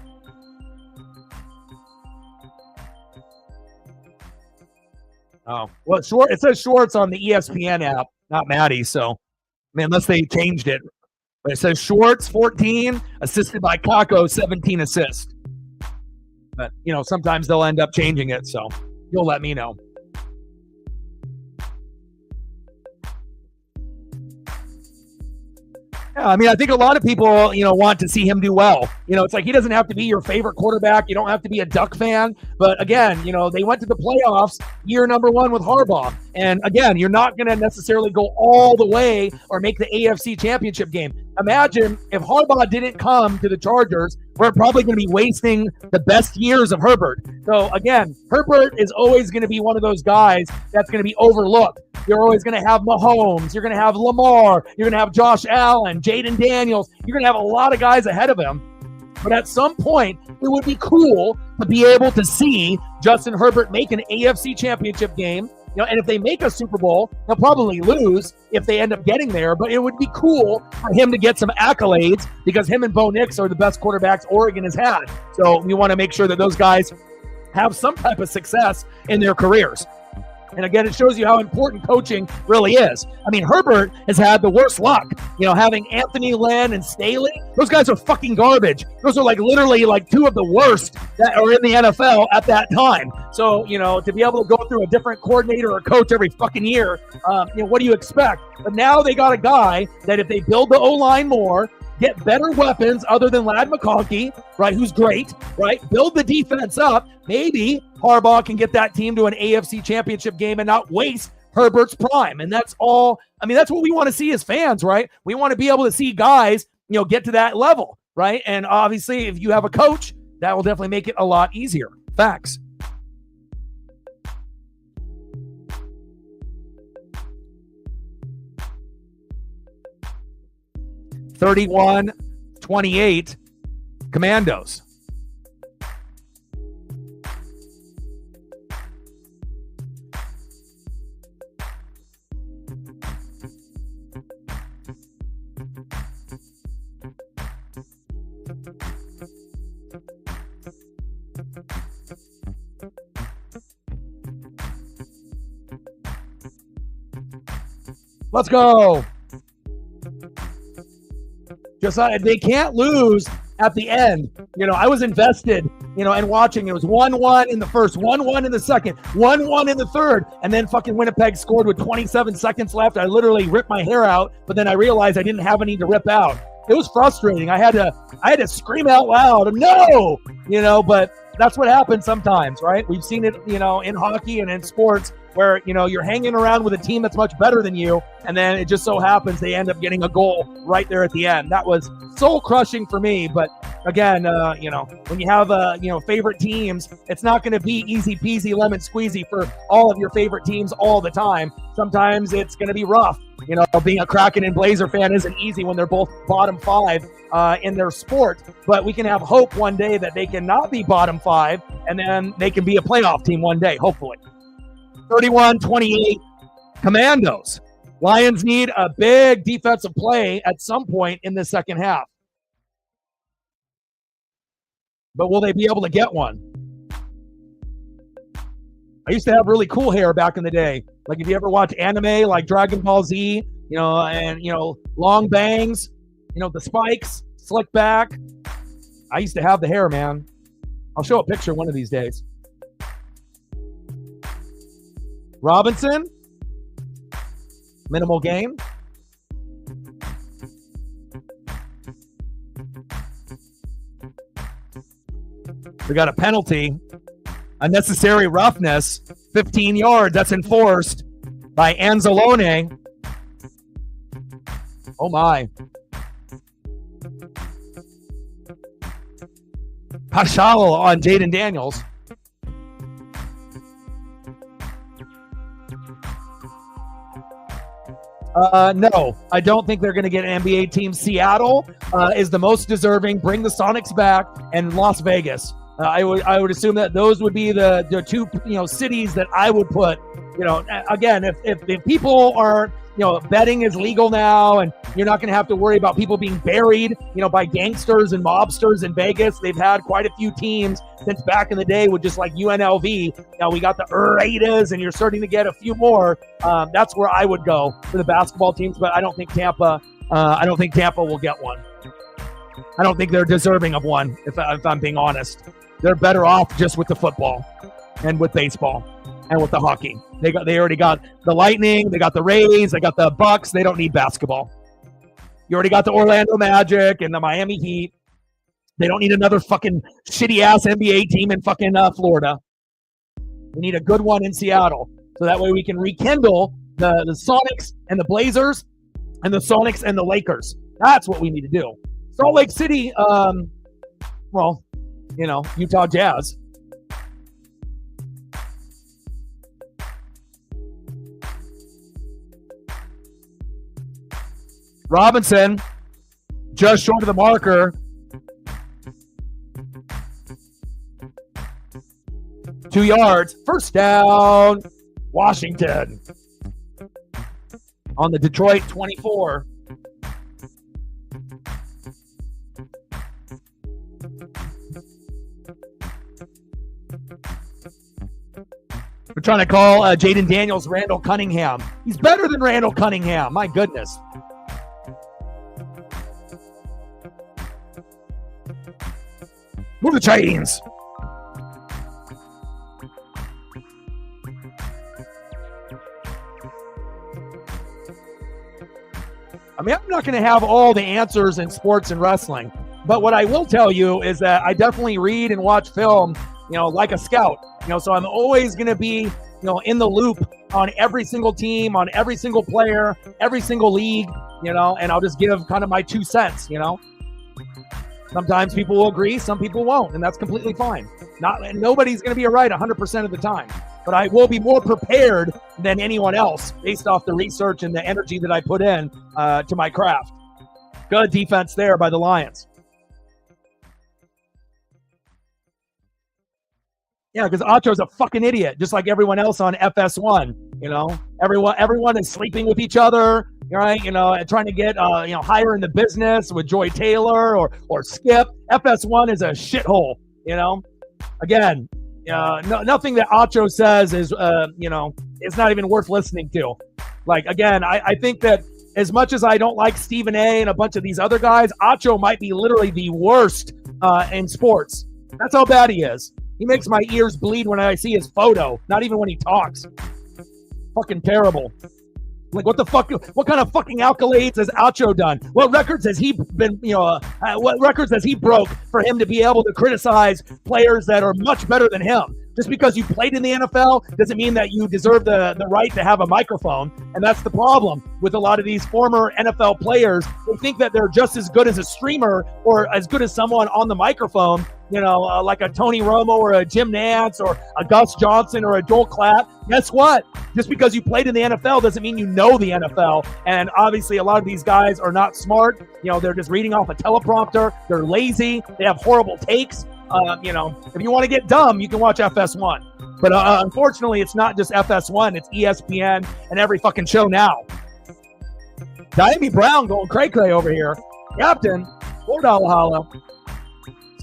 Oh, well, it says Schwartz on the ESPN app, not Maddie. So, unless they changed it. But it says Schwartz, 14, assisted by Kako, 17 assists. But, sometimes they'll end up changing it. So, you'll let me know. Yeah, Yeah, I mean, I think a lot of people, want to see him do well. It's like he doesn't have to be your favorite quarterback. You don't have to be a Duck fan. But again, they went to the playoffs year number 1 with Harbaugh. And again, you're not going to necessarily go all the way or make the AFC Championship game. Imagine if Harbaugh didn't come to the Chargers, we're probably going to be wasting the best years of Herbert. So again, Herbert is always going to be one of those guys that's going to be overlooked. You're always going to have Mahomes. You're going to have Lamar. You're going to have Josh Allen, Jaden Daniels. You're going to have a lot of guys ahead of him. But at some point, it would be cool to be able to see Justin Herbert make an AFC Championship game. And if they make a Super Bowl, they'll probably lose if they end up getting there. But it would be cool for him to get some accolades because him and Bo Nix are the best quarterbacks Oregon has had. So we want to make sure that those guys have some type of success in their careers. And again, it shows you how important coaching really is. I mean, Herbert has had the worst luck, having Anthony Lynn and Staley. Those guys are fucking garbage. Those are literally 2 of the worst that are in the NFL at that time. So, to be able to go through a different coordinator or coach every fucking year, what do you expect? But now they got a guy that if they build the O-line more, get better weapons other than Ladd McConkey, right, who's great, right, build the defense up, maybe Harbaugh can get that team to an AFC Championship game and not waste Herbert's prime. And that's all. I mean, that's what we want to see as fans, right? We want to be able to see guys, get to that level, right? And obviously, if you have a coach, that will definitely make it a lot easier. Facts. (31-28) Commandos. Let's go. Just they can't lose at the end. I was invested, and watching. It was 1-1 in the first, 1-1 in the second, 1-1 in the third, and then fucking Winnipeg scored with 27 seconds left. I literally ripped my hair out, but then I realized I didn't have any to rip out. It was frustrating. I had to scream out loud, no, but that's what happens sometimes, right? We've seen it, in hockey and in sports where, you're hanging around with a team that's much better than you, and then it just so happens they end up getting a goal right there at the end. That was soul crushing for me. But again, when you have, favorite teams, it's not going to be easy peasy lemon squeezy for all of your favorite teams all the time. Sometimes it's going to be rough. Being a Kraken and Blazer fan isn't easy when they're both bottom 5 in their sport, but we can have hope one day that they can not be bottom 5 and then they can be a playoff team one day, hopefully. 31-28 Commandos. Lions need a big defensive play at some point in the second half. But will they be able to get one? I used to have really cool hair back in the day. Like if you ever watch anime like Dragon Ball Z, and long bangs, the spikes, slick back. I used to have the hair, man. I'll show a picture one of these days. Robinson, minimal gain. We got a penalty, unnecessary roughness, 15 yards. That's enforced by Anzalone. Oh my. Pashal on Jaden Daniels. No, I don't think they're going to get an NBA team. Seattle is the most deserving. Bring the Sonics back, and Las Vegas. I would assume that those would be the two cities that I would put. Again, if people are betting is legal now, and you're not going to have to worry about people being buried by gangsters and mobsters in Vegas. They've had quite a few teams since back in the day with just like UNLV. Now we got the Raiders, and you're starting to get a few more. That's where I would go for the basketball teams, but I don't think Tampa. I don't think Tampa will get one. I don't think they're deserving of one. If I'm being honest, they're better off just with the football and with baseball and with the hockey. They already got the Lightning. They got the Rays. They got the Bucks. They don't need basketball. You already got the Orlando Magic and the Miami Heat. They don't need another fucking shitty-ass NBA team in fucking Florida. We need a good one in Seattle. So that way we can rekindle the Sonics and the Blazers and the Sonics and the Lakers. That's what we need to do. Salt Lake City, Utah Jazz. Robinson, just short of the marker. Two yards, first down, Washington. On the Detroit 24. We're trying to call Jaden Daniels Randall Cunningham. He's better than Randall Cunningham. My goodness. Move the chains. I mean, I'm not going to have all the answers in sports and wrestling, but what I will tell you is that I definitely read and watch film, like a scout, so I'm always going to be, in the loop on every single team, on every single player, every single league, and I'll just give kind of my 2 cents, Sometimes people will agree, some people won't, and that's completely fine. Nobody's going to be right 100% of the time, but I will be more prepared than anyone else based off the research and the energy that I put in to my craft. Good defense there by the Lions. Yeah, because Acho's a fucking idiot, just like everyone else on FS1. Everyone is sleeping with each other, right? Trying to get higher in the business with Joy Taylor or Skip. FS1 is a shithole. Again, nothing that Acho says is it's not even worth listening to. Like, again, I think that as much as I don't like Stephen A. and a bunch of these other guys, Acho might be literally the worst in sports. That's how bad he is. He makes my ears bleed when I see his photo, not even when he talks. Fucking terrible. Like, what the fuck? What kind of fucking accolades has Acho done? What records has he been, what records has he broke for him to be able to criticize players that are much better than him? Just because you played in the NFL doesn't mean that you deserve the right to have a microphone. And that's the problem with a lot of these former NFL players. They think that they're just as good as a streamer or as good as someone on the microphone, like a Tony Romo or a Jim Nantz or a Gus Johnson or a Joel Klatt. Guess what? Just because you played in the NFL doesn't mean you know the NFL. And obviously a lot of these guys are not smart. They're just reading off a teleprompter. They're lazy. They have horrible takes. If you want to get dumb, you can watch FS1. But unfortunately, it's not just FS1. It's ESPN and every fucking show now. Diami Brown going cray-cray over here. Captain, $4 holla.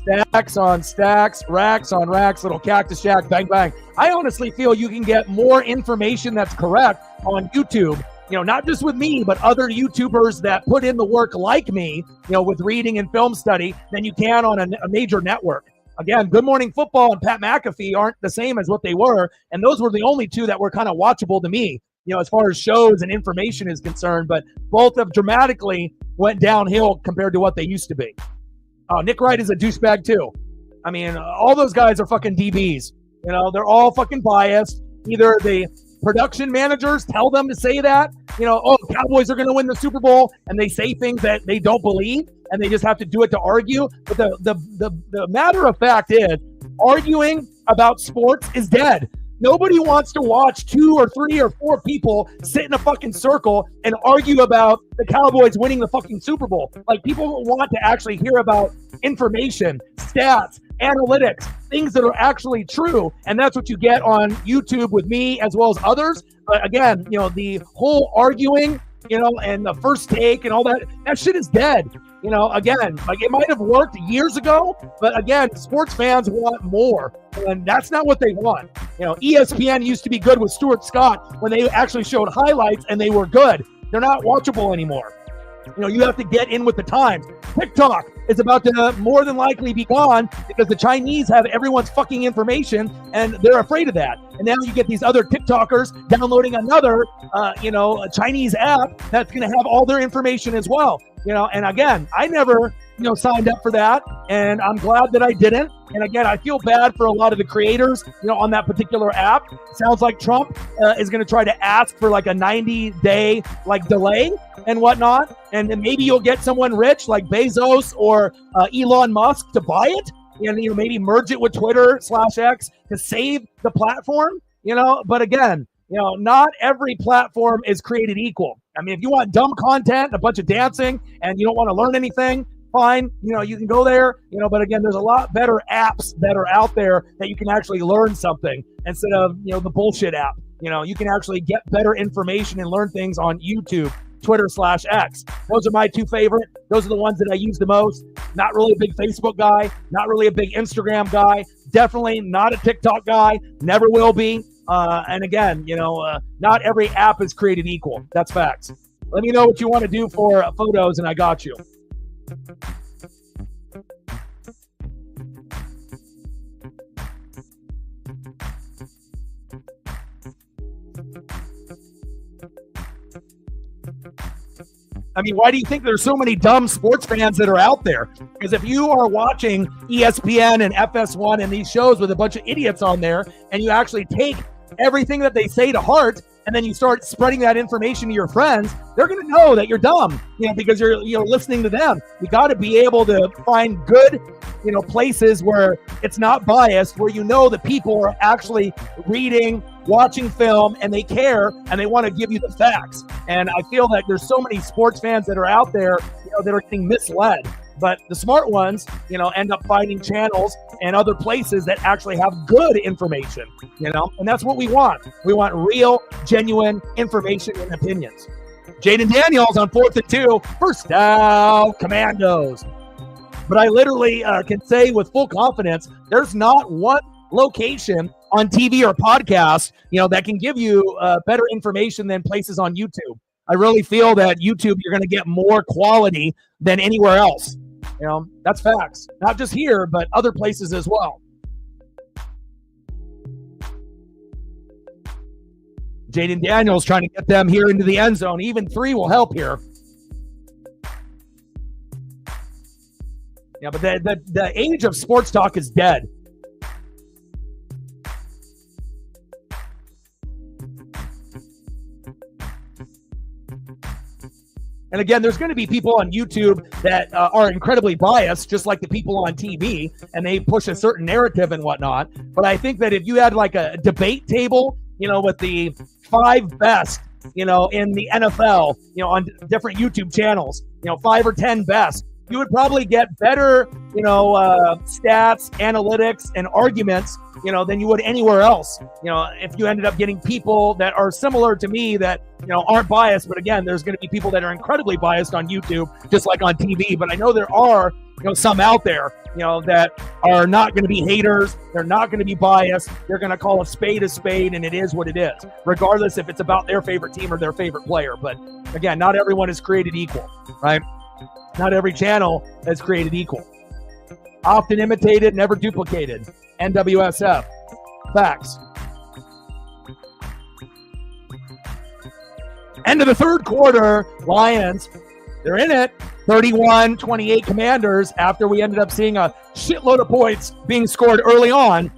Stacks on stacks, racks on racks, little cactus jack, bang, bang. I honestly feel you can get more information that's correct on YouTube. Not just with me, but other YouTubers that put in the work like me, with reading and film study than you can on a major network. Again, Good Morning Football and Pat McAfee aren't the same as what they were, and those were the only two that were kind of watchable to me, as far as shows and information is concerned, but both have dramatically went downhill compared to what they used to be. Nick Wright is a douchebag too. I mean, all those guys are fucking DBs. They're all fucking biased. Either the production managers tell them to say that, Cowboys are going to win the Super Bowl, and they say things that they don't believe, and they just have to do it to argue. But the matter of fact is, arguing about sports is dead. Nobody wants to watch 2 or 3 or 4 people sit in a fucking circle and argue about the Cowboys winning the fucking Super Bowl. Like, people want to actually hear about information, stats, analytics, things that are actually true. And that's what you get on YouTube with me as well as others. But again, the whole arguing, and the first take and all that shit is dead. Again, like, it might have worked years ago, but again, sports fans want more, and that's not what they want. ESPN used to be good with Stuart Scott when they actually showed highlights and they were good. They're not watchable anymore. You have to get in with the times. TikTok, is about to more than likely be gone because the Chinese have everyone's fucking information and they're afraid of that. And now you get these other TikTokers downloading another, a Chinese app that's going to have all their information as well. And again, I never, signed up for that, and I'm glad that I didn't. And again, I feel bad for a lot of the creators, on that particular app. Sounds like Trump is going to try to ask for like a 90-day delay and whatnot. And then maybe you'll get someone rich like Bezos or Elon Musk to buy it and maybe merge it with Twitter/X to save the platform. But again, not every platform is created equal. I mean, if you want dumb content and a bunch of dancing and you don't want to learn anything, fine, you can go there, but again, there's a lot better apps that are out there that you can actually learn something instead of, the bullshit app. You can actually get better information and learn things on YouTube, Twitter/X. Those are my two favorite. Those are the ones that I use the most. Not really a big Facebook guy, not really a big Instagram guy, definitely not a TikTok guy, never will be. And again, not every app is created equal. That's facts. Let me know what you want to do for photos and I got you. I mean, why do you think there's so many dumb sports fans that are out there? Because if you are watching ESPN and FS1 and these shows with a bunch of idiots on there, and you actually take everything that they say to heart, and then you start spreading that information to your friends, they're going to know that you're dumb, because you're listening to them. You got to be able to find good, places where it's not biased, where the people are actually reading, watching film, and they care, and they want to give you the facts. And I feel that there's so many sports fans that are out there, that are getting misled. But the smart ones, end up finding channels and other places that actually have good information, and that's what we want. We want real, genuine information and opinions. Jaden Daniels on 4th and 2, first down, Commandos. But I literally can say with full confidence, there's not one location on TV or podcast, that can give you better information than places on YouTube. I really feel that YouTube, you're going to get more quality than anywhere else. That's facts. Not just here, but other places as well. Jaden Daniels trying to get them here into the end zone. Even 3 will help here. Yeah, but the age of sports talk is dead. And again, there's going to be people on YouTube that are incredibly biased, just like the people on TV, and they push a certain narrative and whatnot. But I think that if you had like a debate table, with the 5 best, in the NFL, on different YouTube channels, 5 or 10 best, you would probably get better, stats, analytics, and arguments, than you would anywhere else. If you ended up getting people that are similar to me that, aren't biased. But again, there's going to be people that are incredibly biased on YouTube, just like on TV. But I know there are, some out there, that are not going to be haters. They're not going to be biased. They're going to call a spade, and it is what it is, regardless if it's about their favorite team or their favorite player. But again, not everyone is created equal, right? Not every channel is created equal. Often imitated, never duplicated. NWSF. Facts. End of the third quarter, Lions, they're in it. 31-28 Commanders after we ended up seeing a shitload of points being scored early on.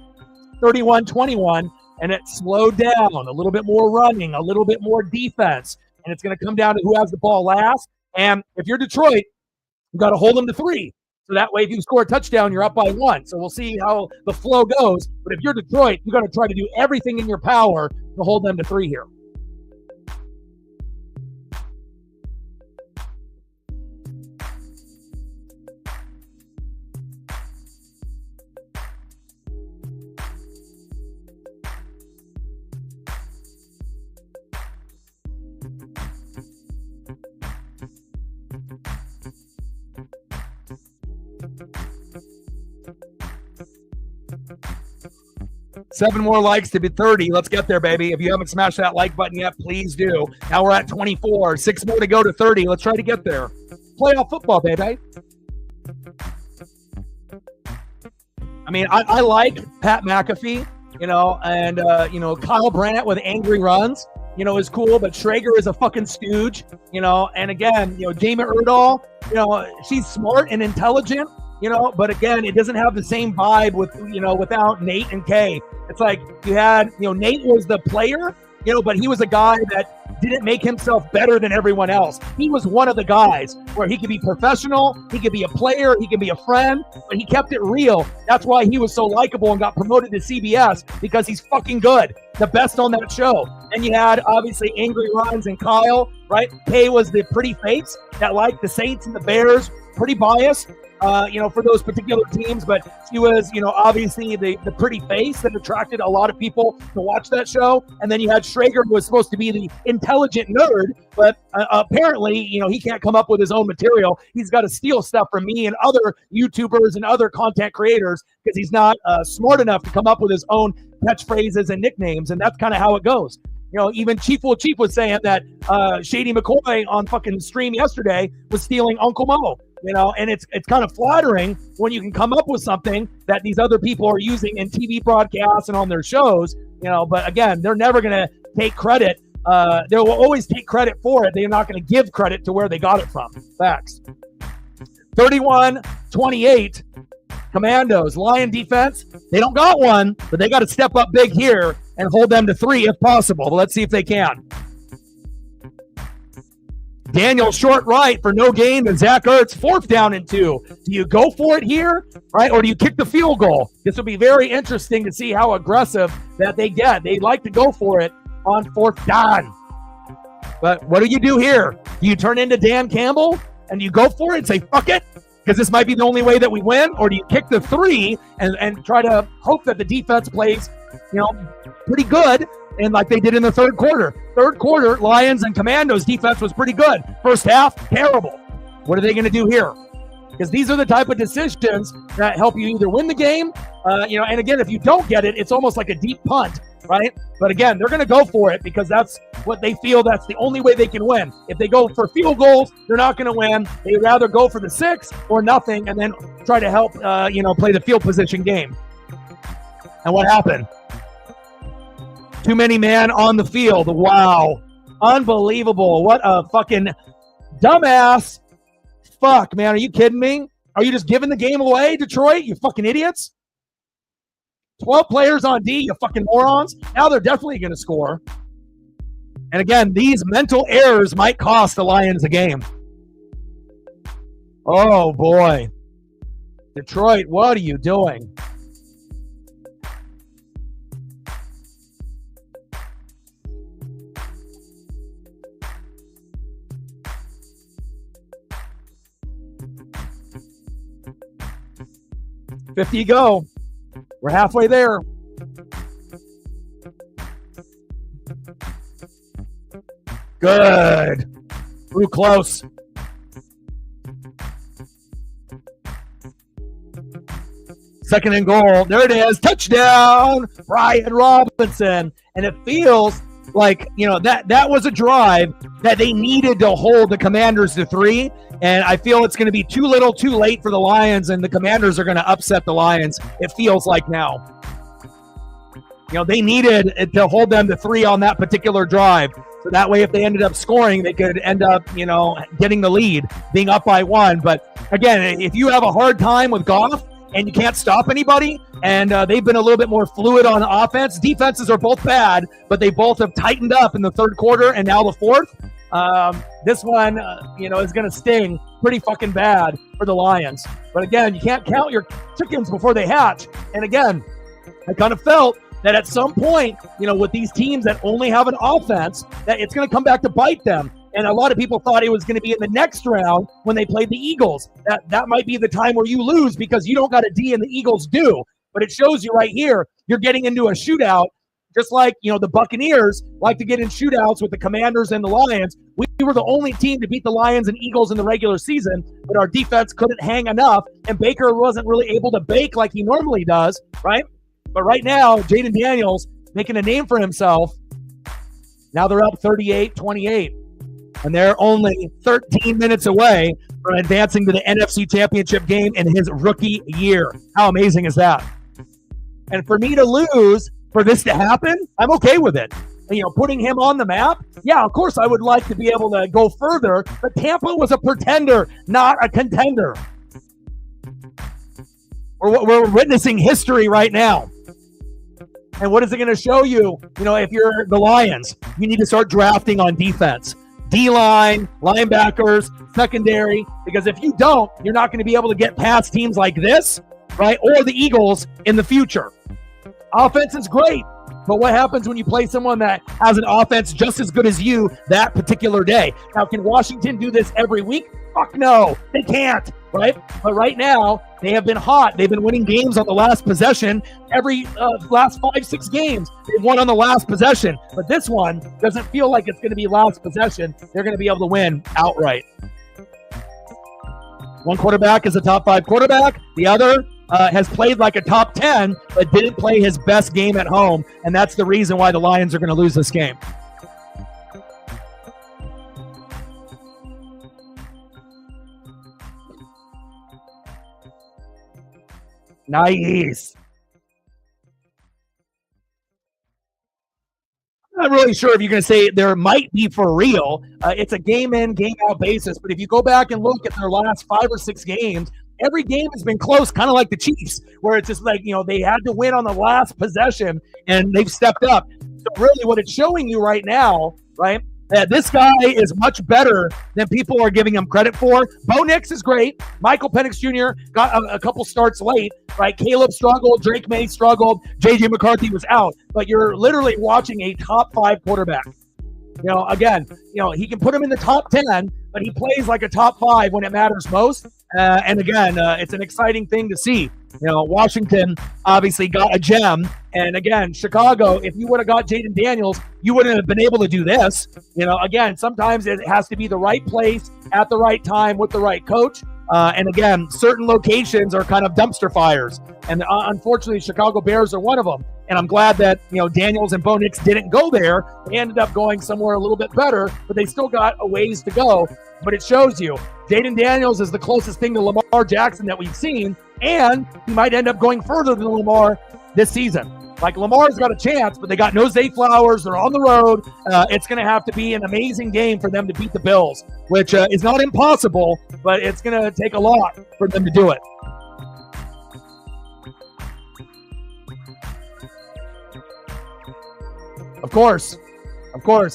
31-21, and it slowed down. A little bit more running, a little bit more defense. And it's going to come down to who has the ball last. And if you're Detroit, you got to hold them to 3. So that way, if you score a touchdown, you're up by 1. So we'll see how the flow goes. But if you're Detroit, you got to try to do everything in your power to hold them to 3 here. Seven more likes to be 30. Let's get there, baby. If you haven't smashed that like button yet, please do. Now we're at 24. 6 more to go to 30. Let's try to get there. Playoff football, baby. I mean, I like Pat McAfee, and Kyle Brandt with angry runs, is cool, but Schrager is a fucking stooge, and again, Jamie Erdahl, she's smart and intelligent, but again, it doesn't have the same vibe without Nate and Kay. It's like you had, Nate was the player, but he was a guy that didn't make himself better than everyone else. He was one of the guys where he could be professional, he could be a player, he could be a friend, but he kept it real. That's why he was so likable and got promoted to CBS, because he's fucking good. The best on that show. And you had, obviously, Angry Runs and Kyle, right? Kay was the pretty face that liked the Saints and the Bears, pretty biased, for those particular teams, but she was, obviously the pretty face that attracted a lot of people to watch that show. And then you had Schrager, who was supposed to be the intelligent nerd, but apparently, he can't come up with his own material. He's got to steal stuff from me and other YouTubers and other content creators because he's not smart enough to come up with his own catchphrases and nicknames. And that's kind of how it goes. Even Chief was saying that Shady McCoy on fucking stream yesterday was stealing Uncle Mo. And it's kind of flattering when you can come up with something that these other people are using in TV broadcasts and on their shows, but again, they're never going to take credit. They will always take credit for it. They're not going to give credit to where they got it from. Facts. 31-28, Commandos, Lion defense. They don't got one, but they got to step up big here and hold them to 3 if possible. But let's see if they can. Daniel short right for no gain to Zach Ertz, 4th down and 2. Do you go for it here, right? Or do you kick the field goal? This will be very interesting to see how aggressive that they get. They like to go for it on 4th down. But what do you do here? Do you turn into Dan Campbell and you go for it and say, fuck it, because this might be the only way that we win? Or do you kick the 3 and try to hope that the defense plays, pretty good, and like they did in the third quarter? Third quarter, Lions and Commandos defense was pretty good. First half, terrible. What are they going to do here? Because these are the type of decisions that help you either win the game, and again, if you don't get it, it's almost like a deep punt, right? But again, they're going to go for it because that's what they feel that's the only way they can win. If they go for field goals, they're not going to win. They'd rather go for the 6 or nothing and then try to help, play the field position game. And what happened? Too many men on the field. Wow. Unbelievable. What a fucking dumbass. Fuck, man. Are you kidding me? Are you just giving the game away, Detroit? You fucking idiots. 12 players on D, you fucking morons. Now they're definitely going to score. And again, these mental errors might cost the Lions a game. Oh, boy. Detroit, what are you doing? $50 go. We're halfway there. Good. Ooh, close. Second and goal. There it is. Touchdown, Brian Robinson. And it feels like, that was a drive that they needed to hold the Commanders to 3. And I feel it's going to be too little, too late for the Lions, and the Commanders are going to upset the Lions, it feels like now. They needed to hold them to 3 on that particular drive. So that way, if they ended up scoring, they could end up, getting the lead, being up by 1. But again, if you have a hard time with Goff and you can't stop anybody, and they've been a little bit more fluid on offense, defenses are both bad, but they both have tightened up in the third quarter and now the fourth. This one, is going to sting pretty fucking bad for the Lions. But again, you can't count your chickens before they hatch. And again, I kind of felt that at some point, with these teams that only have an offense, that it's going to come back to bite them. And a lot of people thought it was going to be in the next round when they played the Eagles. That might be the time where you lose because you don't got a D and the Eagles do. But it shows you right here, you're getting into a shootout. Just like, the Buccaneers like to get in shootouts with the Commanders and the Lions. We were the only team to beat the Lions and Eagles in the regular season, but our defense couldn't hang enough, and Baker wasn't really able to bake like he normally does, right? But right now, Jaden Daniels making a name for himself. Now they're up 38-28, and they're only 13 minutes away from advancing to the NFC Championship game in his rookie year. How amazing is that? And for me to lose, for this to happen, I'm okay with it. And, putting him on the map, yeah, of course I would like to be able to go further, but Tampa was a pretender, not a contender. We're witnessing history right now. And what is it going to show you? If you're the Lions, you need to start drafting on defense. D-line, linebackers, secondary, because if you don't, you're not going to be able to get past teams like this, right? Or the Eagles in the future. Offense is great, but what happens when you play someone that has an offense just as good as you that particular day? Now, can Washington do this every week? Fuck no, they can't, right? But right now, they have been hot. They've been winning games on the last possession. Every last 5-6 games, they've won on the last possession. But this one doesn't feel like it's going to be last possession. They're going to be able to win outright. One quarterback is a top 5 quarterback. The other has played like a top 10, but didn't play his best game at home. And that's the reason why the Lions are going to lose this game. Nice. I'm not really sure if you're going to say there might be for real. It's a game in, game out basis. But if you go back and look at their last 5 or 6 games, every game has been close, kind of like the Chiefs, where it's just like, they had to win on the last possession and they've stepped up. So really what it's showing you right now, right, that this guy is much better than people are giving him credit for. Bo Nix is great. Michael Penix Jr. got a couple starts late, right? Caleb struggled. Drake May struggled. J.J. McCarthy was out. But you're literally watching a top 5 quarterback. Again, he can put him in the top 10, but he plays like a top 5 when it matters most. And again, it's an exciting thing to see. Washington obviously got a gem. And again, Chicago, if you would have got Jaden Daniels, you wouldn't have been able to do this. Again, sometimes it has to be the right place at the right time with the right coach. And again, certain locations are kind of dumpster fires. And unfortunately, Chicago Bears are one of them. And I'm glad that, Daniels and Bo Nix didn't go there. They ended up going somewhere a little bit better, but they still got a ways to go. But it shows you, Jaden Daniels is the closest thing to Lamar Jackson that we've seen, and he might end up going further than Lamar this season. Like, Lamar's got a chance, but they got no Zay Flowers. They're on the road. It's going to have to be an amazing game for them to beat the Bills, which is not impossible, but it's going to take a lot for them to do it. Of course,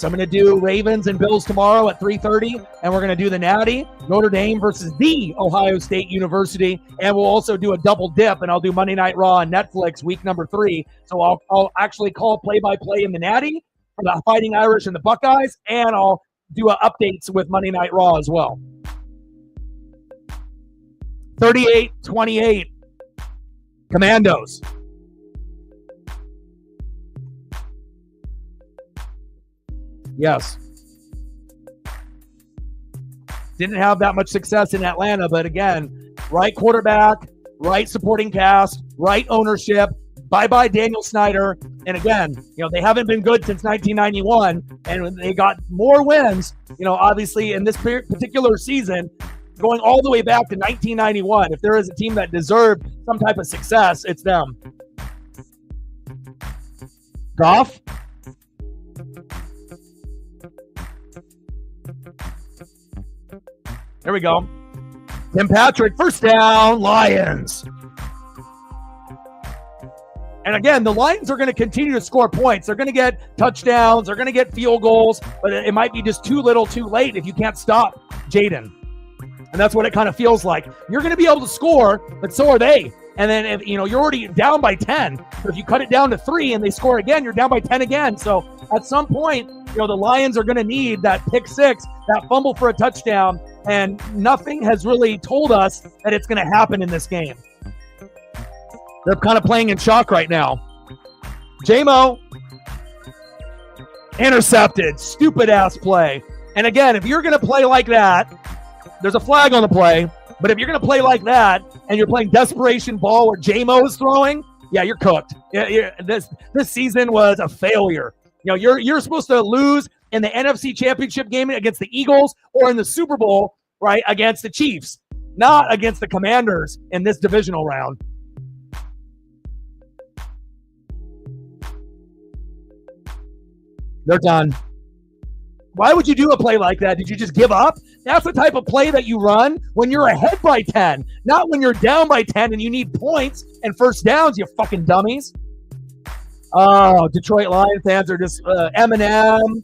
I'm going to do Ravens and Bills tomorrow at 3:30, and we're going to do the Natty, Notre Dame versus the Ohio State University, and we'll also do a double dip, and I'll do Monday Night Raw on Netflix week number 3. So I'll actually call play-by-play in the Natty for the Fighting Irish and the Buckeyes, and I'll do updates with Monday Night Raw as well. 38-28, Commandos. Yes. Didn't have that much success in Atlanta, but again, right quarterback, right supporting cast, right ownership. Bye-bye Daniel Snyder. And again, they haven't been good since 1991, and they got more wins, obviously in this particular season, going all the way back to 1991. If there is a team that deserved some type of success, it's them. Goff. There we go. Tim Patrick, first down, Lions. And again, the Lions are going to continue to score points. They're going to get touchdowns. They're going to get field goals. But it might be just too little too late if you can't stop Jaden. And that's what it kind of feels like. You're going to be able to score, but so are they. And then, if you're already down by 10. So if you cut it down to 3 and they score again, you're down by 10 again. So at some point, the Lions are going to need that pick 6, that fumble for a touchdown. And nothing has really told us that it's going to happen in this game. They're kind of playing in shock right now. J-Mo, intercepted, stupid-ass play. And again, if you're going to play like that, there's a flag on the play, but if you're going to play like that and you're playing desperation ball where J-Mo is throwing, yeah, you're cooked. This season was a failure. You're supposed to lose in the NFC Championship game against the Eagles or in the Super Bowl, right, against the Chiefs, not against the Commanders in this divisional round. They're done. Why would you do a play like that? Did you just give up? That's the type of play that you run when you're ahead by 10, not when you're down by 10 and you need points and first downs, you fucking dummies. Oh, Detroit Lion fans are just Eminem.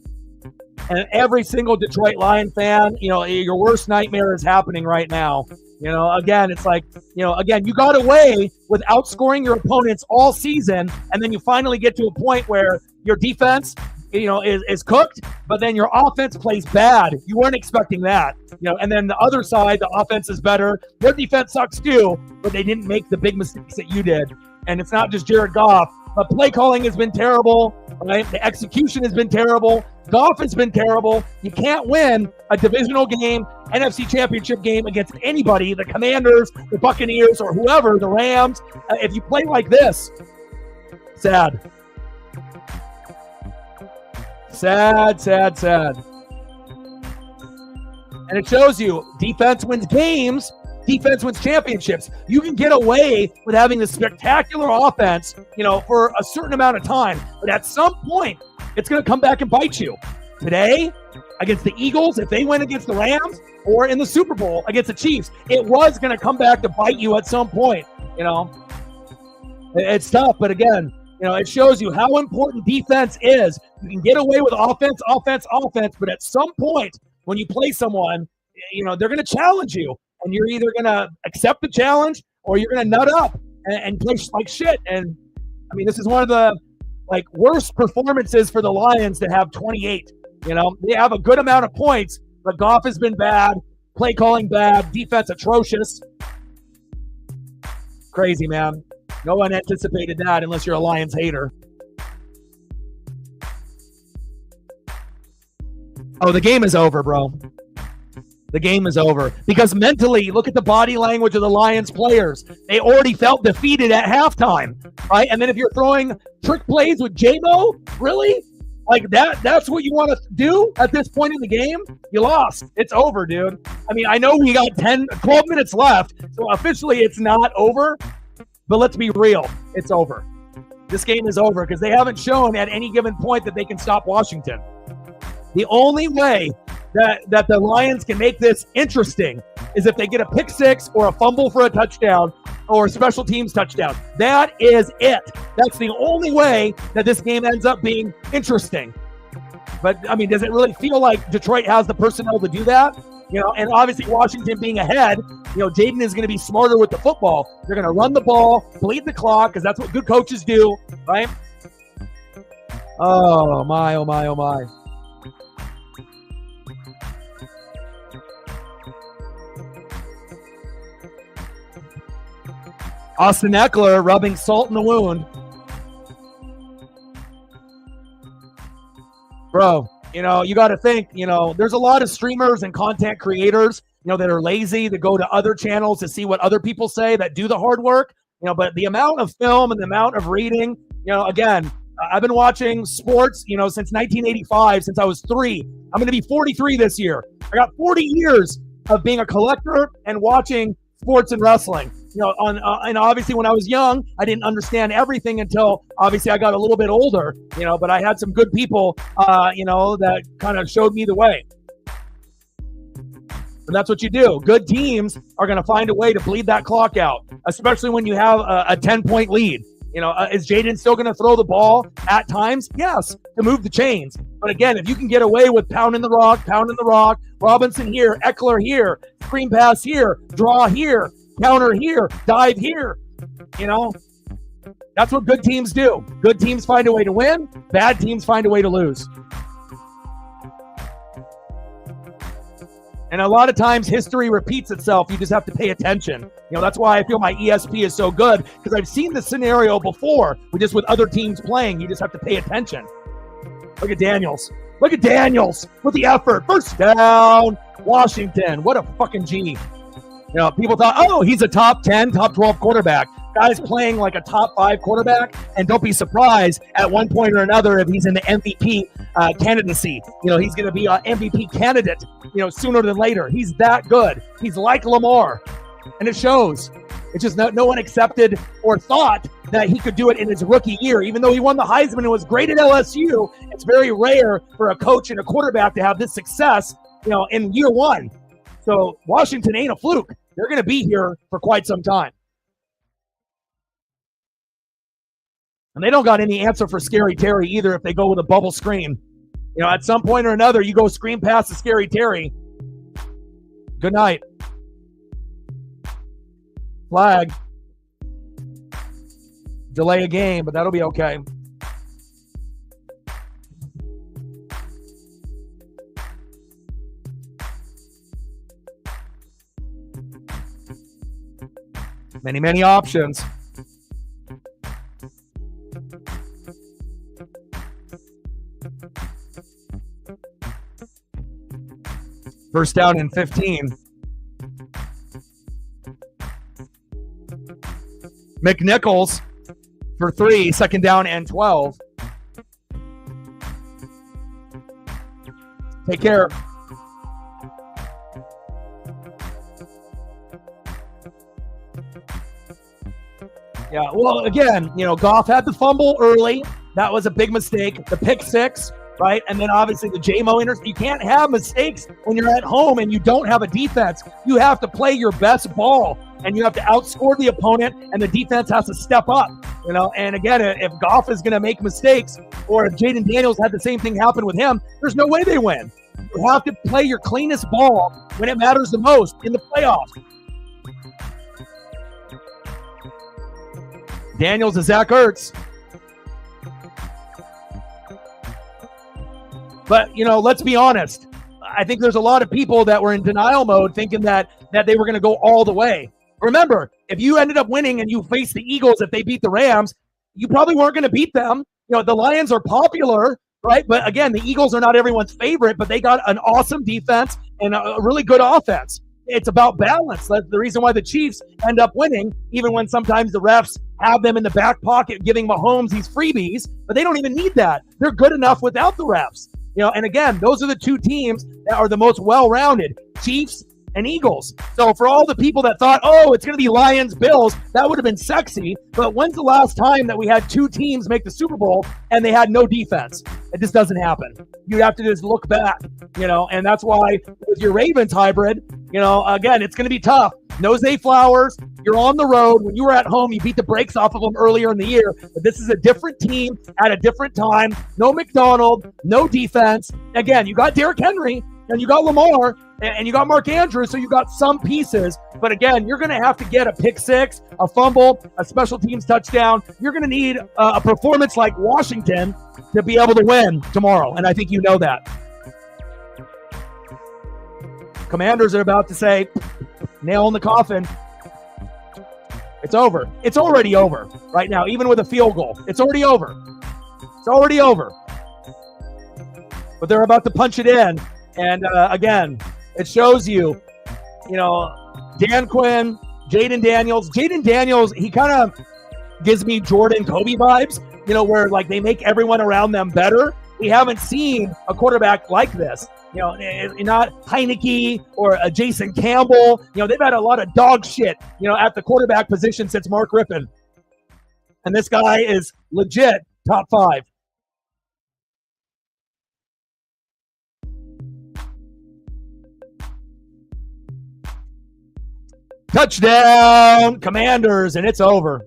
And every single Detroit Lion fan, your worst nightmare is happening right now. Again, it's like, you got away with outscoring your opponents all season, and then you finally get to a point where your defense, is cooked, but then your offense plays bad. You weren't expecting that, and then the other side, the offense is better. Their defense sucks too, but they didn't make the big mistakes that you did. And it's not just Jared Goff, but play calling has been terrible, right? The execution has been terrible. Goff has been terrible. You can't win a divisional game, NFC Championship game against anybody, the Commanders, the Buccaneers, or whoever, the Rams, if you play like this. Sad. Sad, sad, sad. And it shows you defense wins games, defense wins championships. You can get away with having this spectacular offense, for a certain amount of time. But at some point, it's going to come back and bite you. Today, against the Eagles, if they win against the Rams, or in the Super Bowl against the Chiefs, it was going to come back to bite you at some point. It's tough, but again, it shows you how important defense is. You can get away with offense, but at some point when you play someone, they're going to challenge you, and you're either going to accept the challenge or you're going to nut up and play like shit. And I mean, this is one of the worst performances for the Lions to have 28. They have a good amount of points, but Goff has been bad, play calling bad, defense atrocious. Crazy, man. No one anticipated that unless you're a Lions hater. Oh, the game is over, bro. The game is over. Because mentally, look at the body language of the Lions players. They already felt defeated at halftime, right? And then if you're throwing trick plays with J-Mo, really? That's what you want to do at this point in the game? You lost. It's over, dude. I mean, I know we got 12 minutes left, so officially it's not over. But let's be real, it's over. This game is over because they haven't shown at any given point that they can stop Washington. The only way that the Lions can make this interesting is if they get a pick six or a fumble for a touchdown or a special teams touchdown. That is it. That's the only way that this game ends up being interesting. But, I mean, does it really feel like Detroit has the personnel to do that? And obviously Washington being ahead, Jaden is going to be smarter with the football. They're going to run the ball, bleed the clock, because that's what good coaches do, right? Oh, my, oh, my, oh, my. Austin Eckler rubbing salt in the wound. Bro, you got to think, there's a lot of streamers and content creators, that are lazy, that go to other channels to see what other people say, that do the hard work, but the amount of film and the amount of reading, again, I've been watching sports, since 1985, since I was 3. I'm going to be 43 this year. I got 40 years of being a collector and watching sports and wrestling. And obviously when I was young, I didn't understand everything until obviously I got a little bit older, but I had some good people, that kind of showed me the way. And that's what you do. Good teams are going to find a way to bleed that clock out, especially when you have a 10-point lead. Is Jaden still going to throw the ball at times? Yes, to move the chains. But again, if you can get away with pounding the rock, Robinson here, Eckler here, screen pass here, draw here, counter here, dive here, that's what good teams do. Good teams find a way to win. Bad teams find a way to lose. And a lot of times history repeats itself. You just have to pay attention. That's why I feel my ESP is so good, because I've seen this scenario before, with other teams playing. You just have to pay attention. Look at Daniels. With the effort. First down, Washington. What a fucking G. People thought, oh, he's a top 10, top 12 quarterback. Guy's playing like a top 5 quarterback, and don't be surprised at one point or another if he's in the MVP candidacy. He's going to be an MVP candidate, sooner than later. He's that good. He's like Lamar. And it shows. It's just no one accepted or thought that he could do it in his rookie year. Even though he won the Heisman and was great at LSU, it's very rare for a coach and a quarterback to have this success, in year one. So Washington ain't a fluke. They're going to be here for quite some time. And they don't got any answer for Scary Terry either if they go with a bubble screen. At some point or another, you go screen past the Scary Terry. Good night. Flag. Delay a game, but that'll be okay. Many, many options. First down and 15. McNichols for 3, second down and 12. Take care. Yeah, well, again, Goff had the fumble early. That was a big mistake. The pick six, right? And then obviously the J-Mo interception. You can't have mistakes when you're at home and you don't have a defense. You have to play your best ball, and you have to outscore the opponent, and the defense has to step up. And again, if Goff is going to make mistakes, or if Jaden Daniels had the same thing happen with him, there's no way they win. You have to play your cleanest ball when it matters the most in the playoffs. Daniels to Zach Ertz. But, let's be honest. I think there's a lot of people that were in denial mode thinking that they were going to go all the way. Remember, if you ended up winning and you faced the Eagles, if they beat the Rams, you probably weren't going to beat them. The Lions are popular, right? But again, the Eagles are not everyone's favorite, but they got an awesome defense and a really good offense. It's about balance. That's the reason why the Chiefs end up winning, even when sometimes the refs have them in the back pocket giving Mahomes these freebies, but they don't even need that. They're good enough without the refs. And again, those are the two teams that are the most well-rounded, Chiefs and Eagles. So for all the people that thought, it's going to be Lions, Bills, that would have been sexy. But when's the last time that we had two teams make the Super Bowl and they had no defense? It just doesn't happen. You have to just look back, and that's why with your Ravens hybrid, again, it's going to be tough. No Zay Flowers. You're on the road. When you were at home, you beat the brakes off of them earlier in the year. But this is a different team at a different time. No McDonald, no defense. Again, you got Derrick Henry and you got Lamar and you got Mark Andrews, so you got some pieces. But again, you're going to have to get a pick six, a fumble, a special teams touchdown. You're going to need a performance like Washington to be able to win tomorrow. And I think you know that. Commanders are about to say, nail in the coffin. It's over. It's already over right now, even with a field goal. It's already over. It's already over. But they're about to punch it in. And again, it shows you, Dan Quinn, Jaden Daniels. Jaden Daniels, he kind of gives me Jordan Kobe vibes, where like they make everyone around them better. We haven't seen a quarterback like this. Not Heineke or Jason Campbell. They've had a lot of dog shit, at the quarterback position since Mark Rippon. And this guy is legit top 5. Touchdown, Commanders, and it's over.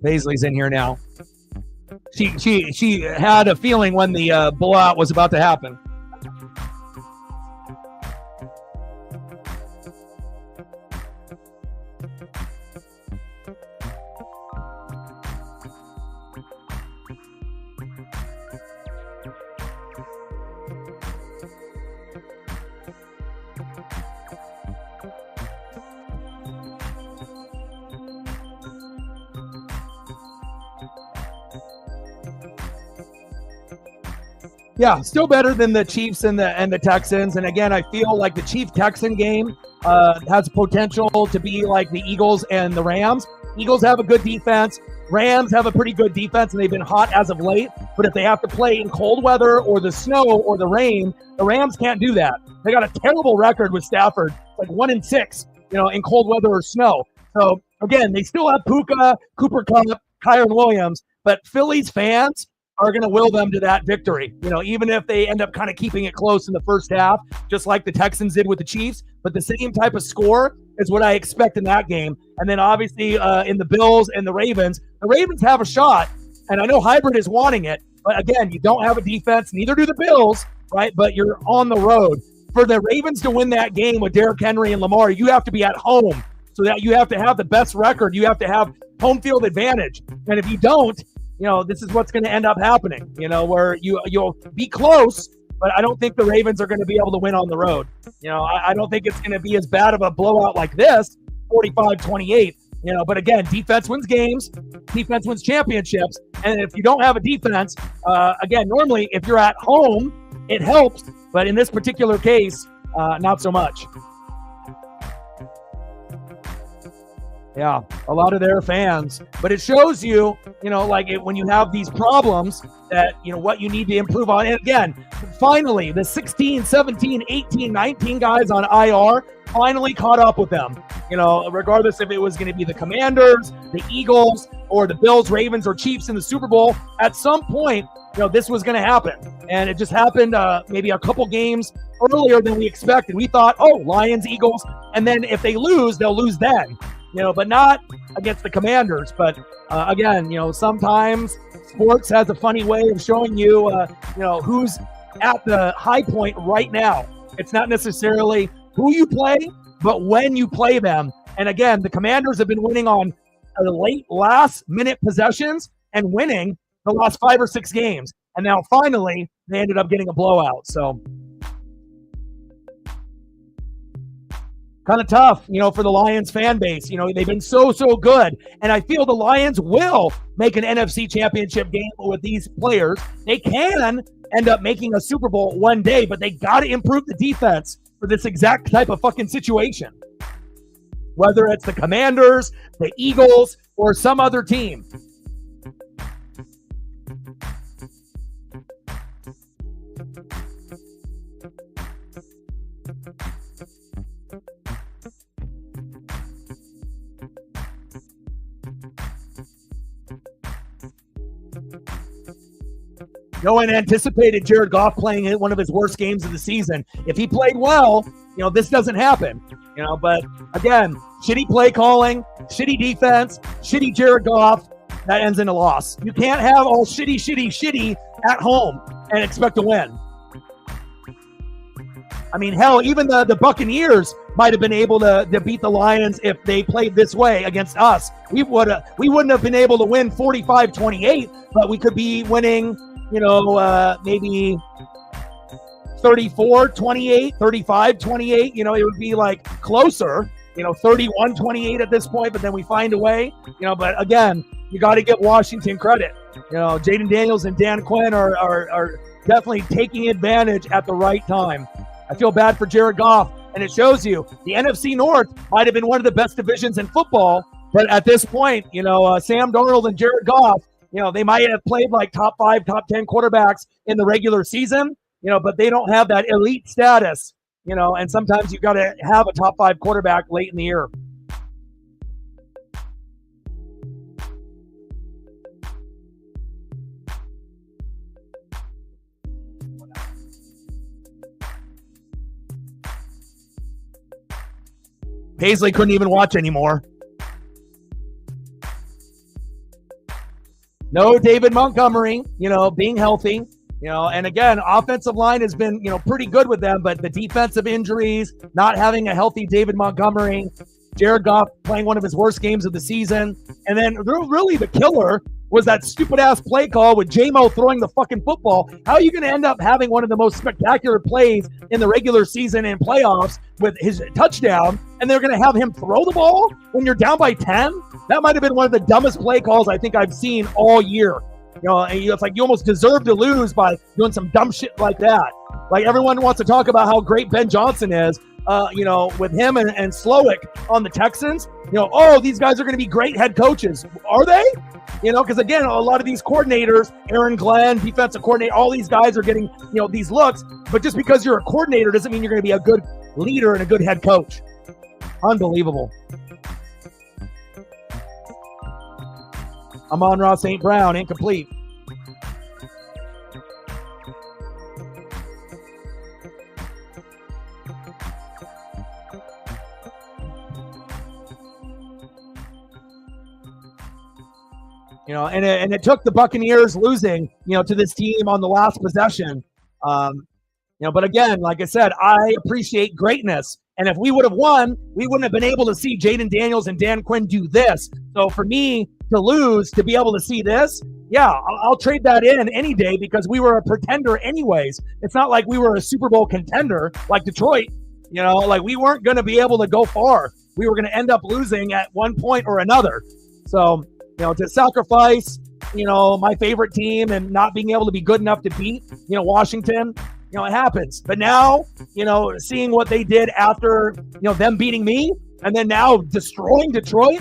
Paisley's in here now. She had a feeling when the blowout was about to happen. Yeah, still better than the Chiefs and the Texans. And again, I feel like the Chief-Texan game has potential to be like the Eagles and the Rams. Eagles have a good defense. Rams have a pretty good defense, and they've been hot as of late. But if they have to play in cold weather or the snow or the rain, the Rams can't do that. They got a terrible record with Stafford, like 1-6, in cold weather or snow. So again, they still have Puka, Cooper Kupp, Kyron Williams, but Phillies fans are going to will them to that victory, even if they end up kind of keeping it close in the first half, just like the Texans did with the Chiefs. But the same type of score is what I expect in that game. And then obviously in the Bills and the Ravens have a shot, and I know Hybrid is wanting it, but again, you don't have a defense, neither do the Bills, right? But you're on the road. For the Ravens to win that game with Derrick Henry and Lamar, you have to be at home, so that you have to have the best record. You have to have home field advantage. And if you don't, this is what's going to end up happening, where you'll be close, but I don't think the Ravens are going to be able to win on the road. I don't think it's going to be as bad of a blowout like this, 45-28, but again, defense wins games, defense wins championships. And if you don't have a defense, again, normally if you're at home, it helps, but in this particular case, not so much. Yeah, a lot of their fans. But it shows you, when you have these problems that, what you need to improve on. And again, finally, the 16, 17, 18, 19 guys on IR finally caught up with them. Regardless if it was going to be the Commanders, the Eagles, or the Bills, Ravens, or Chiefs in the Super Bowl, at some point, this was going to happen. And it just happened maybe a couple games earlier than we expected. We thought, Lions, Eagles, and then if they lose, they'll lose then. But not against the Commanders. But again, sometimes sports has a funny way of showing you, who's at the high point right now. It's not necessarily who you play, but when you play them. And again, the Commanders have been winning on late last-minute possessions and winning the last 5 or 6 games. And now finally, they ended up getting a blowout. So kind of tough, for the Lions fan base. They've been so good. And I feel the Lions will make an NFC championship game with these players. They can end up making a Super Bowl one day, but they got to improve the defense for this exact type of fucking situation. Whether it's the Commanders, the Eagles, or some other team. No one anticipated Jared Goff playing one of his worst games of the season. If he played well, this doesn't happen. But again, shitty play calling, shitty defense, shitty Jared Goff, that ends in a loss. You can't have all shitty at home and expect to win. I mean, hell, even the Buccaneers might have been able to beat the Lions if they played this way against us. We wouldn't have been able to win 45-28, but we could be winning, maybe 34-28, 35-28. It would be like closer, 31-28 at this point, but then we find a way, but again, you got to give Washington credit. Jaden Daniels and Dan Quinn are definitely taking advantage at the right time. I feel bad for Jared Goff, and it shows you the NFC North might have been one of the best divisions in football, but at this point, Sam Darnold and Jared Goff, they might have played like top 5, top 10 quarterbacks in the regular season, but they don't have that elite status, and sometimes you've got to have a top 5 quarterback late in the year. Paisley couldn't even watch anymore. No David Montgomery, being healthy, and again, offensive line has been, pretty good with them, but the defensive injuries, not having a healthy David Montgomery, Jared Goff playing one of his worst games of the season, and then really the killer was that stupid-ass play call with J-Mo throwing the fucking football. How are you going to end up having one of the most spectacular plays in the regular season and playoffs with his touchdown, and they're going to have him throw the ball when you're down by 10? That might have been one of the dumbest play calls I think I've seen all year. It's like you almost deserve to lose by doing some dumb shit like that. Like everyone wants to talk about how great Ben Johnson is, with him and Slowick on the Texans. These guys are going to be great head coaches. Are they? Because again, a lot of these coordinators, Aaron Glenn, defensive coordinator, all these guys are getting, these looks. But just because you're a coordinator doesn't mean you're going to be a good leader and a good head coach. Unbelievable. Amon-Ra St. Brown, incomplete. And it took the Buccaneers losing, to this team on the last possession. But again, like I said, I appreciate greatness. And if we would have won, we wouldn't have been able to see Jaden Daniels and Dan Quinn do this. So for me to lose, to be able to see this, yeah, I'll trade that in any day because we were a pretender anyways. It's not like we were a Super Bowl contender like Detroit. Like we weren't going to be able to go far. We were going to end up losing at one point or another. So, to sacrifice, my favorite team and not being able to be good enough to beat, Washington, it happens. But now, seeing what they did after, them beating me and then now destroying Detroit,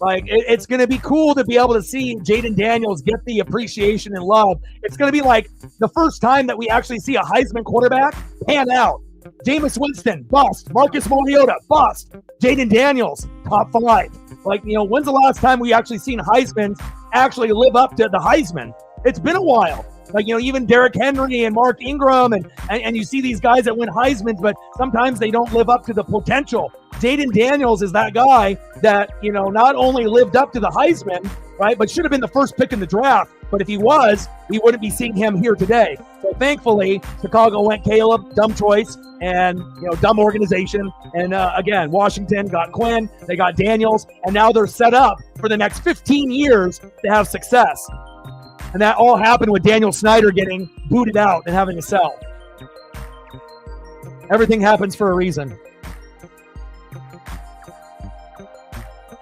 like it's going to be cool to be able to see Jaden Daniels get the appreciation and love. It's going to be like the first time that we actually see a Heisman quarterback pan out. Jameis Winston, bust. Marcus Mariota, bust. Jaden Daniels, top 5. Like, when's the last time we actually seen Heisman actually live up to the Heisman? It's been a while. Like, even Derrick Henry and Mark Ingram and you see these guys that win Heismans, but sometimes they don't live up to the potential. Jaden Daniels is that guy that, not only lived up to the Heisman, right, but should have been the first pick in the draft. But if he was, we wouldn't be seeing him here today. So thankfully, Chicago went Caleb, dumb choice, and, dumb organization. And again, Washington got Quinn, they got Daniels, and now they're set up for the next 15 years to have success. And that all happened with Daniel Snyder getting booted out and having to sell. Everything happens for a reason.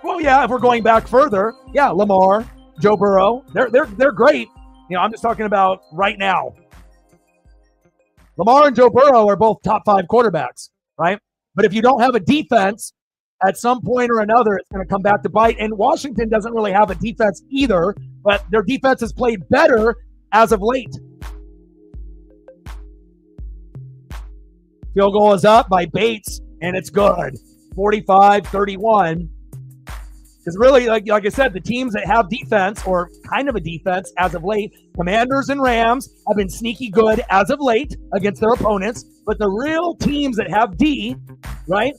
Well, yeah, if we're going back further, yeah, Lamar, Joe Burrow, they're great. I'm just talking about right now. Lamar and Joe Burrow are both top 5 quarterbacks, right? But if you don't have a defense, at some point or another, it's going to come back to bite. And Washington doesn't really have a defense either, but their defense has played better as of late. Field goal is up by Bates, and it's good. 45-31. Because really, like I said, the teams that have defense, or kind of a defense as of late, Commanders and Rams have been sneaky good as of late against their opponents. But the real teams that have D, right?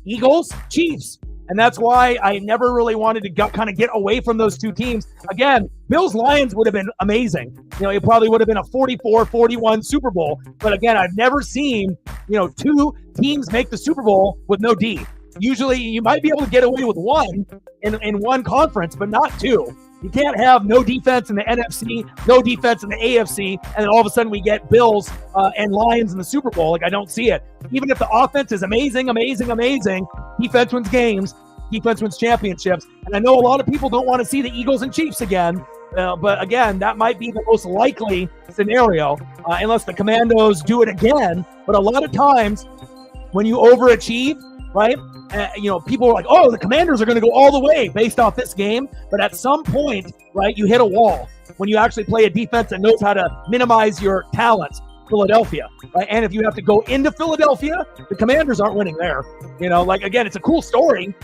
Eagles, Chiefs. And that's why I never really wanted to kind of get away from those two teams. Again, Bills-Lions would have been amazing. It probably would have been a 44-41 Super Bowl. But again, I've never seen, 2 teams make the Super Bowl with no D. Usually you might be able to get away with one in one conference, but not 2. You can't have no defense in the NFC, no defense in the AFC, and then all of a sudden we get Bills and Lions in the Super Bowl. Like, I don't see it. Even if the offense is amazing, defense wins games, defense wins championships. And I know a lot of people don't want to see the Eagles and Chiefs again, but again, that might be the most likely scenario unless the Commandos do it again. But a lot of times when you overachieve, right? People are like, oh, the Commanders are going to go all the way based off this game. But at some point, right, you hit a wall when you actually play a defense that knows how to minimize your talents. Philadelphia, right? And if you have to go into Philadelphia, the Commanders aren't winning there. Again, it's a cool story.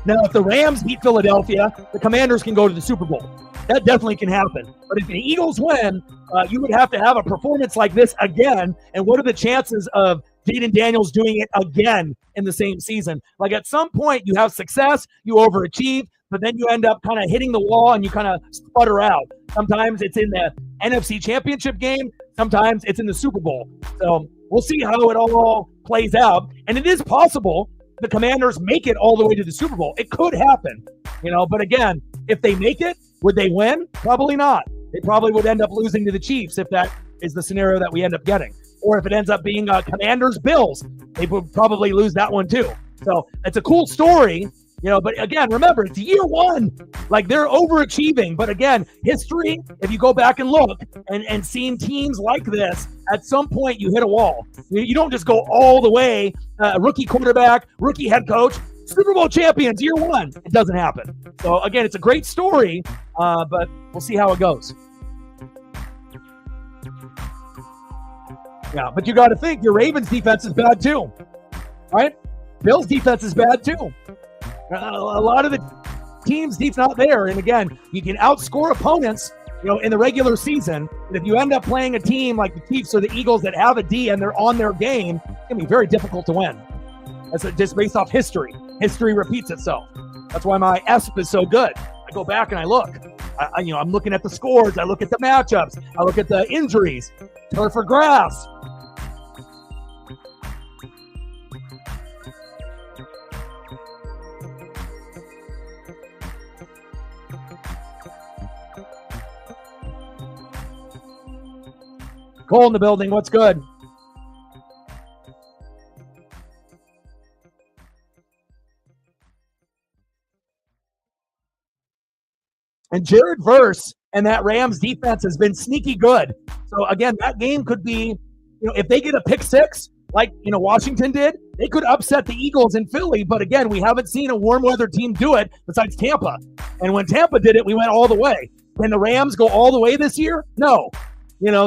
Now, if the Rams beat Philadelphia, the Commanders can go to the Super Bowl. That definitely can happen. But if the Eagles win, you would have to have a performance like this again. And what are the chances of Jaden Daniels doing it again in the same season? Like, at some point you have success, you overachieve, but then you end up kind of hitting the wall and you kind of sputter out. Sometimes it's in the NFC Championship game. Sometimes it's in the Super Bowl. So we'll see how it all plays out. And it is possible the Commanders make it all the way to the Super Bowl. It could happen, but again, if they make it, would they win? Probably not. They probably would end up losing to the Chiefs if that is the scenario that we end up getting. Or if it ends up being Commanders-Bills, they would probably lose that one too. So it's a cool story, But again, remember, it's year one. Like, they're overachieving. But again, history, if you go back and look and seeing teams like this, at some point you hit a wall. You don't just go all the way, rookie quarterback, rookie head coach, Super Bowl champions year one. It doesn't happen. So again, it's a great story, but we'll see how it goes. Yeah, but you got to think your Ravens defense is bad too, right? Bills defense is bad too. A lot of the teams' deep's not there. And again, you can outscore opponents, in the regular season. But if you end up playing a team like the Chiefs or the Eagles that have a D and they're on their game, it's going to be very difficult to win. That's just based off history. History repeats itself. That's why my ESP is so good. I go back and I look. I'm looking at the scores. I look at the matchups. I look at the injuries. Turf or grass. Cole in the building. What's good? And Jared Verse and that Rams defense has been sneaky good. So again, that game could be, if they get a pick six, like Washington did, they could upset the Eagles in Philly. But again, we haven't seen a warm weather team do it besides Tampa. And when Tampa did it, we went all the way. Can the Rams go all the way this year? No.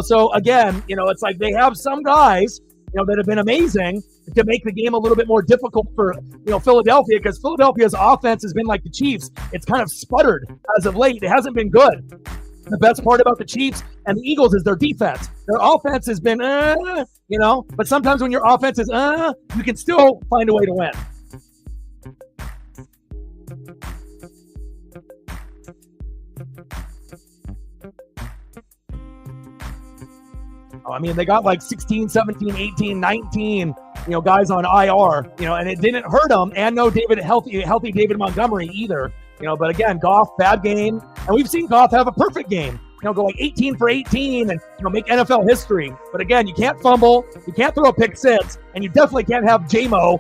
So again, it's like they have some guys, that have been amazing to make the game a little bit more difficult for, Philadelphia, because Philadelphia's offense has been like the Chiefs. It's kind of sputtered as of late. It hasn't been good. The best part about the Chiefs and the Eagles is their defense. Their offense has been, but sometimes when your offense is, you can still find a way to win. I mean, they got like 16, 17, 18, 19, guys on IR, and it didn't hurt them. And no healthy David Montgomery either, but again, Goff, bad game. And we've seen Goff have a perfect game, go like 18 for 18 and, make NFL history. But again, you can't fumble, you can't throw a pick six, and you definitely can't have J-Mo,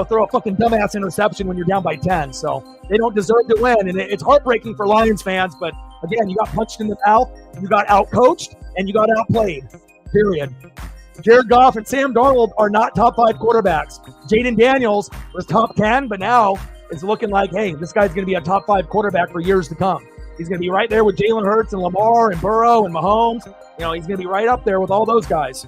throw a fucking dumbass interception when you're down by 10. So they don't deserve to win. And it's heartbreaking for Lions fans. But again, you got punched in the mouth, you got outcoached, and you got outplayed. Period. Jared Goff and Sam Darnold are not top 5 quarterbacks. Jaden Daniels was top 10, but now it's looking like, hey, this guy's going to be a top 5 quarterback for years to come. He's going to be right there with Jalen Hurts and Lamar and Burrow and Mahomes. He's going to be right up there with all those guys.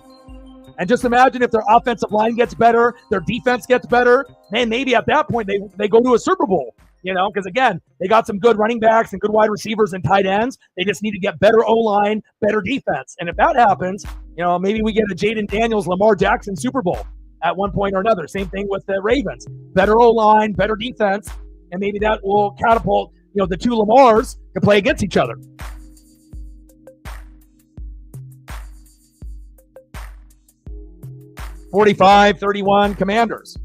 And just imagine if their offensive line gets better, their defense gets better, then maybe at that point they go to a Super Bowl. Because again, they got some good running backs and good wide receivers and tight ends. They just need to get better O-line, better defense. And if that happens, maybe we get a Jaden Daniels, Lamar Jackson Super Bowl at one point or another. Same thing with the Ravens. Better O-line, better defense, and maybe that will catapult, the two Lamars to play against each other. $45-31 Commanders.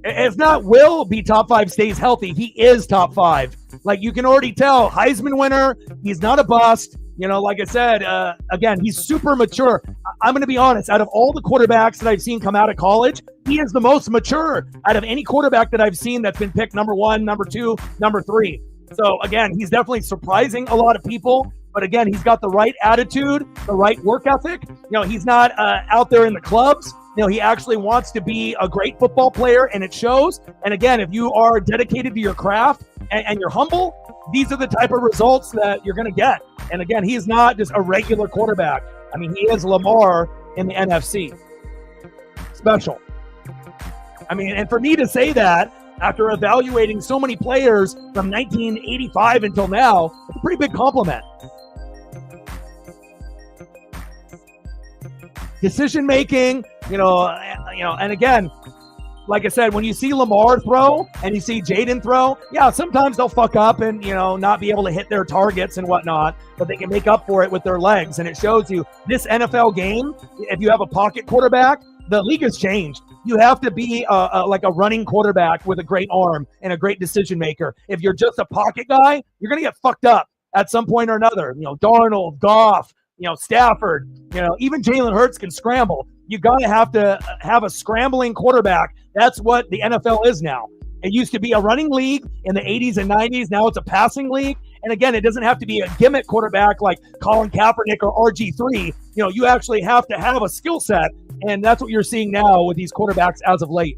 It's not will be top 5 stays healthy. He is top 5. Like, you can already tell, Heisman winner. He's not a bust. Like I said, again, he's super mature. I'm going to be honest. Out of all the quarterbacks that I've seen come out of college, he is the most mature out of any quarterback that I've seen that's been picked number 1, number 2, number 3. So, again, he's definitely surprising a lot of people. But again, he's got the right attitude, the right work ethic. He's not out there in the clubs. He actually wants to be a great football player, and it shows. And again, if you are dedicated to your craft and you're humble, these are the type of results that you're going to get. And again, he's not just a regular quarterback. I mean, he is Lamar in the NFC. Special. I mean, and for me to say that after evaluating so many players from 1985 until now, it's a pretty big compliment. Decision making, and again, like I said, when you see Lamar throw and you see Jaden throw, yeah, sometimes they'll fuck up and, not be able to hit their targets and whatnot, but they can make up for it with their legs. And it shows you this NFL game, if you have a pocket quarterback, the league has changed. You have to be like a running quarterback with a great arm and a great decision maker. If you're just a pocket guy, you're going to get fucked up at some point or another. Darnold, Goff, Stafford, even Jalen Hurts can scramble. You got to have a scrambling quarterback That's what the NFL is now. It used to be a running league in the 80s and 90s. Now it's a passing league. And again, it doesn't have to be a gimmick quarterback like Colin Kaepernick or RG3. You actually have to have a skill set. And that's what you're seeing now with these quarterbacks as of late.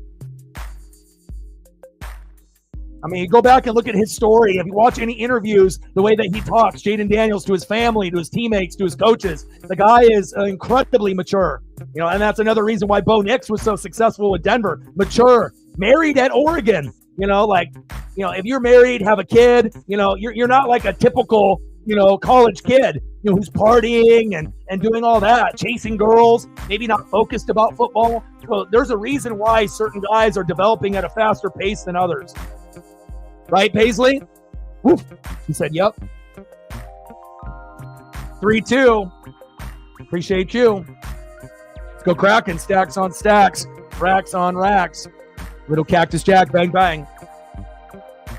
I mean, you go back and look at his story. If you watch any interviews, the way that he talks, Jaden Daniels, to his family, to his teammates, to his coaches, the guy is incredibly mature. And that's another reason why Bo Nix was so successful with Denver. Mature, married at Oregon. If you're married, have a kid, you're not like a typical, college kid, who's partying and doing all that, chasing girls, maybe not focused about football. So there's a reason why certain guys are developing at a faster pace than others. Right, Paisley? Woof. He said, yep. 3-2. Appreciate you. Let's go Kraken. Stacks on stacks. Racks on racks. Little Cactus Jack. Bang, bang.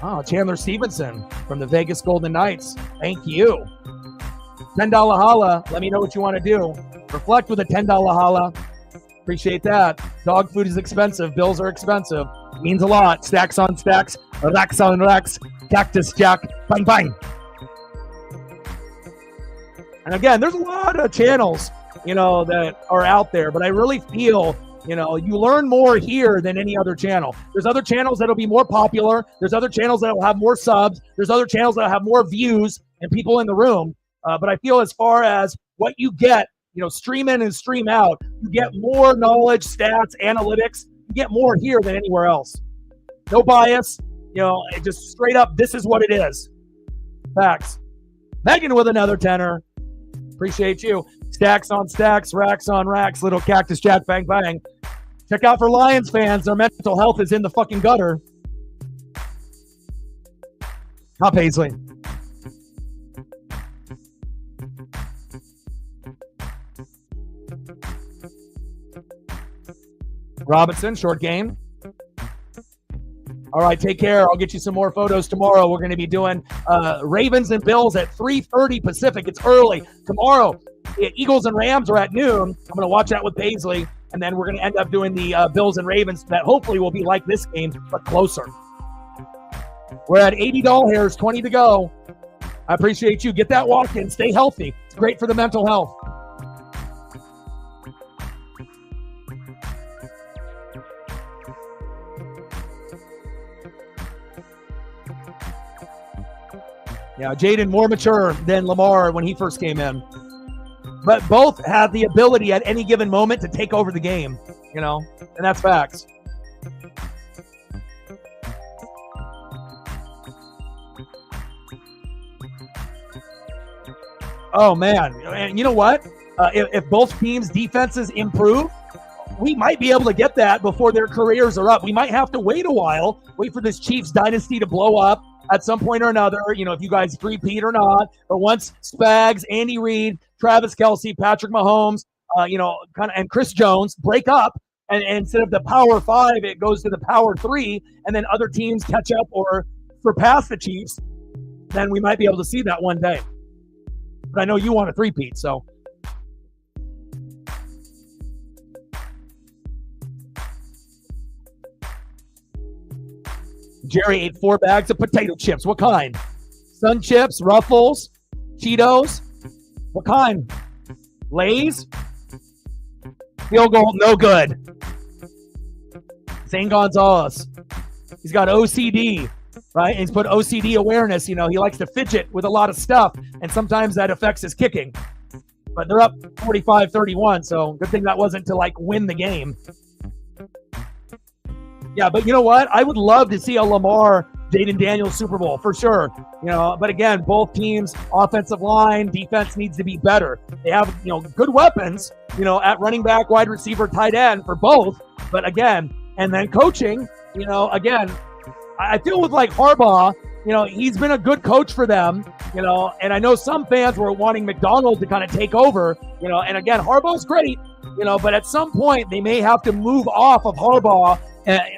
Oh, Chandler Stevenson from the Vegas Golden Knights. Thank you. $10 holla. Let me know what you want to do. Reflect with a $10 holla. Appreciate that. Dog food is expensive. Bills are expensive. Means a lot. Stacks on stacks. Racks on racks. Cactus Jack. Bang, bang. And again, there's a lot of channels, that are out there. But I really feel, you learn more here than any other channel. There's other channels that'll be more popular. There's other channels that'll have more subs. There's other channels that'll have more views and people in the room. But I feel as far as what you get, stream in and stream out, you get more knowledge, stats, analytics. You get more here than anywhere else. No bias, just straight up, this is what it is. Facts. Megan with another tenner. Appreciate you. Stacks on stacks, racks on racks, little Cactus Jack, bang, bang. Check out for Lions fans. Their mental health is in the fucking gutter. Huh, Paisley? Robinson, short game. All right, take care. I'll get you some more photos tomorrow. We're going to be doing Ravens and Bills at 3:30 Pacific. It's early. Tomorrow, Eagles and Rams are at noon. I'm going to watch that with Paisley, and then we're going to end up doing the Bills and Ravens that hopefully will be like this game, but closer. We're at 80 doll hairs, 20 to go. I appreciate you. Get that walk in. Stay healthy. It's great for the mental health. Yeah, Jaden more mature than Lamar when he first came in. But both have the ability at any given moment to take over the game, and that's facts. Oh, man. And you know what? If both teams' defenses improve, we might be able to get that before their careers are up. We might have to wait a while, wait for this Chiefs dynasty to blow up at some point or another, if you guys three-peat or not. But once Spags, Andy Reid, Travis Kelce, Patrick Mahomes, and Chris Jones break up, and instead of the power 5, it goes to the power 3, and then other teams catch up or surpass the Chiefs, then we might be able to see that one day. But I know you want a three-peat, so. Jerry ate 4 bags of potato chips. What kind? Sun Chips, Ruffles, Cheetos? What kind? Lay's? Field goal, no good. Zane Gonzalez. He's got OCD, right? And he's put OCD awareness. He likes to fidget with a lot of stuff, and sometimes that affects his kicking. But they're up 45-31, so good thing that wasn't to, win the game. Yeah, but you know what? I would love to see a Lamar, Jaden Daniels Super Bowl for sure. But again, both teams, offensive line, defense needs to be better. They have, good weapons, at running back, wide receiver, tight end for both. But again, and then coaching, again, I feel with Harbaugh, he's been a good coach for them, and I know some fans were wanting McDonald to kind of take over, and again, Harbaugh's great, but at some point they may have to move off of Harbaugh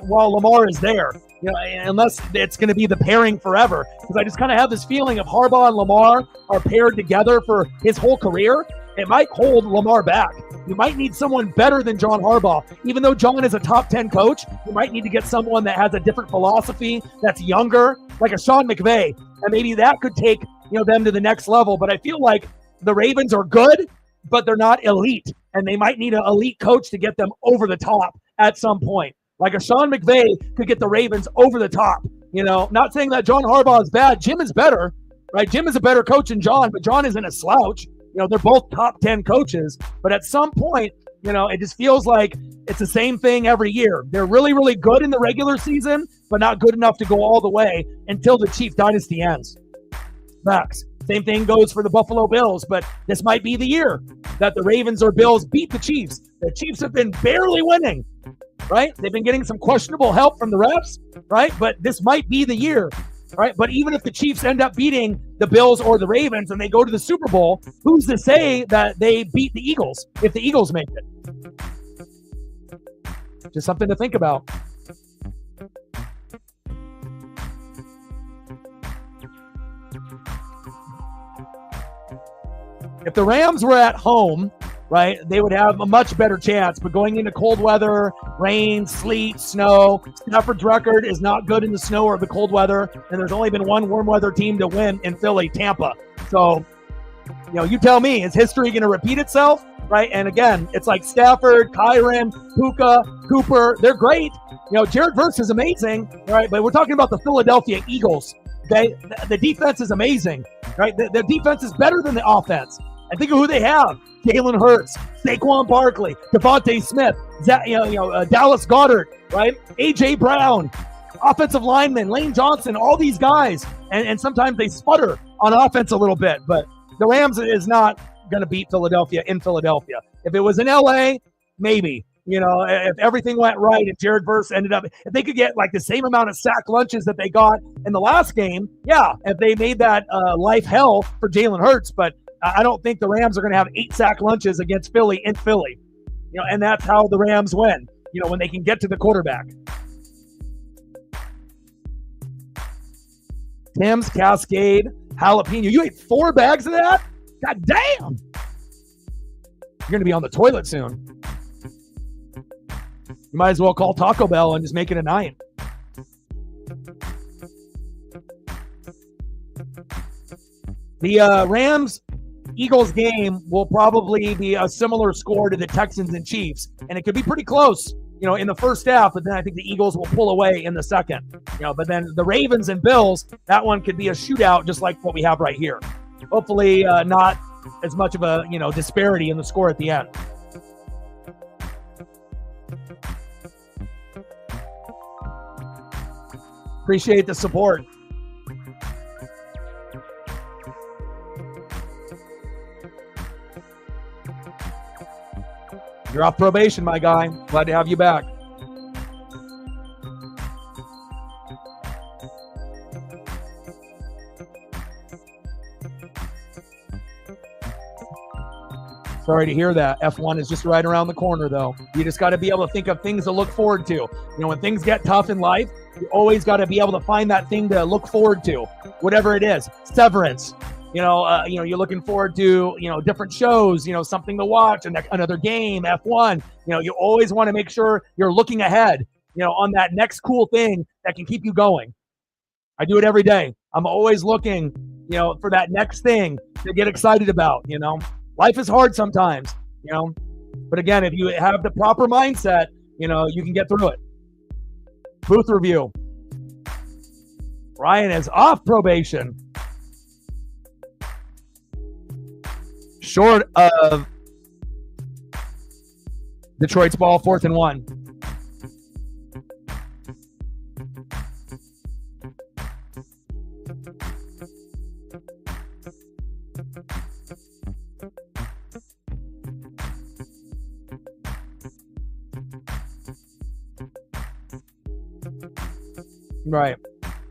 while Lamar is there, unless it's going to be the pairing forever. Because I just kind of have this feeling if Harbaugh and Lamar are paired together for his whole career, it might hold Lamar back. You might need someone better than John Harbaugh. Even though John is a top 10 coach, you might need to get someone that has a different philosophy, that's younger, like a Sean McVay. And maybe that could take them to the next level. But I feel like the Ravens are good, but they're not elite. And they might need an elite coach to get them over the top at some point. Like a Sean McVay could get the Ravens over the top. Not saying that John Harbaugh is bad. Jim is better, right? Jim is a better coach than John, but John isn't a slouch. They're both top 10 coaches. But at some point, it just feels like it's the same thing every year. They're really, really good in the regular season, but not good enough to go all the way until the Chief dynasty ends. Max. Same thing goes for the Buffalo Bills, but this might be the year that the Ravens or Bills beat the Chiefs. The Chiefs have been barely winning, right? They've been getting some questionable help from the refs, right? But this might be the year, right? But even if the Chiefs end up beating the Bills or the Ravens and they go to the Super Bowl, who's to say that they beat the Eagles if the Eagles make it? Just something to think about. If the Rams were at home, right, they would have a much better chance. But going into cold weather, rain, sleet, snow, Stafford's record is not good in the snow or the cold weather. And there's only been one warm weather team to win in Philly, Tampa. So, you tell me, is history going to repeat itself, right? And again, it's like Stafford, Kyron, Puka, Cooper. They're great. Jared Verse is amazing, right? But we're talking about the Philadelphia Eagles. Okay, the defense is amazing, right? The defense is better than the offense. And think of who they have: Jalen Hurts, Saquon Barkley, Devontae Smith, Dallas Goedert, right? A.J. Brown, offensive lineman, Lane Johnson, all these guys. And sometimes they sputter on offense a little bit. But the Rams is not going to beat Philadelphia in Philadelphia. If it was in L.A., maybe. If everything went right and Jared Verse ended up, if they could get like the same amount of sack lunches that they got in the last game, yeah, if they made that life hell for Jalen Hurts. But I don't think the Rams are going to have 8 sack lunches against Philly in Philly. And that's how the Rams win, when they can get to the quarterback. Tim's Cascade jalapeno. You ate 4 bags of that? God damn. You're going to be on the toilet soon. You might as well call Taco Bell and just make it a night. The Rams-Eagles game will probably be a similar score to the Texans and Chiefs, and it could be pretty close, in the first half, but then I think the Eagles will pull away in the second. But then the Ravens and Bills, that one could be a shootout just like what we have right here. Hopefully not as much of a, disparity in the score at the end. Appreciate the support. You're off probation, my guy. Glad to have you back. Sorry to hear that. F1 is just right around the corner, though. You just got to be able to think of things to look forward to. When things get tough in life, you always got to be able to find that thing to look forward to, whatever it is. Severance. You're looking forward to, different shows, something to watch, and another game, F1. You always want to make sure you're looking ahead, on that next cool thing that can keep you going. I do it every day. I'm always looking, for that next thing to get excited about, Life is hard sometimes, but again, if you have the proper mindset, you can get through it. Booth review. Ryan is off probation. Short of Detroit's ball, 4th and 1. Right.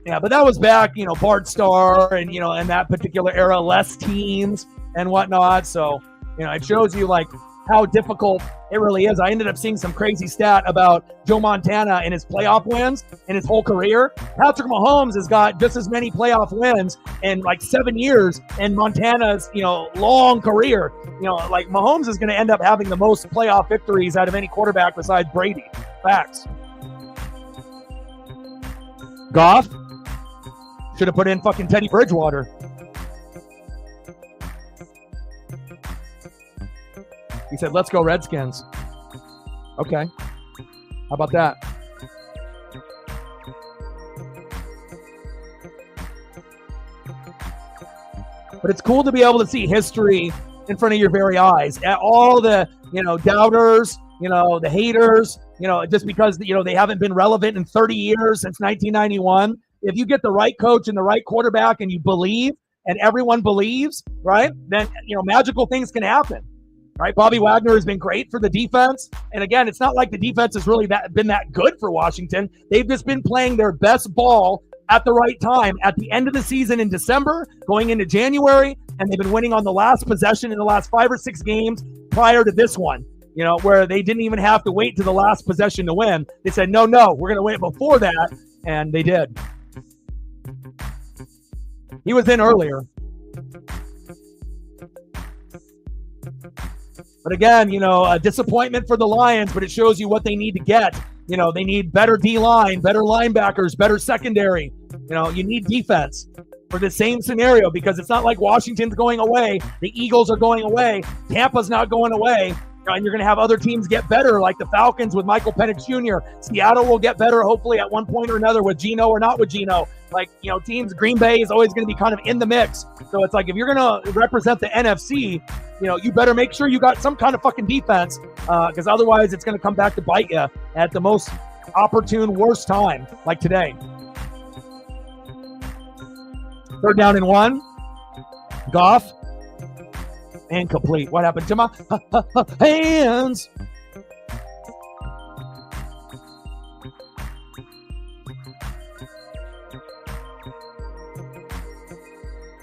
Yeah, but that was back, Bart Starr and, in that particular era, less teams and whatnot. So, it shows you like how difficult It really is. I ended up seeing some crazy stat about Joe Montana and his playoff wins in his whole career. Patrick Mahomes has got just as many playoff wins in like 7 years in Montana's, long career. Like Mahomes is going to end up having the most playoff victories out of any quarterback besides Brady. Facts. Goff should have put in fucking Teddy Bridgewater. He said, let's go Redskins. Okay. How about that? But it's cool to be able to see history in front of your very eyes. All the, doubters, the haters, just because, they haven't been relevant in 30 years since 1991. If you get the right coach and the right quarterback and you believe and everyone believes, right, then, magical things can happen. Right, Bobby Wagner has been great for the defense. And again, it's not like the defense has really been that good for Washington. They've just been playing their best ball at the right time at the end of the season in December, going into January, and they've been winning on the last possession in the last 5 or 6 games prior to this one, where they didn't even have to wait to the last possession to win. They said, no, we're going to wait before that, and they did. He was in earlier. But again, a disappointment for the Lions, but it shows you what they need to get. They need better D-line, better linebackers, better secondary. You need defense for the same scenario because it's not like Washington's going away. The Eagles are going away. Tampa's not going away. And you're going to have other teams get better, like the Falcons with Michael Penix Jr. Seattle will get better, hopefully, at one point or another with Geno or not with Geno. Like, teams, Green Bay is always going to be kind of in the mix. So it's like if you're going to represent the NFC, you better make sure you got some kind of fucking defense because otherwise it's going to come back to bite you at the most opportune, worst time, like today. 3rd down and 1. Goff. Incomplete. What happened to my hands?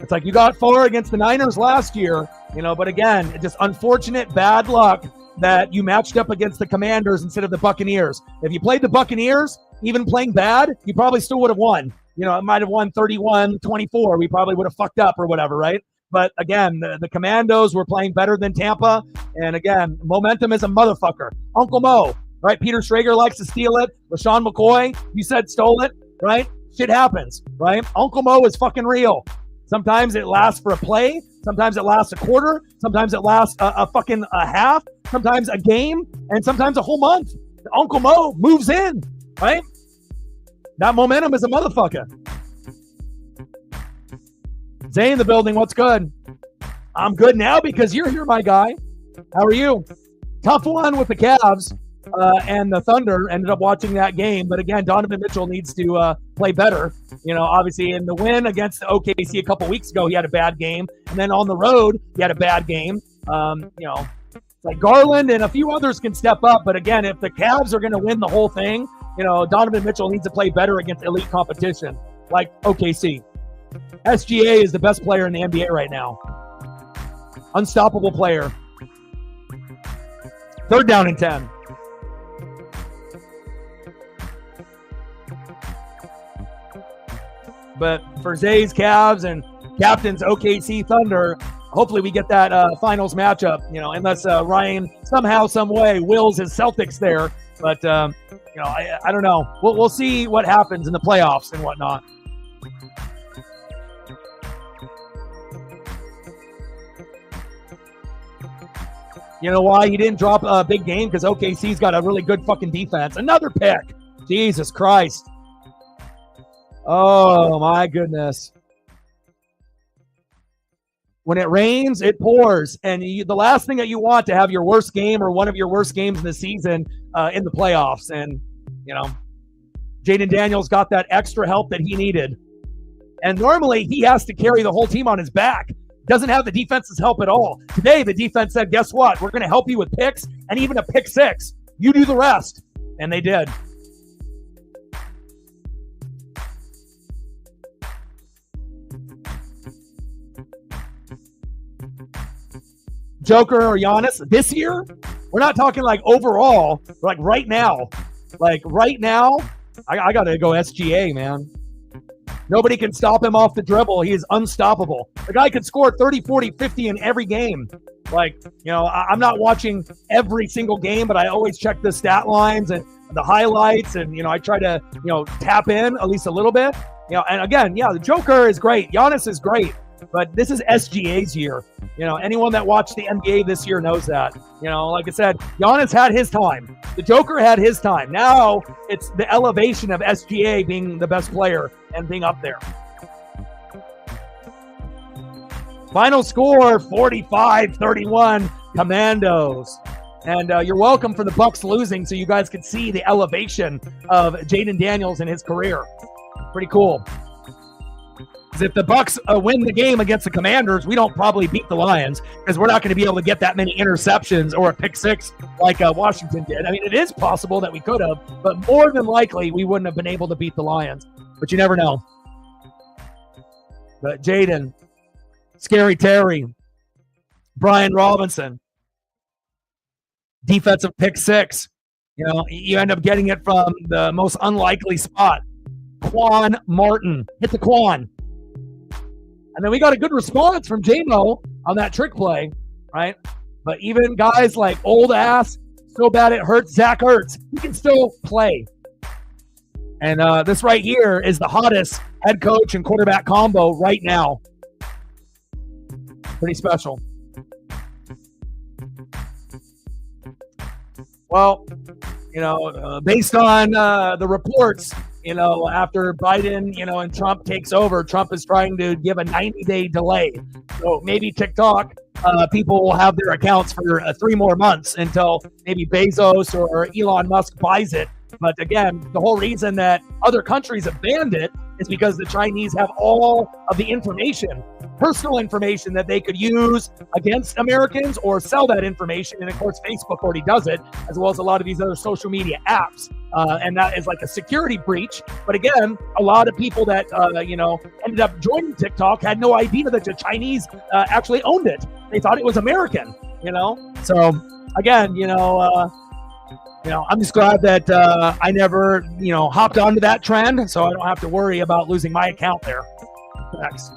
It's like you got far against the Niners last year, but again, just unfortunate bad luck that you matched up against the Commanders instead of the Buccaneers. If you played the Buccaneers, even playing bad, you probably still would have won. It might have won 31-24. We probably would have fucked up or whatever, right? But again, the Commandos were playing better than Tampa. And again, momentum is a motherfucker. Uncle Mo, right? Peter Schrager likes to steal it. LaShawn McCoy, you said stole it, right? Shit happens, right? Uncle Mo is fucking real. Sometimes it lasts for a play. Sometimes it lasts a quarter. Sometimes it lasts a fucking half. Sometimes a game. And sometimes a whole month. Uncle Mo moves in, right? That momentum is a motherfucker. Zay in the building. What's good? I'm good now because you're here, my guy. How are you? Tough one with the Cavs and the Thunder. Ended up watching that game. But again, Donovan Mitchell needs to play better. Obviously in the win against the OKC a couple weeks ago, he had a bad game. And then on the road, he had a bad game. Like Garland and a few others can step up. But again, if the Cavs are going to win the whole thing, Donovan Mitchell needs to play better against elite competition like OKC. SGA is the best player in the NBA right now. Unstoppable player. 3rd down and 10. But for Zay's Cavs and Captain's OKC Thunder, hopefully we get that finals matchup, unless Ryan somehow, some way wills his Celtics there. But, I don't know. We'll see what happens in the playoffs and whatnot. You know why he didn't drop a big game? Because OKC's got a really good fucking defense. Another pick. Jesus Christ. Oh, my goodness. When it rains, it pours. And the last thing that you want to have your worst game or one of your worst games in the season in the playoffs. And, Jaden Daniels got that extra help that he needed. And normally he has to carry the whole team on his back. Doesn't have the defense's help at all. Today, the defense said, guess what? We're going to help you with picks and even a pick 6. You do the rest. And they did. Joker or Giannis this year We're not talking like overall, like right now. Like right now, I got to go SGA, man. Nobody can stop him off the dribble. He is unstoppable. The guy could score 30, 40, 50 in every game. Like, you know, I'm not watching every single game, but I always check the stat lines and the highlights. And, you know, I try to, you know, tap in at least a little bit. You know, and again, yeah, the Joker is great. Giannis is great. But this is SGA's year. You know, anyone that watched the NBA this year knows that. You know, like I said, Giannis had his time. The Joker had his time. Now it's the elevation of SGA being the best player and being up there. Final score, 45-31, Commandos. And you're welcome for the Bucks losing so you guys could see the elevation of Jaden Daniels in his career. Pretty cool. If the Bucks win the game against the Commanders, we don't probably beat the Lions because we're not going to be able to get that many interceptions or a pick six like Washington did. I mean, it is possible that we could have, but more than likely we wouldn't have been able to beat the Lions. But you never know. But Jaden, Scary Terry, Brian Robinson, defensive pick six. You know, you end up getting it from the most unlikely spot. Quan Martin. Hit the Quan. And then we got a good response from J-Mo on that trick play, right? But even guys like old ass, so bad it hurts, Zach Ertz, he can still play. And this right here is the hottest head coach and quarterback combo right now. Pretty special. Well, you know, based on the reports, you know, after Biden, you know, and Trump takes over, Trump is trying to give a 90-day delay. So maybe TikTok, people will have their accounts for 3 more months until maybe Bezos or Elon Musk buys it. But again, the whole reason that other countries have banned it is because the Chinese have all of the information, personal information that they could use against Americans or sell that information. And of course, Facebook already does it, as well as a lot of these other social media apps. And that is like a security breach. But again, a lot of people that, you know, ended up joining TikTok had no idea that the Chinese actually owned it. They thought it was American, you know? So again, you know, I'm just glad that I never, you know, hopped onto that trend, so I don't have to worry about losing my account there. Next.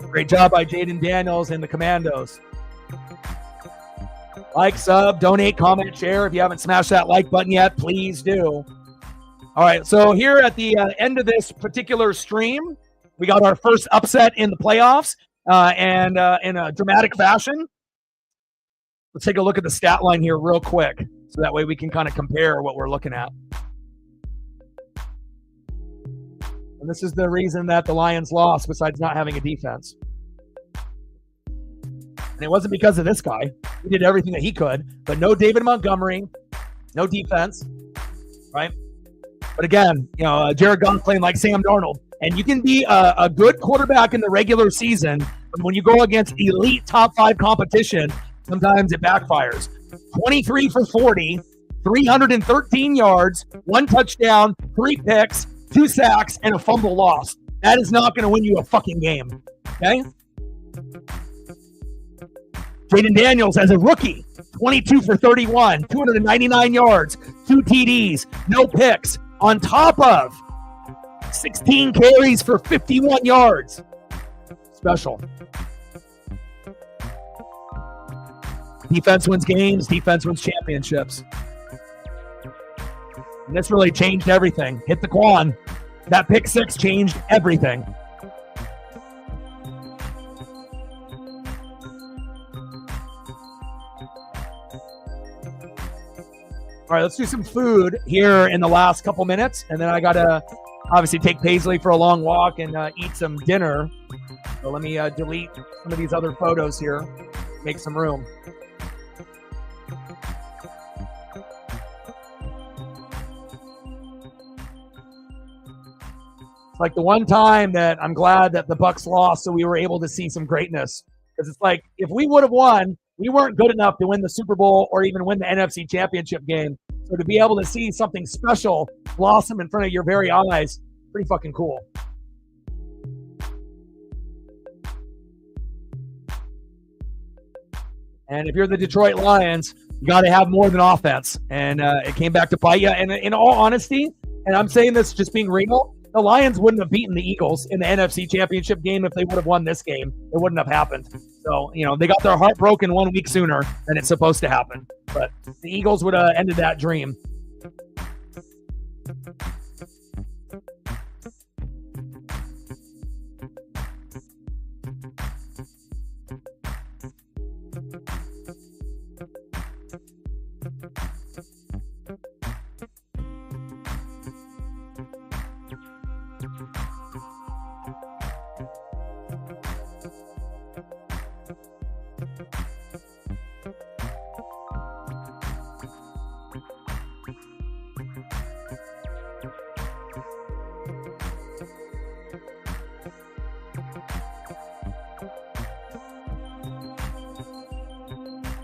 Great job by Jaden Daniels and the Commandos. Like, sub, donate, comment, share. If you haven't smashed that like button yet, please do. All right, so here at the end of this particular stream, we got our first upset in the playoffs. And in a dramatic fashion. Let's take a look at the stat line here real quick, so that way we can kind of compare what we're looking at. And this is the reason that the Lions lost, besides not having a defense. And it wasn't because of this guy. He did everything that he could, but no David Montgomery, no defense, right? But again, you know, Jared Goff playing like Sam Darnold. And you can be a good quarterback in the regular season, but when you go against elite top 5 competition, sometimes it backfires. 23 for 40, 313 yards, 1 touchdown, 3 picks, 2 sacks, and a fumble loss. That is not going to win you a fucking game, okay? Jaden Daniels as a rookie, 22 for 31, 299 yards, 2 TDs, no picks, on top of 16 carries for 51 yards. Special. Defense wins games. Defense wins championships. And this really changed everything. Hit the Quan. That pick six changed everything. All right, let's do some food here in the last couple minutes. And then I got to obviously take Paisley for a long walk and eat some dinner. So let me delete some of these other photos here, make some room. It's like the one time that I'm glad that the Bucks lost, so we were able to see some greatness. Because it's like, if we would have won, we weren't good enough to win the Super Bowl or even win the NFC Championship game. So to be able to see something special blossom in front of your very eyes, pretty fucking cool. And if you're the Detroit Lions, you got to have more than offense. And it came back to bite you. And in all honesty, and I'm saying this just being real, the Lions wouldn't have beaten the Eagles in the NFC Championship game if they would have won this game. It wouldn't have happened. So, they got their heart broken 1 week sooner than it's supposed to happen. But the Eagles would have ended that dream.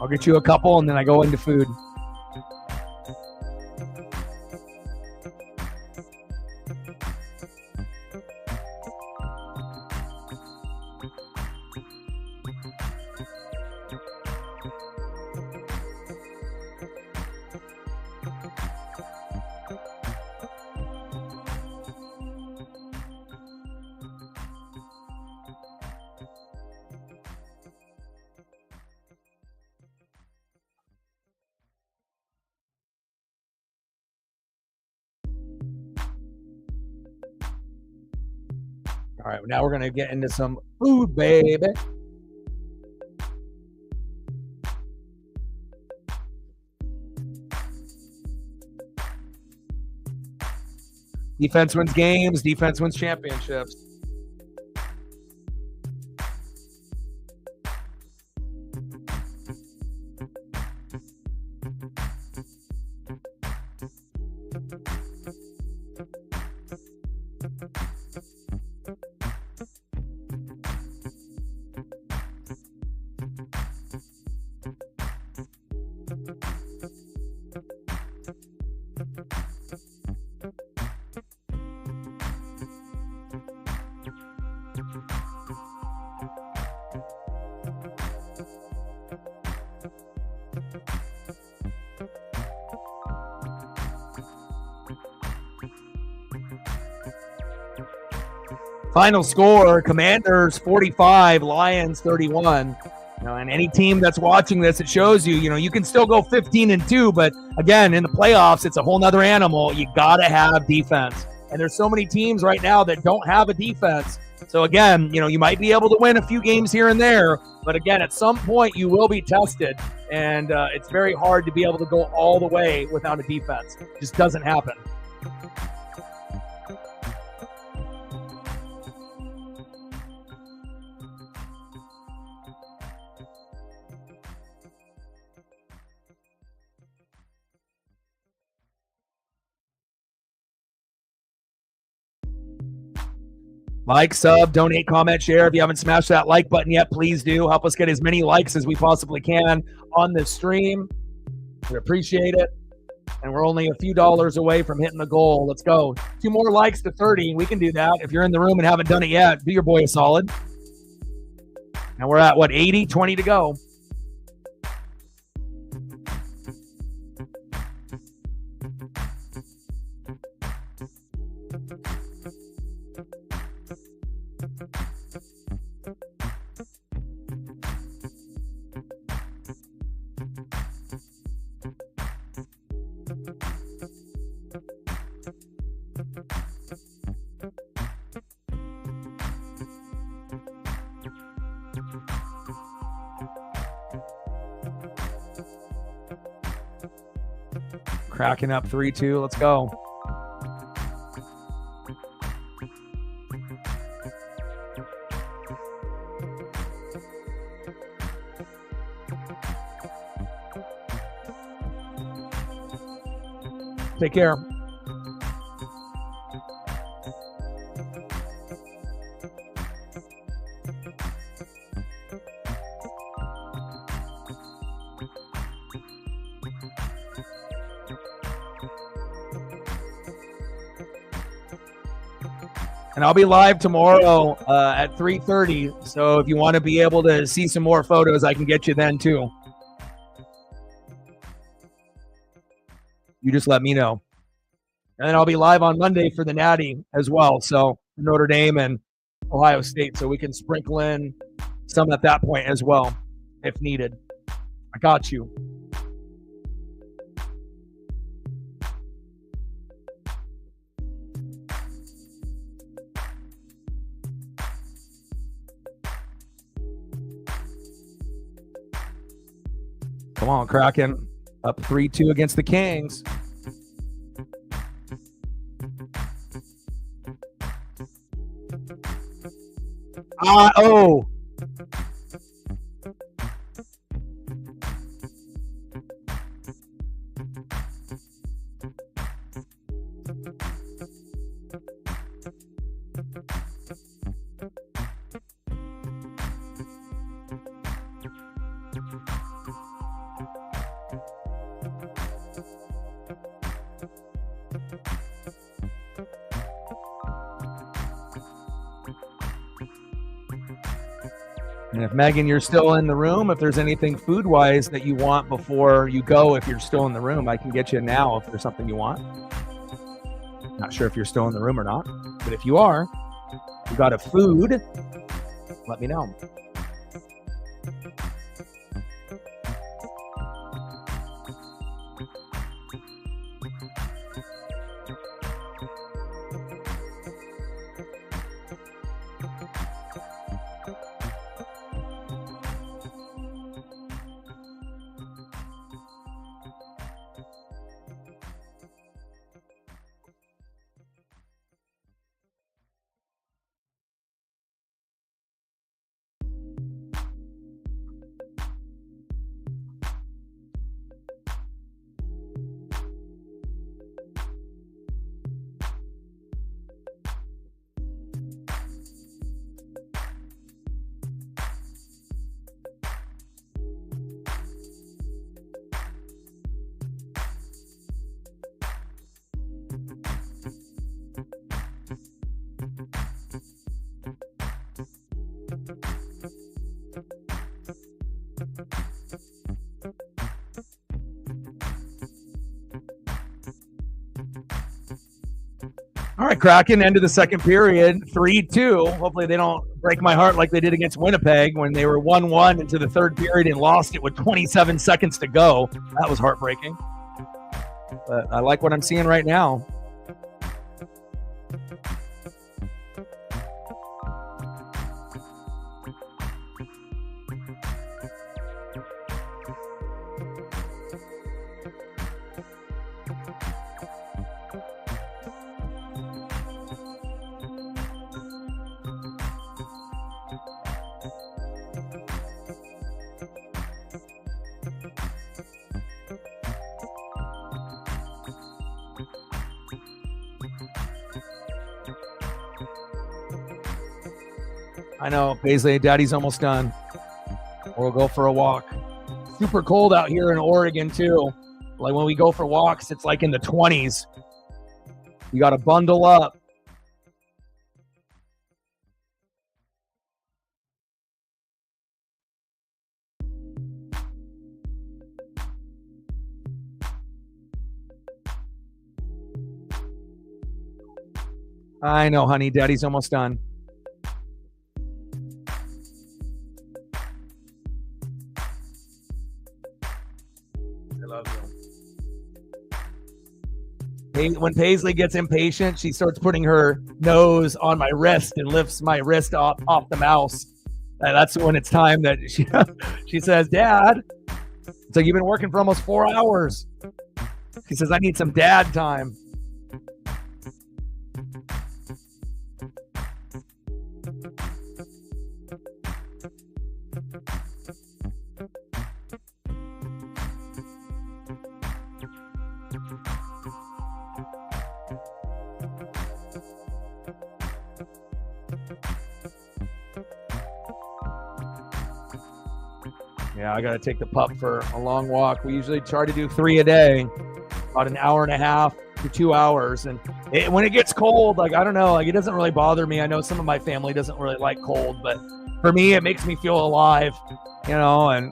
I'll get you a couple, and then I go into food. All right, now we're going to get into some food, baby. Defense wins games. Defense wins championships. Final score, Commanders 45, Lions 31. And any team that's watching this, it shows you, you can still go 15-2, but again, in the playoffs, it's a whole nother animal. You got to have defense. And there's so many teams right now that don't have a defense. So again, you might be able to win a few games here and there, but again, at some point you will be tested. And it's very hard to be able to go all the way without a defense. It just doesn't happen. Like, sub, donate, comment, share. If you haven't smashed that like button yet, please do. Help us get as many likes as we possibly can on this stream. We appreciate it. And we're only a few dollars away from hitting the goal. Let's go. 2 more likes to 30. We can do that. If you're in the room and haven't done it yet, do your boy a solid. And we're at, 80? 20 to go. Cracking up 3-2. Let's go. Take care. And I'll be live tomorrow at 3:30. So if you want to be able to see some more photos, I can get you then too. You just let me know. And then I'll be live on Monday for the Natty as well. So Notre Dame and Ohio State. So we can sprinkle in some at that point as well, if needed. I got you. Come on, Kraken. Up 3-2 against the Kings. Oh. And if Megan, you're still in the room, if there's anything food-wise that you want before you go, if you're still in the room, I can get you now if there's something you want. Not sure if you're still in the room or not, but if you are, you got a food, let me know. All right, Kraken, end of the second period, 3-2. Hopefully they don't break my heart like they did against Winnipeg when they were 1-1 into the third period and lost it with 27 seconds to go. That was heartbreaking. But I like what I'm seeing right now. I know, Paisley, Daddy's almost done. We'll go for a walk. Super cold out here in Oregon, too. Like when we go for walks, it's like in the 20s. You got to bundle up. I know, honey. Daddy's almost done. When Paisley gets impatient, she starts putting her nose on my wrist and lifts my wrist off the mouse. And that's when it's time that she says, Dad, it's like you've been working for almost 4 hours. She says, I need some dad time. Yeah, I got to take the pup for a long walk. We usually try to do 3 a day, about an hour and a half to 2 hours. And when it gets cold, like, I don't know, like it doesn't really bother me. I know some of my family doesn't really like cold, but for me, it makes me feel alive, you know, and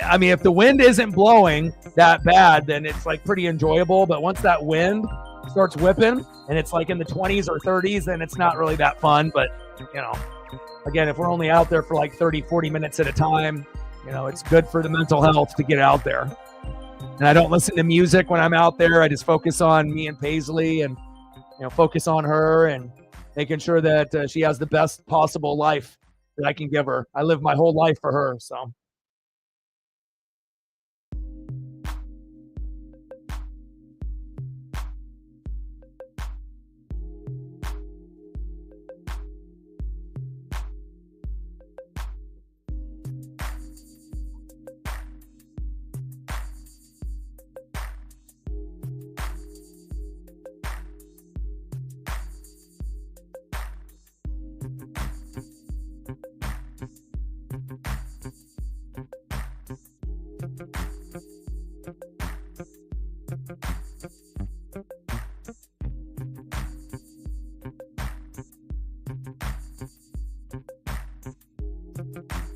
I mean, if the wind isn't blowing that bad, then it's like pretty enjoyable. But once that wind starts whipping and it's like in the 20s or 30s, then it's not really that fun. But, you know, again, if we're only out there for like 30, 40 minutes at a time, you know, it's good for the mental health to get out there. And I don't listen to music when I'm out there. I just focus on me and Paisley and, you know, focus on her and making sure that she has the best possible life that I can give her. I live my whole life for her, so.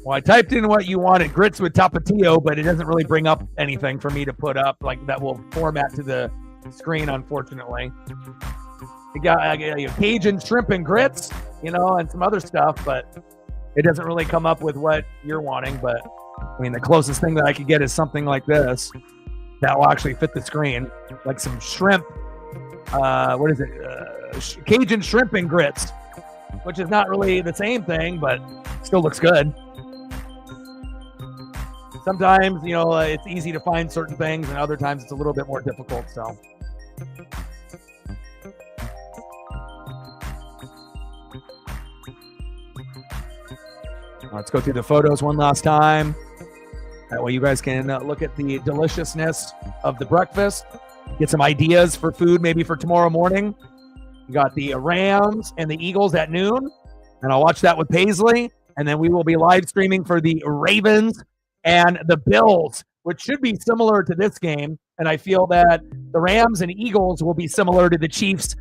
Well, I typed in what you wanted, grits with tapatio, but it doesn't really bring up anything for me to put up like that will format to the screen, unfortunately. You got Cajun shrimp and grits, you know, and some other stuff, but it doesn't really come up with what you're wanting. But I mean, the closest thing that I could get is something like this that will actually fit the screen, like some shrimp. What is it? Cajun shrimp and grits, which is not really the same thing, but still looks good. Sometimes, you know, it's easy to find certain things, and other times it's a little bit more difficult. So, let's go through the photos one last time. That way you guys can look at the deliciousness of the breakfast, get some ideas for food maybe for tomorrow morning. You got the Rams and the Eagles at noon, and I'll watch that with Paisley, and then we will be live streaming for the Ravens and the Bills, which should be similar to this game. And I feel that the Rams and Eagles will be similar to the Chiefs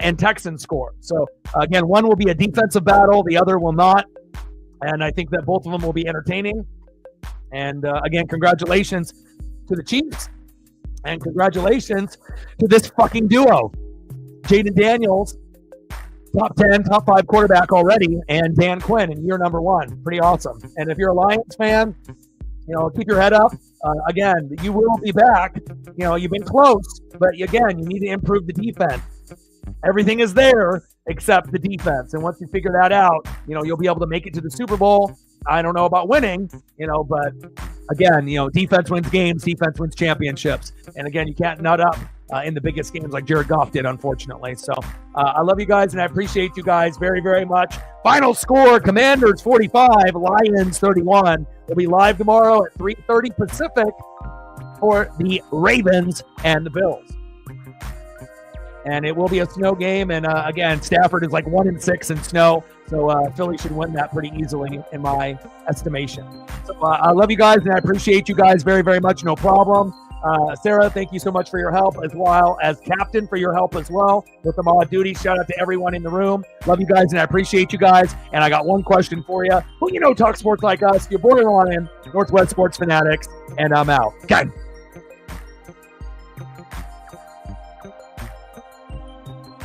and Texans score. So, again, one will be a defensive battle. The other will not. And I think that both of them will be entertaining. And, again, congratulations to the Chiefs. And congratulations to this fucking duo. Jaden Daniels, top 10, top 5 quarterback already, and Dan Quinn in year number 1. Pretty awesome. And if you're a Lions fan, you know, keep your head up. Again, you will be back. You know, you've been close, but again, you need to improve the defense. Everything is there except the defense. And once you figure that out, you know, you'll be able to make it to the Super Bowl. I don't know about winning, you know, but again, you know, defense wins games, defense wins championships. And again, you can't nut up in the biggest games like Jared Goff did, unfortunately. So I love you guys, and I appreciate you guys very, very much. Final score, Commanders 45, Lions 31. We'll be live tomorrow at 3:30 Pacific for the Ravens and the Bills. And it will be a snow game. And again, Stafford is like 1-6 in snow. So Philly should win that pretty easily in my estimation. So I love you guys, and I appreciate you guys very, very much. No problem. Sarah, thank you so much for your help, as well as Captain for your help as well with the mod duty. Shout out to everyone in the room. Love you guys, and I appreciate you guys. And I got one question for you. Who you know talk sports like us? You're borderline Northwest Sports Fanatics, and I'm out. Okay.